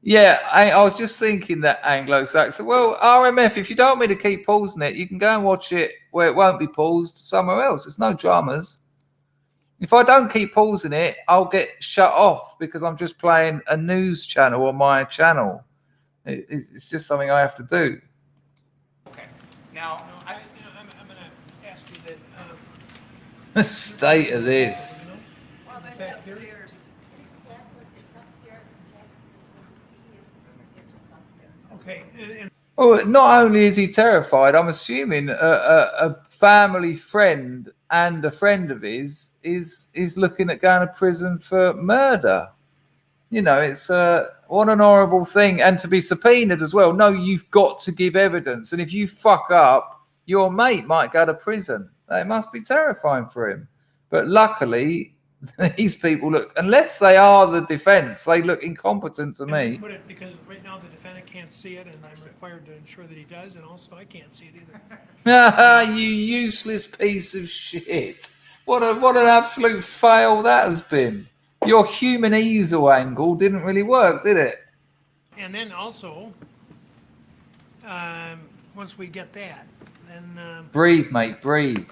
Yeah, I was just thinking that Anglo-Saxon. Well, RMF, if you don't want me to keep pausing it, you can go and watch it where it won't be paused somewhere else. There's no dramas. If I don't keep pausing it, I'll get shut off because I'm just playing a news channel on my channel. It's just something I have to do. Okay. Now, I'm going to ask you that... The state of this. Well, they're upstairs. Okay. Oh, not only is he terrified, I'm assuming a family friend and a friend of his is looking at going to prison for murder. You know, it's what an horrible thing. And to be subpoenaed as well. No, you've got to give evidence. And if you fuck up, your mate might go to prison. It must be terrifying for him. But luckily, these people look, unless they are the defense, they look incompetent to me. Put it because right now the defendant can't see it, and I'm required to ensure that he does, and also I can't see it either. You useless piece of shit. What an absolute fail that has been. Your human easel angle didn't really work, did it? And then also, once we get that, then... Breathe, mate, breathe.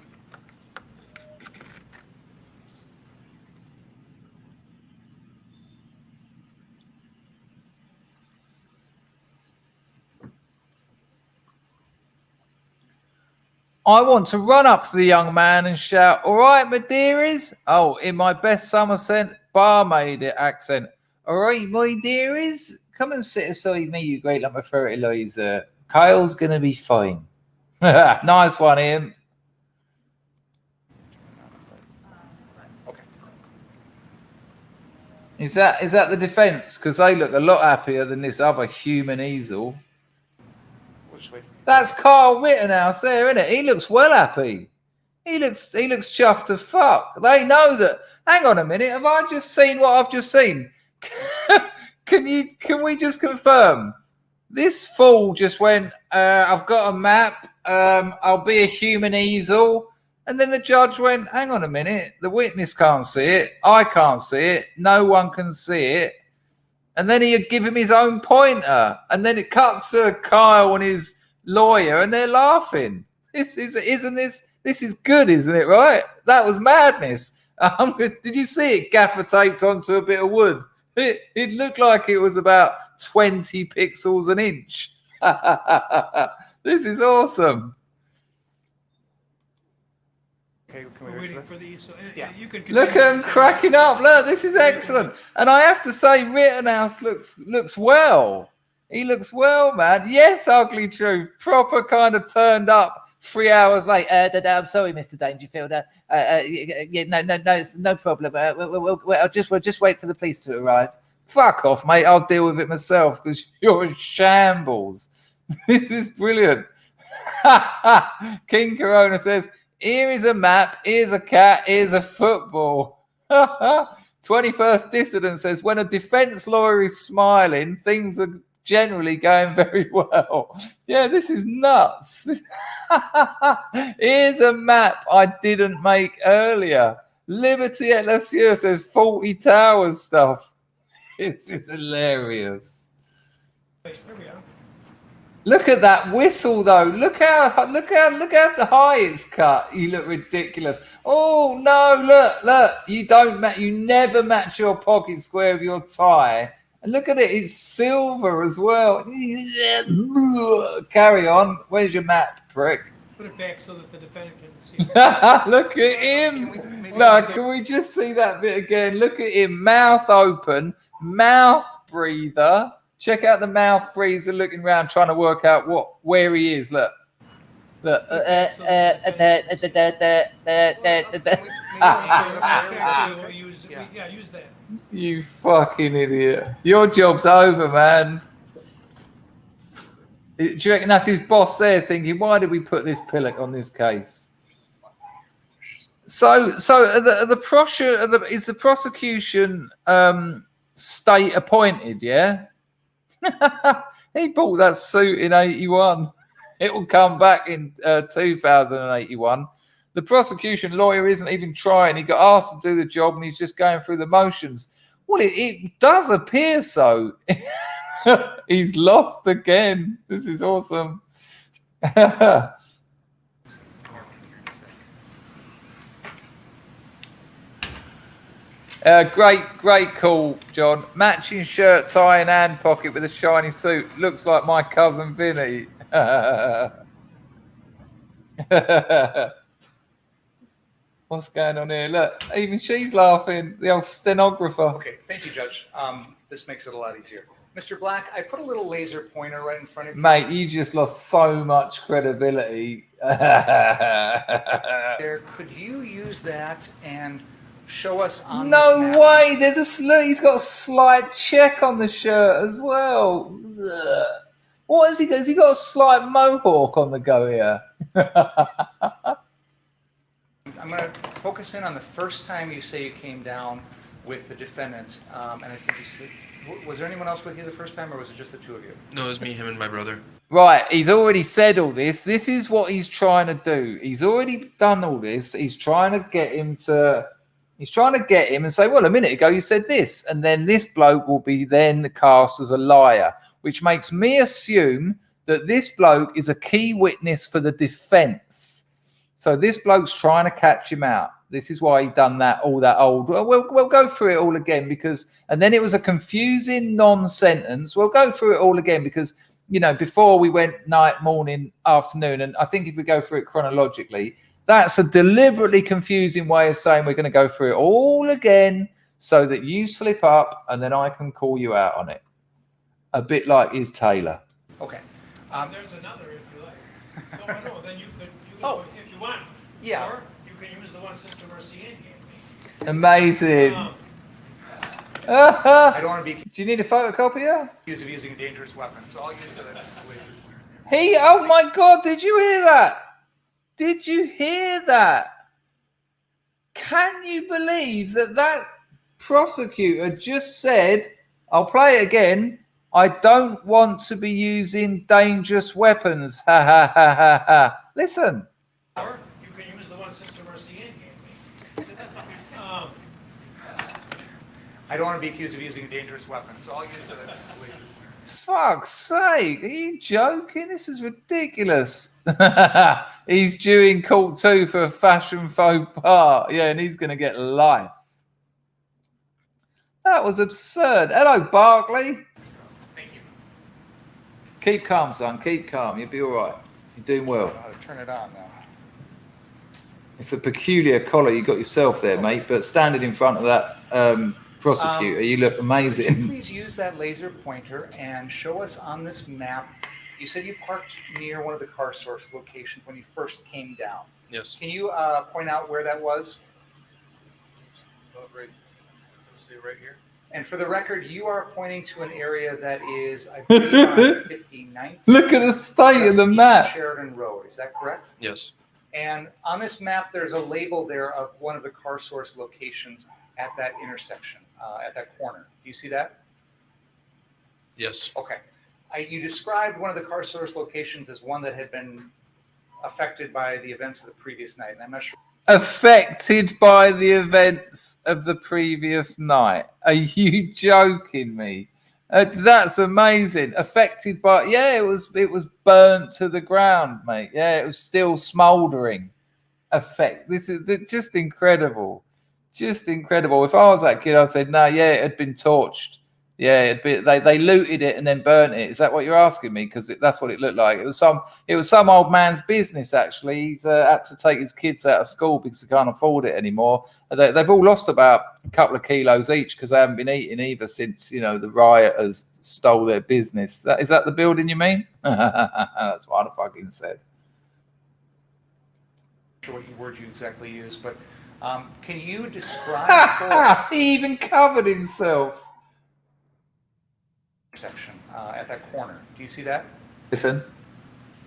I want to run up to the young man and shout, "All right, my dearies." Oh, in my best Somerset barmaid accent. "All right, my dearies, come and sit aside me, you great lump of fertilizer. Kyle's going to be fine." Nice one, Ian. Is that the defence? Because they look a lot happier than this other human easel. That's Kyle Rittenhouse there, isn't it? He looks well happy. He looks chuffed to fuck. They know that. Hang on a minute. Have I just seen what I've just seen? Can we just confirm? This fool just went, I've got a map. I'll be a human easel. And then the judge went, hang on a minute. The witness can't see it. I can't see it. No one can see it. And then he'd give him his own pointer. And then it cuts to Kyle and his lawyer, and they're laughing. This is good, isn't it? Right? That was madness. Did you see it gaffer taped onto a bit of wood? It looked like it was about 20 pixels an inch. This is awesome. Okay, We're waiting for these. So you can Look at him cracking up. Look, this is excellent. And I have to say, Rittenhouse looks well. He looks well, man. Yes, ugly truth. Proper kind of turned up 3 hours late. I'm sorry, Mr. Dangerfield. No problem. We'll just wait for the police to arrive. Fuck off, mate. I'll deal with it myself because you're a shambles. This is brilliant. King Corona says, here is a map, here's a cat, here's a football. 21st Dissident says, when a defense lawyer is smiling, things are generally going very well. Yeah, this is nuts. Here's a map I didn't make earlier. Liberty at La Sierra says 40 towers stuff. It's hilarious. There we are. Look at that whistle, though. Look how high it's cut. You look ridiculous. Oh no! Look. You never match your pocket square with your tie. And look at it. It's silver as well. Carry on. Where's your map, prick? Put it back so that the defendant can see it. Look at him. Can we just see that bit again? Look at him. Mouth open. Mouth breather. Check out the mouth breather looking around trying to work out where he is. Look. Use that. You fucking idiot. Your job's over, man. Do you reckon that's his boss there thinking, why did we put this pillock on this case? So is the prosecution state appointed, yeah? He bought that suit in 81. It will come back in 2081. The prosecution lawyer isn't even trying. He got asked to do the job and he's just going through the motions. Well, it does appear so. He's lost again. This is awesome. Great call, John. Matching shirt, tie, and hand pocket with a shiny suit. Looks like my cousin Vinny. What's going on here? Look, even she's laughing. The old stenographer. Okay, thank you, Judge. This makes it a lot easier. Mr. Black, I put a little laser pointer right in front of you. Mate, you just lost so much credibility. There, could you use that and show us on No this map? way. There's he's got a slight check on the shirt as well. Ugh. What has he got? Has he got a slight mohawk on the go here? I'm going to focus in on the first time you say you came down with the defendant. And I think you said, was there anyone else with you the first time, or was it just the two of you? No, it was me, him, and my brother. Right, he's already said all this. This is what he's trying to do. He's already done all this. He's trying to get him and say, well, a minute ago you said this. And then this bloke will be then cast as a liar, which makes me assume that this bloke is a key witness for the defense. So this bloke's trying to catch him out. This is why he done that, all that old. We'll go through it all again and then it was a confusing non-sentence. We'll go through it all again because you know, before we went night, morning, afternoon. And I think if we go through it chronologically, that's a deliberately confusing way of saying we're going to go through it all again so that you slip up and then I can call you out on it. A bit like is Taylor. Okay. There's another if you like. So I know, then you could if you want. Yeah. Or you can use the one Sister Mercy Ann gave me. Amazing. I don't want to be Do you need a photocopier? accused of using a dangerous weapon, so I'll use it as the laser pointer. He, oh my God, did you hear that? Did you hear that? Can you believe that that prosecutor just said, I'll play it again, I don't want to be using dangerous weapons. Ha ha ha ha ha. Listen. Or you can use the one Sister Mercy Ann gave me. I don't want to be accused of using a dangerous weapon, so I'll use it as the laser pointer. Fuck's sake, are you joking? This is ridiculous. He's due in court too for a fashion faux pas. Yeah, and he's going to get life. That was absurd. Hello, Barkley. Thank you. Keep calm, son. Keep calm. You'll be all right. You're doing well. I don't know how to turn it on now. It's a peculiar collar you got yourself there, mate, but standing in front of that prosecutor, you look Could you amazing. please use that laser pointer and show us on this map? You said you parked near one of the car source locations when you first came down. Yes. Can you point out where that was? Right. See right here. And for the record, you are pointing to an area that is, I believe, on 59th. Look at the state of the map. Sheridan Road. Is that correct? Yes. And on this map, there's a label there of one of the car source locations at that intersection, at that corner. Do you see that? Yes. Okay. You described one of the car source locations as one that had been affected by the events of the previous night, and I'm not sure. Affected by the events of the previous night. Are you joking me? That's amazing. Affected by, yeah, it was burnt to the ground, mate. Yeah, it was still smouldering. This is just incredible. Just incredible. If I was that kid, I said, no, yeah, it had been torched. Yeah, it'd be, they looted it and then burnt it. Is that what you're asking me? Because that's what it looked like. It was some old man's business, actually. He's had to take his kids out of school because he can't afford it anymore. They've all lost about a couple of kilos each because they haven't been eating either since, you know, the rioters stole their business. Is that the building you mean? That's what I fucking said. I'm not sure what word you exactly used, but can you describe He even covered himself. Section at that corner. Do you see that? Listen.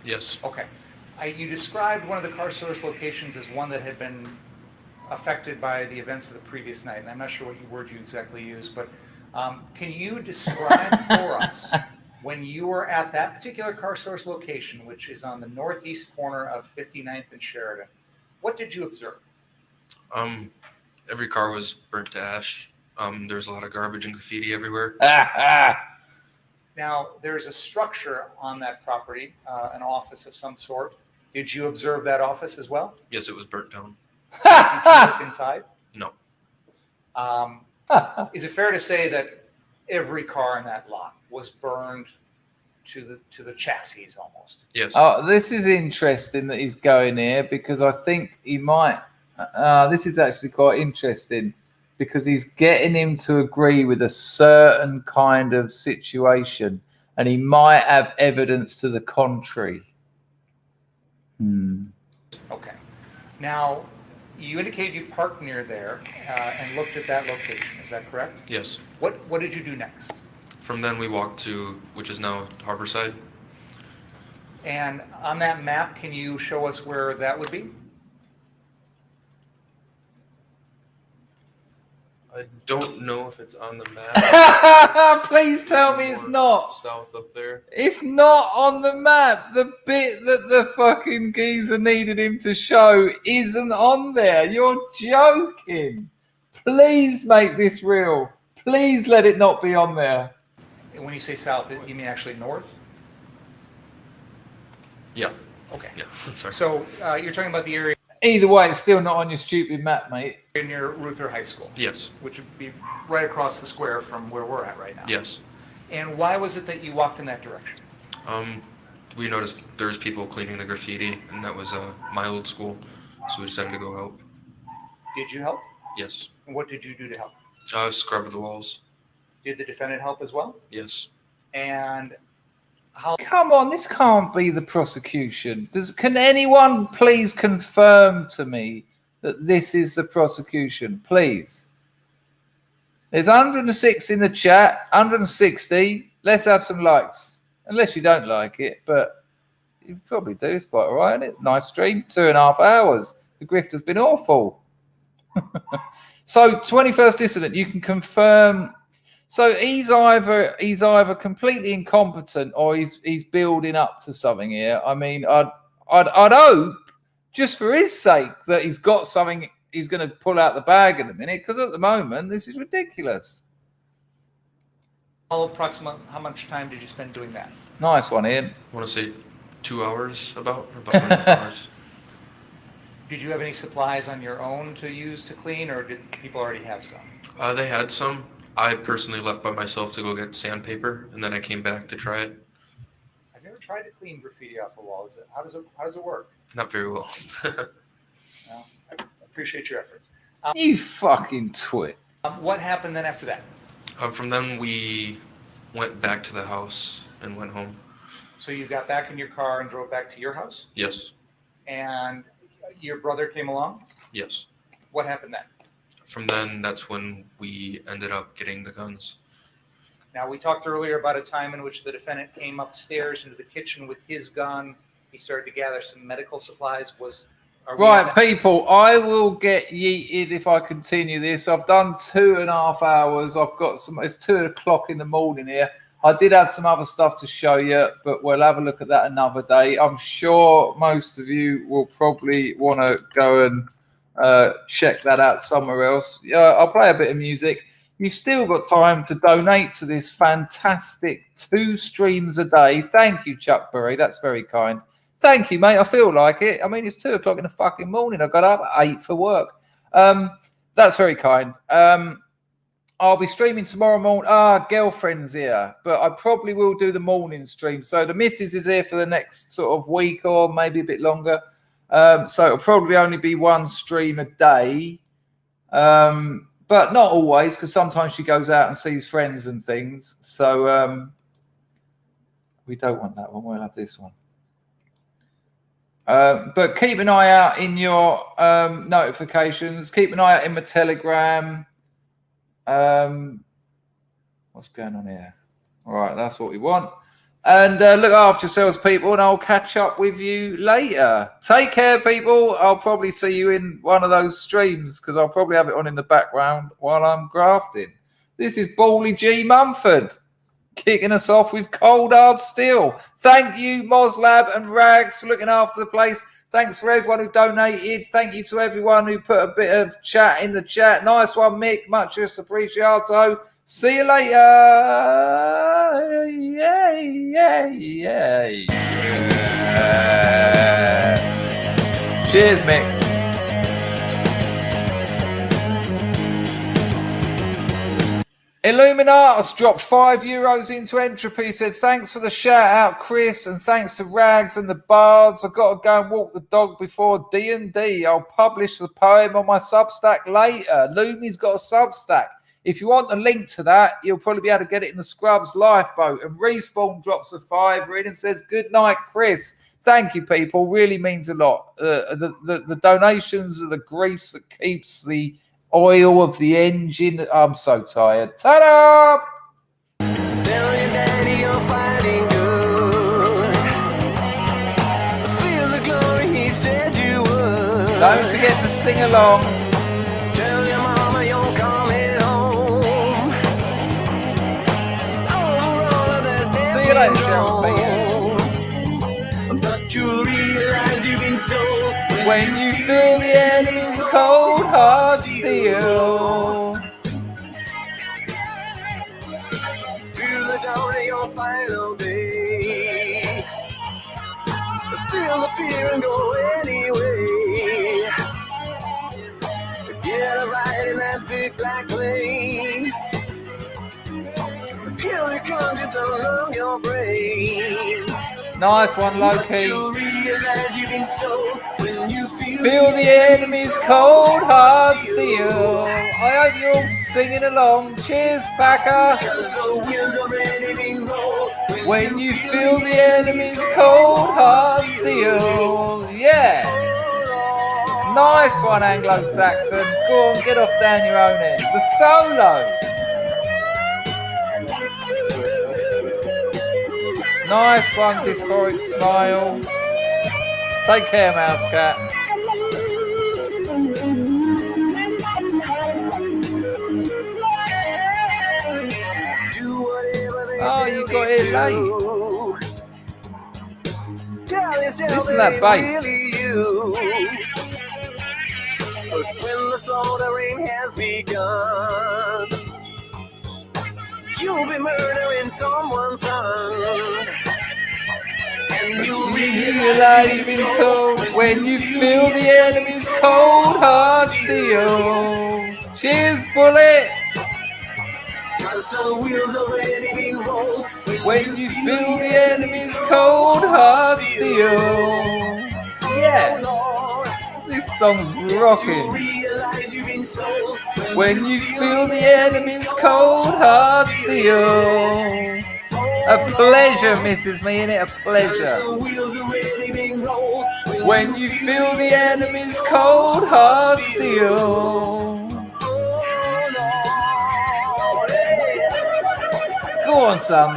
Yes. Okay. You described one of the car source locations as one that had been affected by the events of the previous night, and I'm not sure what word you exactly used, but can you describe for us when you were at that particular car source location, which is on the northeast corner of 59th and Sheridan? What did you observe? Every car was burnt to ash. There's a lot of garbage and graffiti everywhere. Now, there's a structure on that property, an office of some sort. Did you observe that office as well? Yes, it was burnt down. Did you look inside? No. Is it fair to say that every car in that lot was burned to the chassis almost? Yes. Oh, this is interesting that he's going here because I think he might. This is actually quite interesting. Because he's getting him to agree with a certain kind of situation, and he might have evidence to the contrary. Okay. Now, you indicated you parked near there and looked at that location. Is that correct? Yes. What did you do next? From then we walked to, which is now Harborside. And on that map, can you show us where that would be? I don't know if it's on the map. Please tell me it's not. South up there. It's not on the map. The bit that the fucking geezer needed him to show isn't on there. You're joking. Please make this real. Please let it not be on there. And when you say south, you mean actually north? Yeah. Okay. Yeah. Sorry. So you're talking about the area Either way, it's still not on your stupid map, mate. near Ruther High School? Yes. Which would be right across the square from where we're at right now? Yes. And why was it that you walked in that direction? We noticed there was people cleaning the graffiti, and that was my old school, so we decided to go help. Did you help? Yes. And what did you do to help? Scrub the walls. Did the defendant help as well? Yes. And how? Come on, this can't be the prosecution. Can anyone please confirm to me that this is the prosecution, please? There's 106 in the chat, 160. Let's have some likes. Unless you don't like it, but you probably do. It's quite all right, isn't it? Nice stream, 2.5 hours. The grift has been awful. So 21st Dissident, you can confirm. So he's either completely incompetent or he's building up to something here. I mean, I'd hope, just for his sake, that he's got something he's going to pull out the bag in a minute, because at the moment this is ridiculous. Approximately how much time did you spend doing that? Nice one, Ian. I want to say 2 hours, about 2.5 hours. Did you have any supplies on your own to use to clean, or did people already have some? They had some. I personally left by myself to go get sandpaper, and then I came back to try it. Have you ever tried to clean graffiti off a wall? How does it work? Not very well. No, I appreciate your efforts. You fucking twit. What happened then after that? From then we went back to the house and went home. So you got back in your car and drove back to your house? Yes. And your brother came along? Yes. What happened then? From then, that's when we ended up getting the guns. Now, we talked earlier about a time in which the defendant came upstairs into the kitchen with his gun. He started to gather some medical supplies. Right, people, I will get yeeted if I continue this. I've done 2.5 hours. It's 2 o'clock in the morning here. I did have some other stuff to show you, but we'll have a look at that another day. I'm sure most of you will probably want to go and check that out somewhere else. I'll play a bit of music. You've still got time to donate to this fantastic 2 streams a day. Thank you, Chuck Berry. That's very kind. Thank you, mate. I feel like it. I mean, it's 2 o'clock in the fucking morning. I got up at 8 for work. That's very kind. I'll be streaming tomorrow morning. Girlfriend's here, but I probably will do the morning stream. So the missus is here for the next sort of week or maybe a bit longer. So it'll probably only be 1 stream a day. But not always, because sometimes she goes out and sees friends and things. So we don't want that one. We'll have this one. But keep an eye out in your notifications. Keep an eye out in my Telegram. What's going on here? All right, that's what we want. And look after yourselves, people, and I'll catch up with you later. Take care, people. I'll probably see you in one of those streams, because I'll probably have it on in the background while I'm grafting. This is Bally G Mumford, kicking us off with Cold Hard Steel. Thank you, Moslab and Rags, for looking after the place. Thanks for everyone who donated. Thank you to everyone who put a bit of chat in the chat. Nice one, Mick. Much appreciato. See you later. Yeah. Cheers, Mick. Illuminatus dropped €5 into Entropy. Said, thanks for the shout out, Chris, and thanks to Rags and the Bards. I've got to go and walk the dog before D&D. I'll publish the poem on my Substack later. Lumi's got a Substack. If you want the link to that, you'll probably be able to get it in the Scrubs lifeboat. And Respawn drops a $5 in and says, good night, Chris. Thank you, people. Really means a lot. The donations are the grease that keeps the oil of the engine. I'm so tired. Ta-da! Tell your daddy you're fighting good. Feel the glory he said you would. Don't forget to sing along. Tell your mama you're coming home. Over all of that death. See you later, Cheryl. But you'll realize you've been so. When you feel the enemy's cold hard steel. Feel the dawn of your final day. Feel the fear and go anyway. Get a ride in that big black plane. Kill your conscience along your brain. Nice one, Loki. Realize you've been sold when you Feel the enemy's cold hard steel. I hope you're all singing along. Cheers, Packer. When you feel the enemy's cold hard steel. Yeah. Nice one, Anglo-Saxon. Go on, get off down your own end. The solo. Nice one, dysphoric smile. Take care, Mouse Cat. Oh, you got here late. Listen to that bass. But when the slaughtering has begun, you'll be murdering someone's son. And you'll realize you've been told when you feel the enemy's cold hard steel. Cheers, Bullet. The wheels already been rolled. When you feel the enemy's cold hard steel. Yeah. This song's rocking. When you feel the enemy's cold hard steel. A pleasure, Mrs. Me, innit? A pleasure. When you feel the enemy's cold hard steel. Go on, son.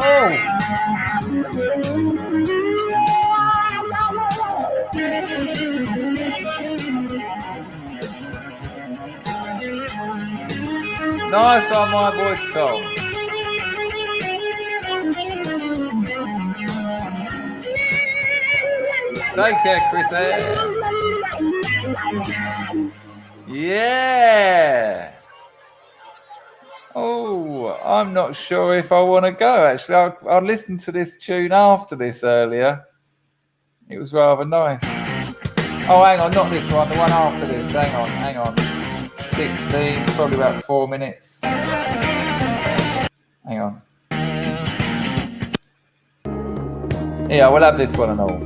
Oh. Nice one, my boy Tom. Take care, Chris. Yeah. Oh, I'm not sure if I want to go, actually. I listened to this tune after this earlier. It was rather nice. Oh, hang on, not this one, the one after this. Hang on. 16, probably about 4 minutes. Hang on. Yeah, we'll have this one and all.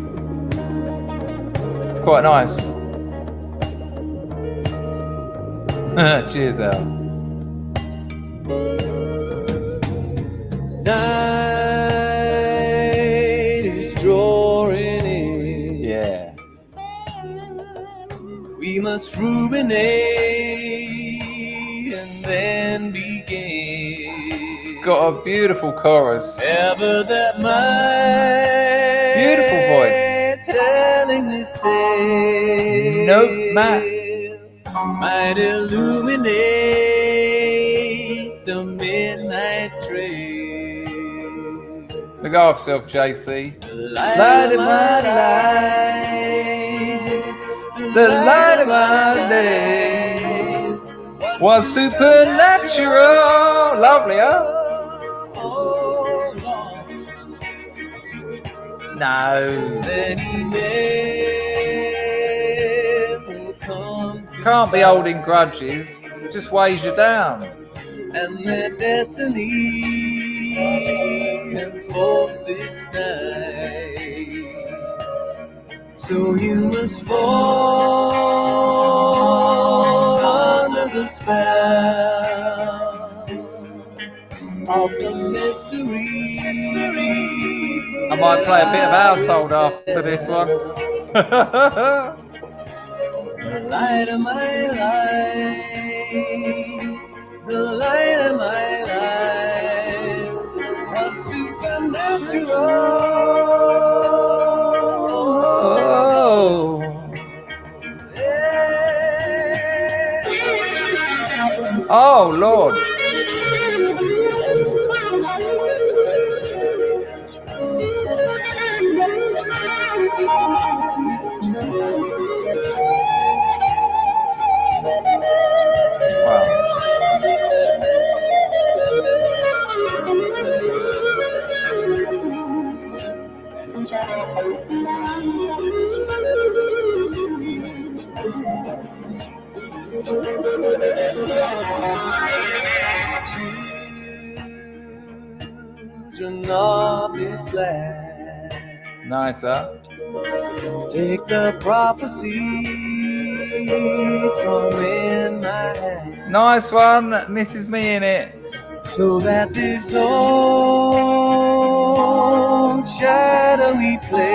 It's quite nice. Cheers, Al. Night is drawing in. Yeah. We must ruminate and then begin. It's got a beautiful chorus. Ever that my Beautiful voice. telling this tale. Nope, Matt. Might illuminate the midnight trail. Look after yourself, JC. Light of my life, the light of my life was supernatural. Lovely, huh? No. Can't be holding grudges. It just weighs you down. And their destiny unfolds this night. So you must fall under the spell of the mystery. I might play a bit of household after this one. The light of my life, the light of my life was supernatural. Oh. Oh, Lord. children of this land. Nice, huh? Take the prophecy from in my hand. Nice one. This is me in it. So that this old shadowy place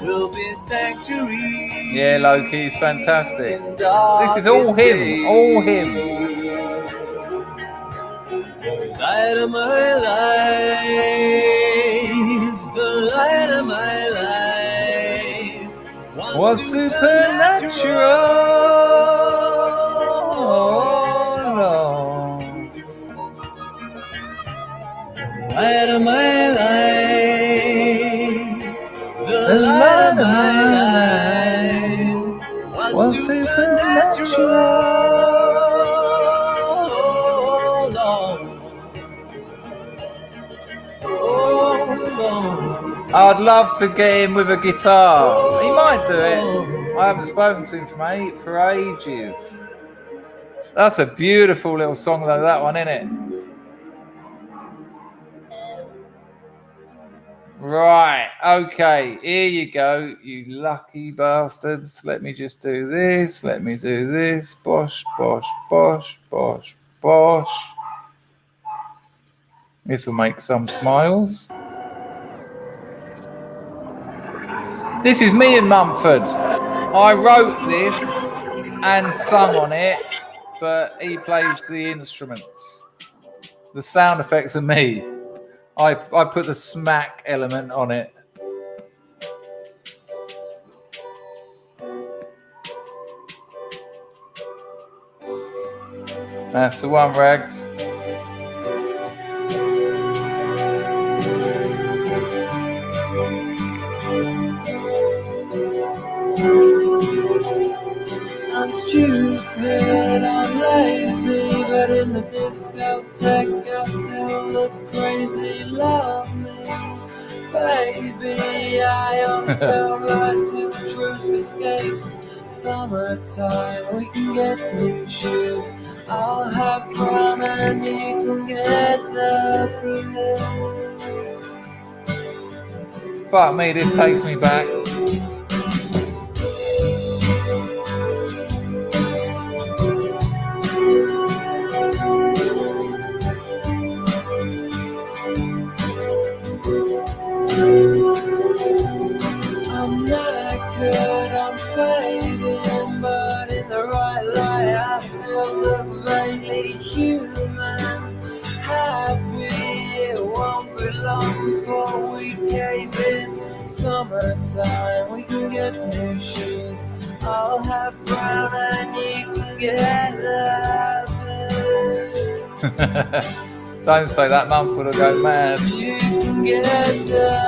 will be sanctuary. Yeah, Loki is fantastic. This is all him. All him. The light of my life, the light of my life was supernatural. Light of my life, the light of my life was supernatural. I'd love to get him with a guitar. He might do it. I haven't spoken to him for ages. That's a beautiful little song though, that one, isn't it? Right, okay, here you go, you lucky bastards. Let me just do this, let me do this. Bosh, bosh, bosh, bosh, bosh. This will make some smiles. This is me in Mumford. I wrote this and sung on it, but he plays the instruments. The sound effects are me. I put the smack element on it. That's the one, Rags. I'm stupid, I'm lazy, but in the discotheque I still look crazy. Love me, baby. I only tell lies 'cause the truth escapes. Summertime, we can get new shoes. I'll have prom and you can get the blues. Fuck me, this takes me back. I'm not good, I'm fading, but in the right light I still look vaguely human. Happy, it won't be long before we cave in. Summertime, we can get new shoes. I'll have brown and you can get the blue. Don't say that, Mumford will go mad. You can get the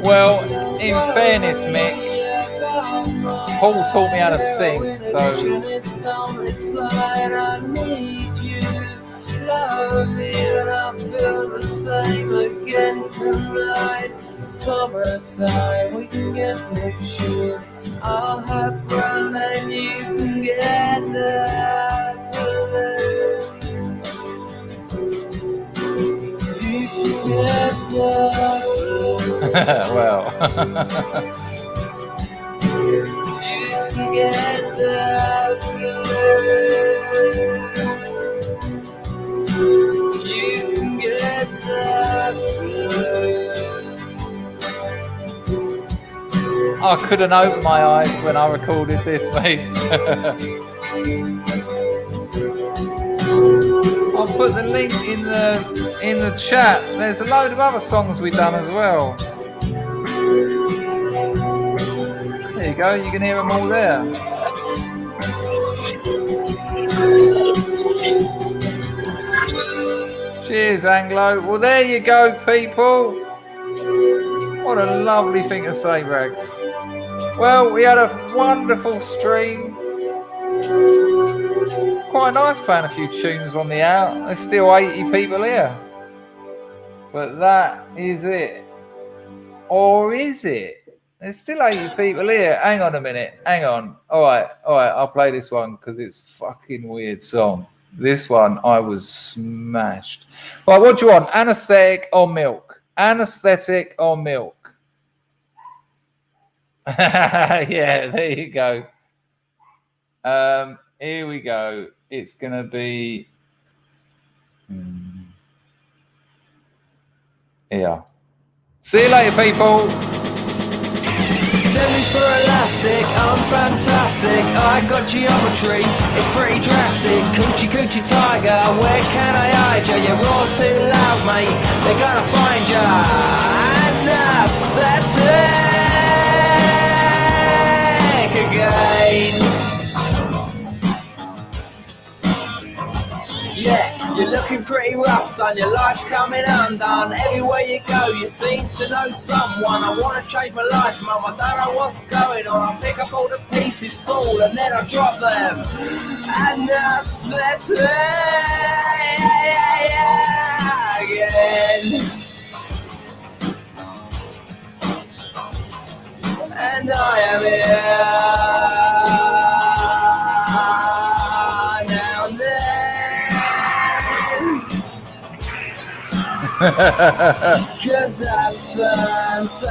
Well, in fairness, Mick, Paul taught me how to sing, so love me and I feel the same again tonight. Summertime, we can get new shoes. I'll have brown and you can get the blue. You can get the well. You can get the blue. You can get the I couldn't open my eyes when I recorded this, mate. I'll put the link in the chat. There's a load of other songs we've done as well. There you go, you can hear them all there. Cheers, Anglo. Well, there you go, people. What a lovely thing to say, Rags. Well, we had a wonderful stream. Quite nice playing a few tunes on the out. There's still 80 people here. But that is it. Or is it? There's still 80 people here. Hang on a minute. Hang on. All right. I'll play this one because it's a fucking weird song. This one, I was smashed. Right, what do you want? Anesthetic or milk? Anesthetic or milk? Yeah, there you go. Here we go. It's going to be... Yeah. See you later, people. Send me for elastic, I'm fantastic. I got geometry, it's pretty drastic. Coochie coochie tiger, where can I hide ya? Your roar's too loud, mate. They're gonna find ya. Anesthetic again. Yeah. You're looking pretty rough, son, your life's coming undone. Everywhere you go, you seem to know someone. I wanna change my life, mum, I don't know what's going on. I pick up all the pieces full and then I drop them. And anesthetic again. And I am here now and then. Cause absence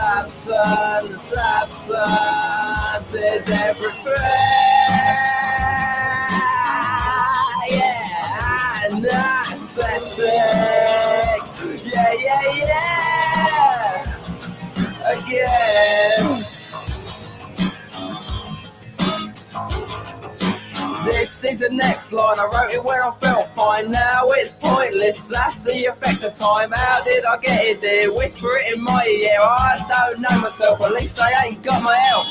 is everything. Yeah, anesthetic. Yeah. Again. This is the next line, I wrote it when I felt fine. Now it's pointless, that's the effect of time. How did I get it there? Whisper it in my ear, I don't know myself, at least I ain't got my health.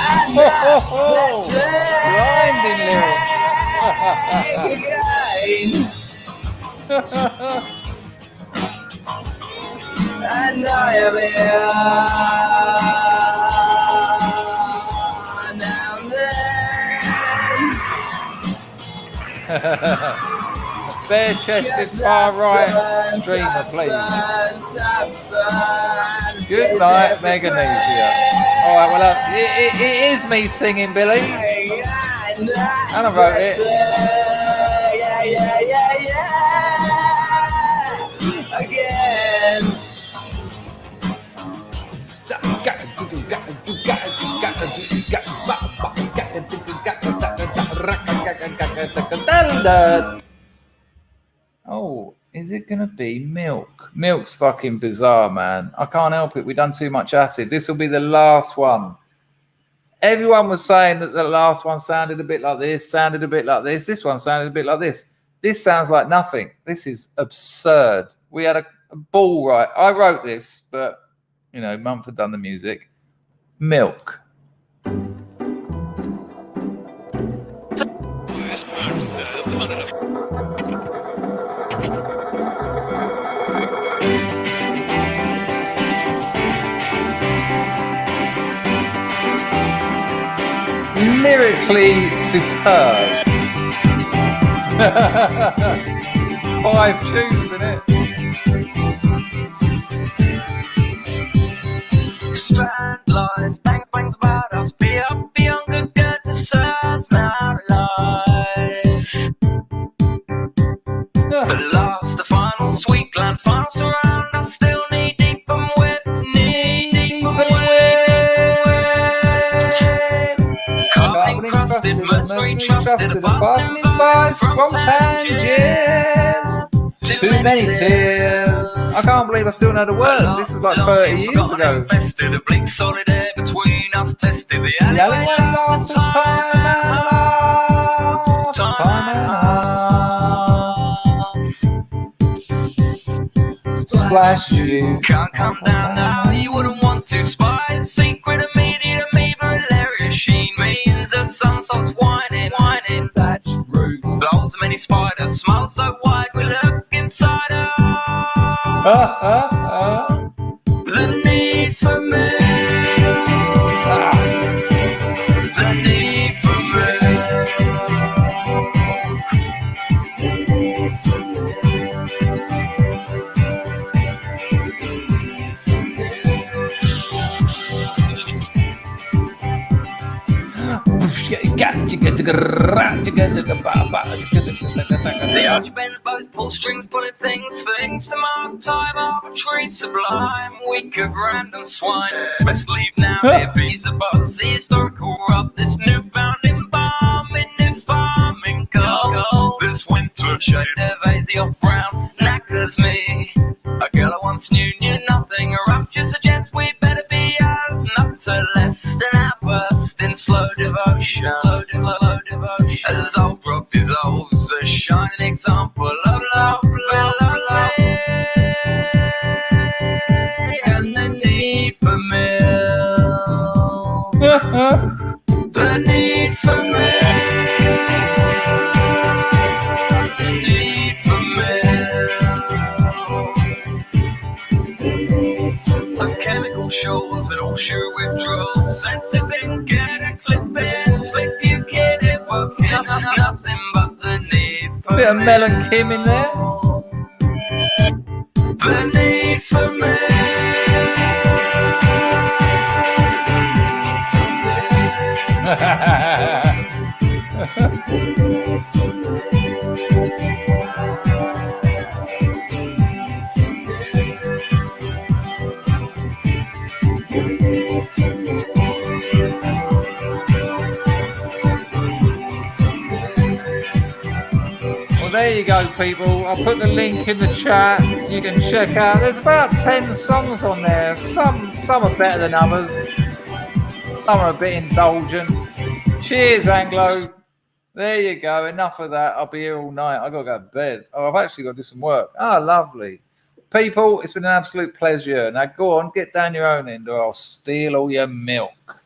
And and I am here now and then. Bare-chested far right streamer, please. Good night, Meganesia. All right, well, it is me singing, Billy. And I wrote it. Again. Oh, is it gonna be milk? Milk's fucking bizarre, man. I can't help it. We've done too much acid. This will be the last one. Everyone was saying that the last one sounded a bit like this, sounded a bit like this. This one sounded a bit like this. This sounds like nothing. This is absurd. We had a ball, right? I wrote this, but you know, Mumford done the music. Milk. Lyrically superb. 5 tunes in it. Strand lines, bang bangs about us. Be up, be younger, get the sense now life. But last, the final sweet gland, final surround us. Still knee deep and wet, knee deep and wet. Carbon encrusted, mercury trusted, a fast advice from tangents. Too many tears. I can't believe I still know the words. This was like 30 years ago. The bleak solid air between us tested the alleyway lost time and a half. Time and a half. Splash you. Can't come down now, you wouldn't want to spy. Secret immediate amoeba, hilarious sheen means the sun starts whining. Thatched roofs, those many spiders, smile so wide, we look inside her. The need for me. The need for me. The arch bends both pull strings, pulling things to mark time, arbitrary, sublime, weak of random swine. Best leave now, here bees above the historical rub, this newfound embalming, farming gold. This winter shade of hazy or brown knackers me. A girl I once knew nothing, her rapture suggests we better be as not to less than outburst in slow devotion. As old rock dissolves, a shining example of love, and the need for milk. The need for milk. The need for milk. Of chemical shoals that all sure withdrawals, sensitive, get it flipping, slip you kid, it won't kill nothing but the need for Bit of Mel and Kim in there. the need for milk. Well, there you go, people. I'll put the link in the chat. You can check out. There's about 10 songs on there. Some are better than others. Some are a bit indulgent. Cheers, Anglo. There you go. Enough of that. I'll be here all night. I've got to go to bed. Oh, I've actually got to do some work. Oh, lovely. People, it's been an absolute pleasure. Now go on, get down your own end or I'll steal all your milk.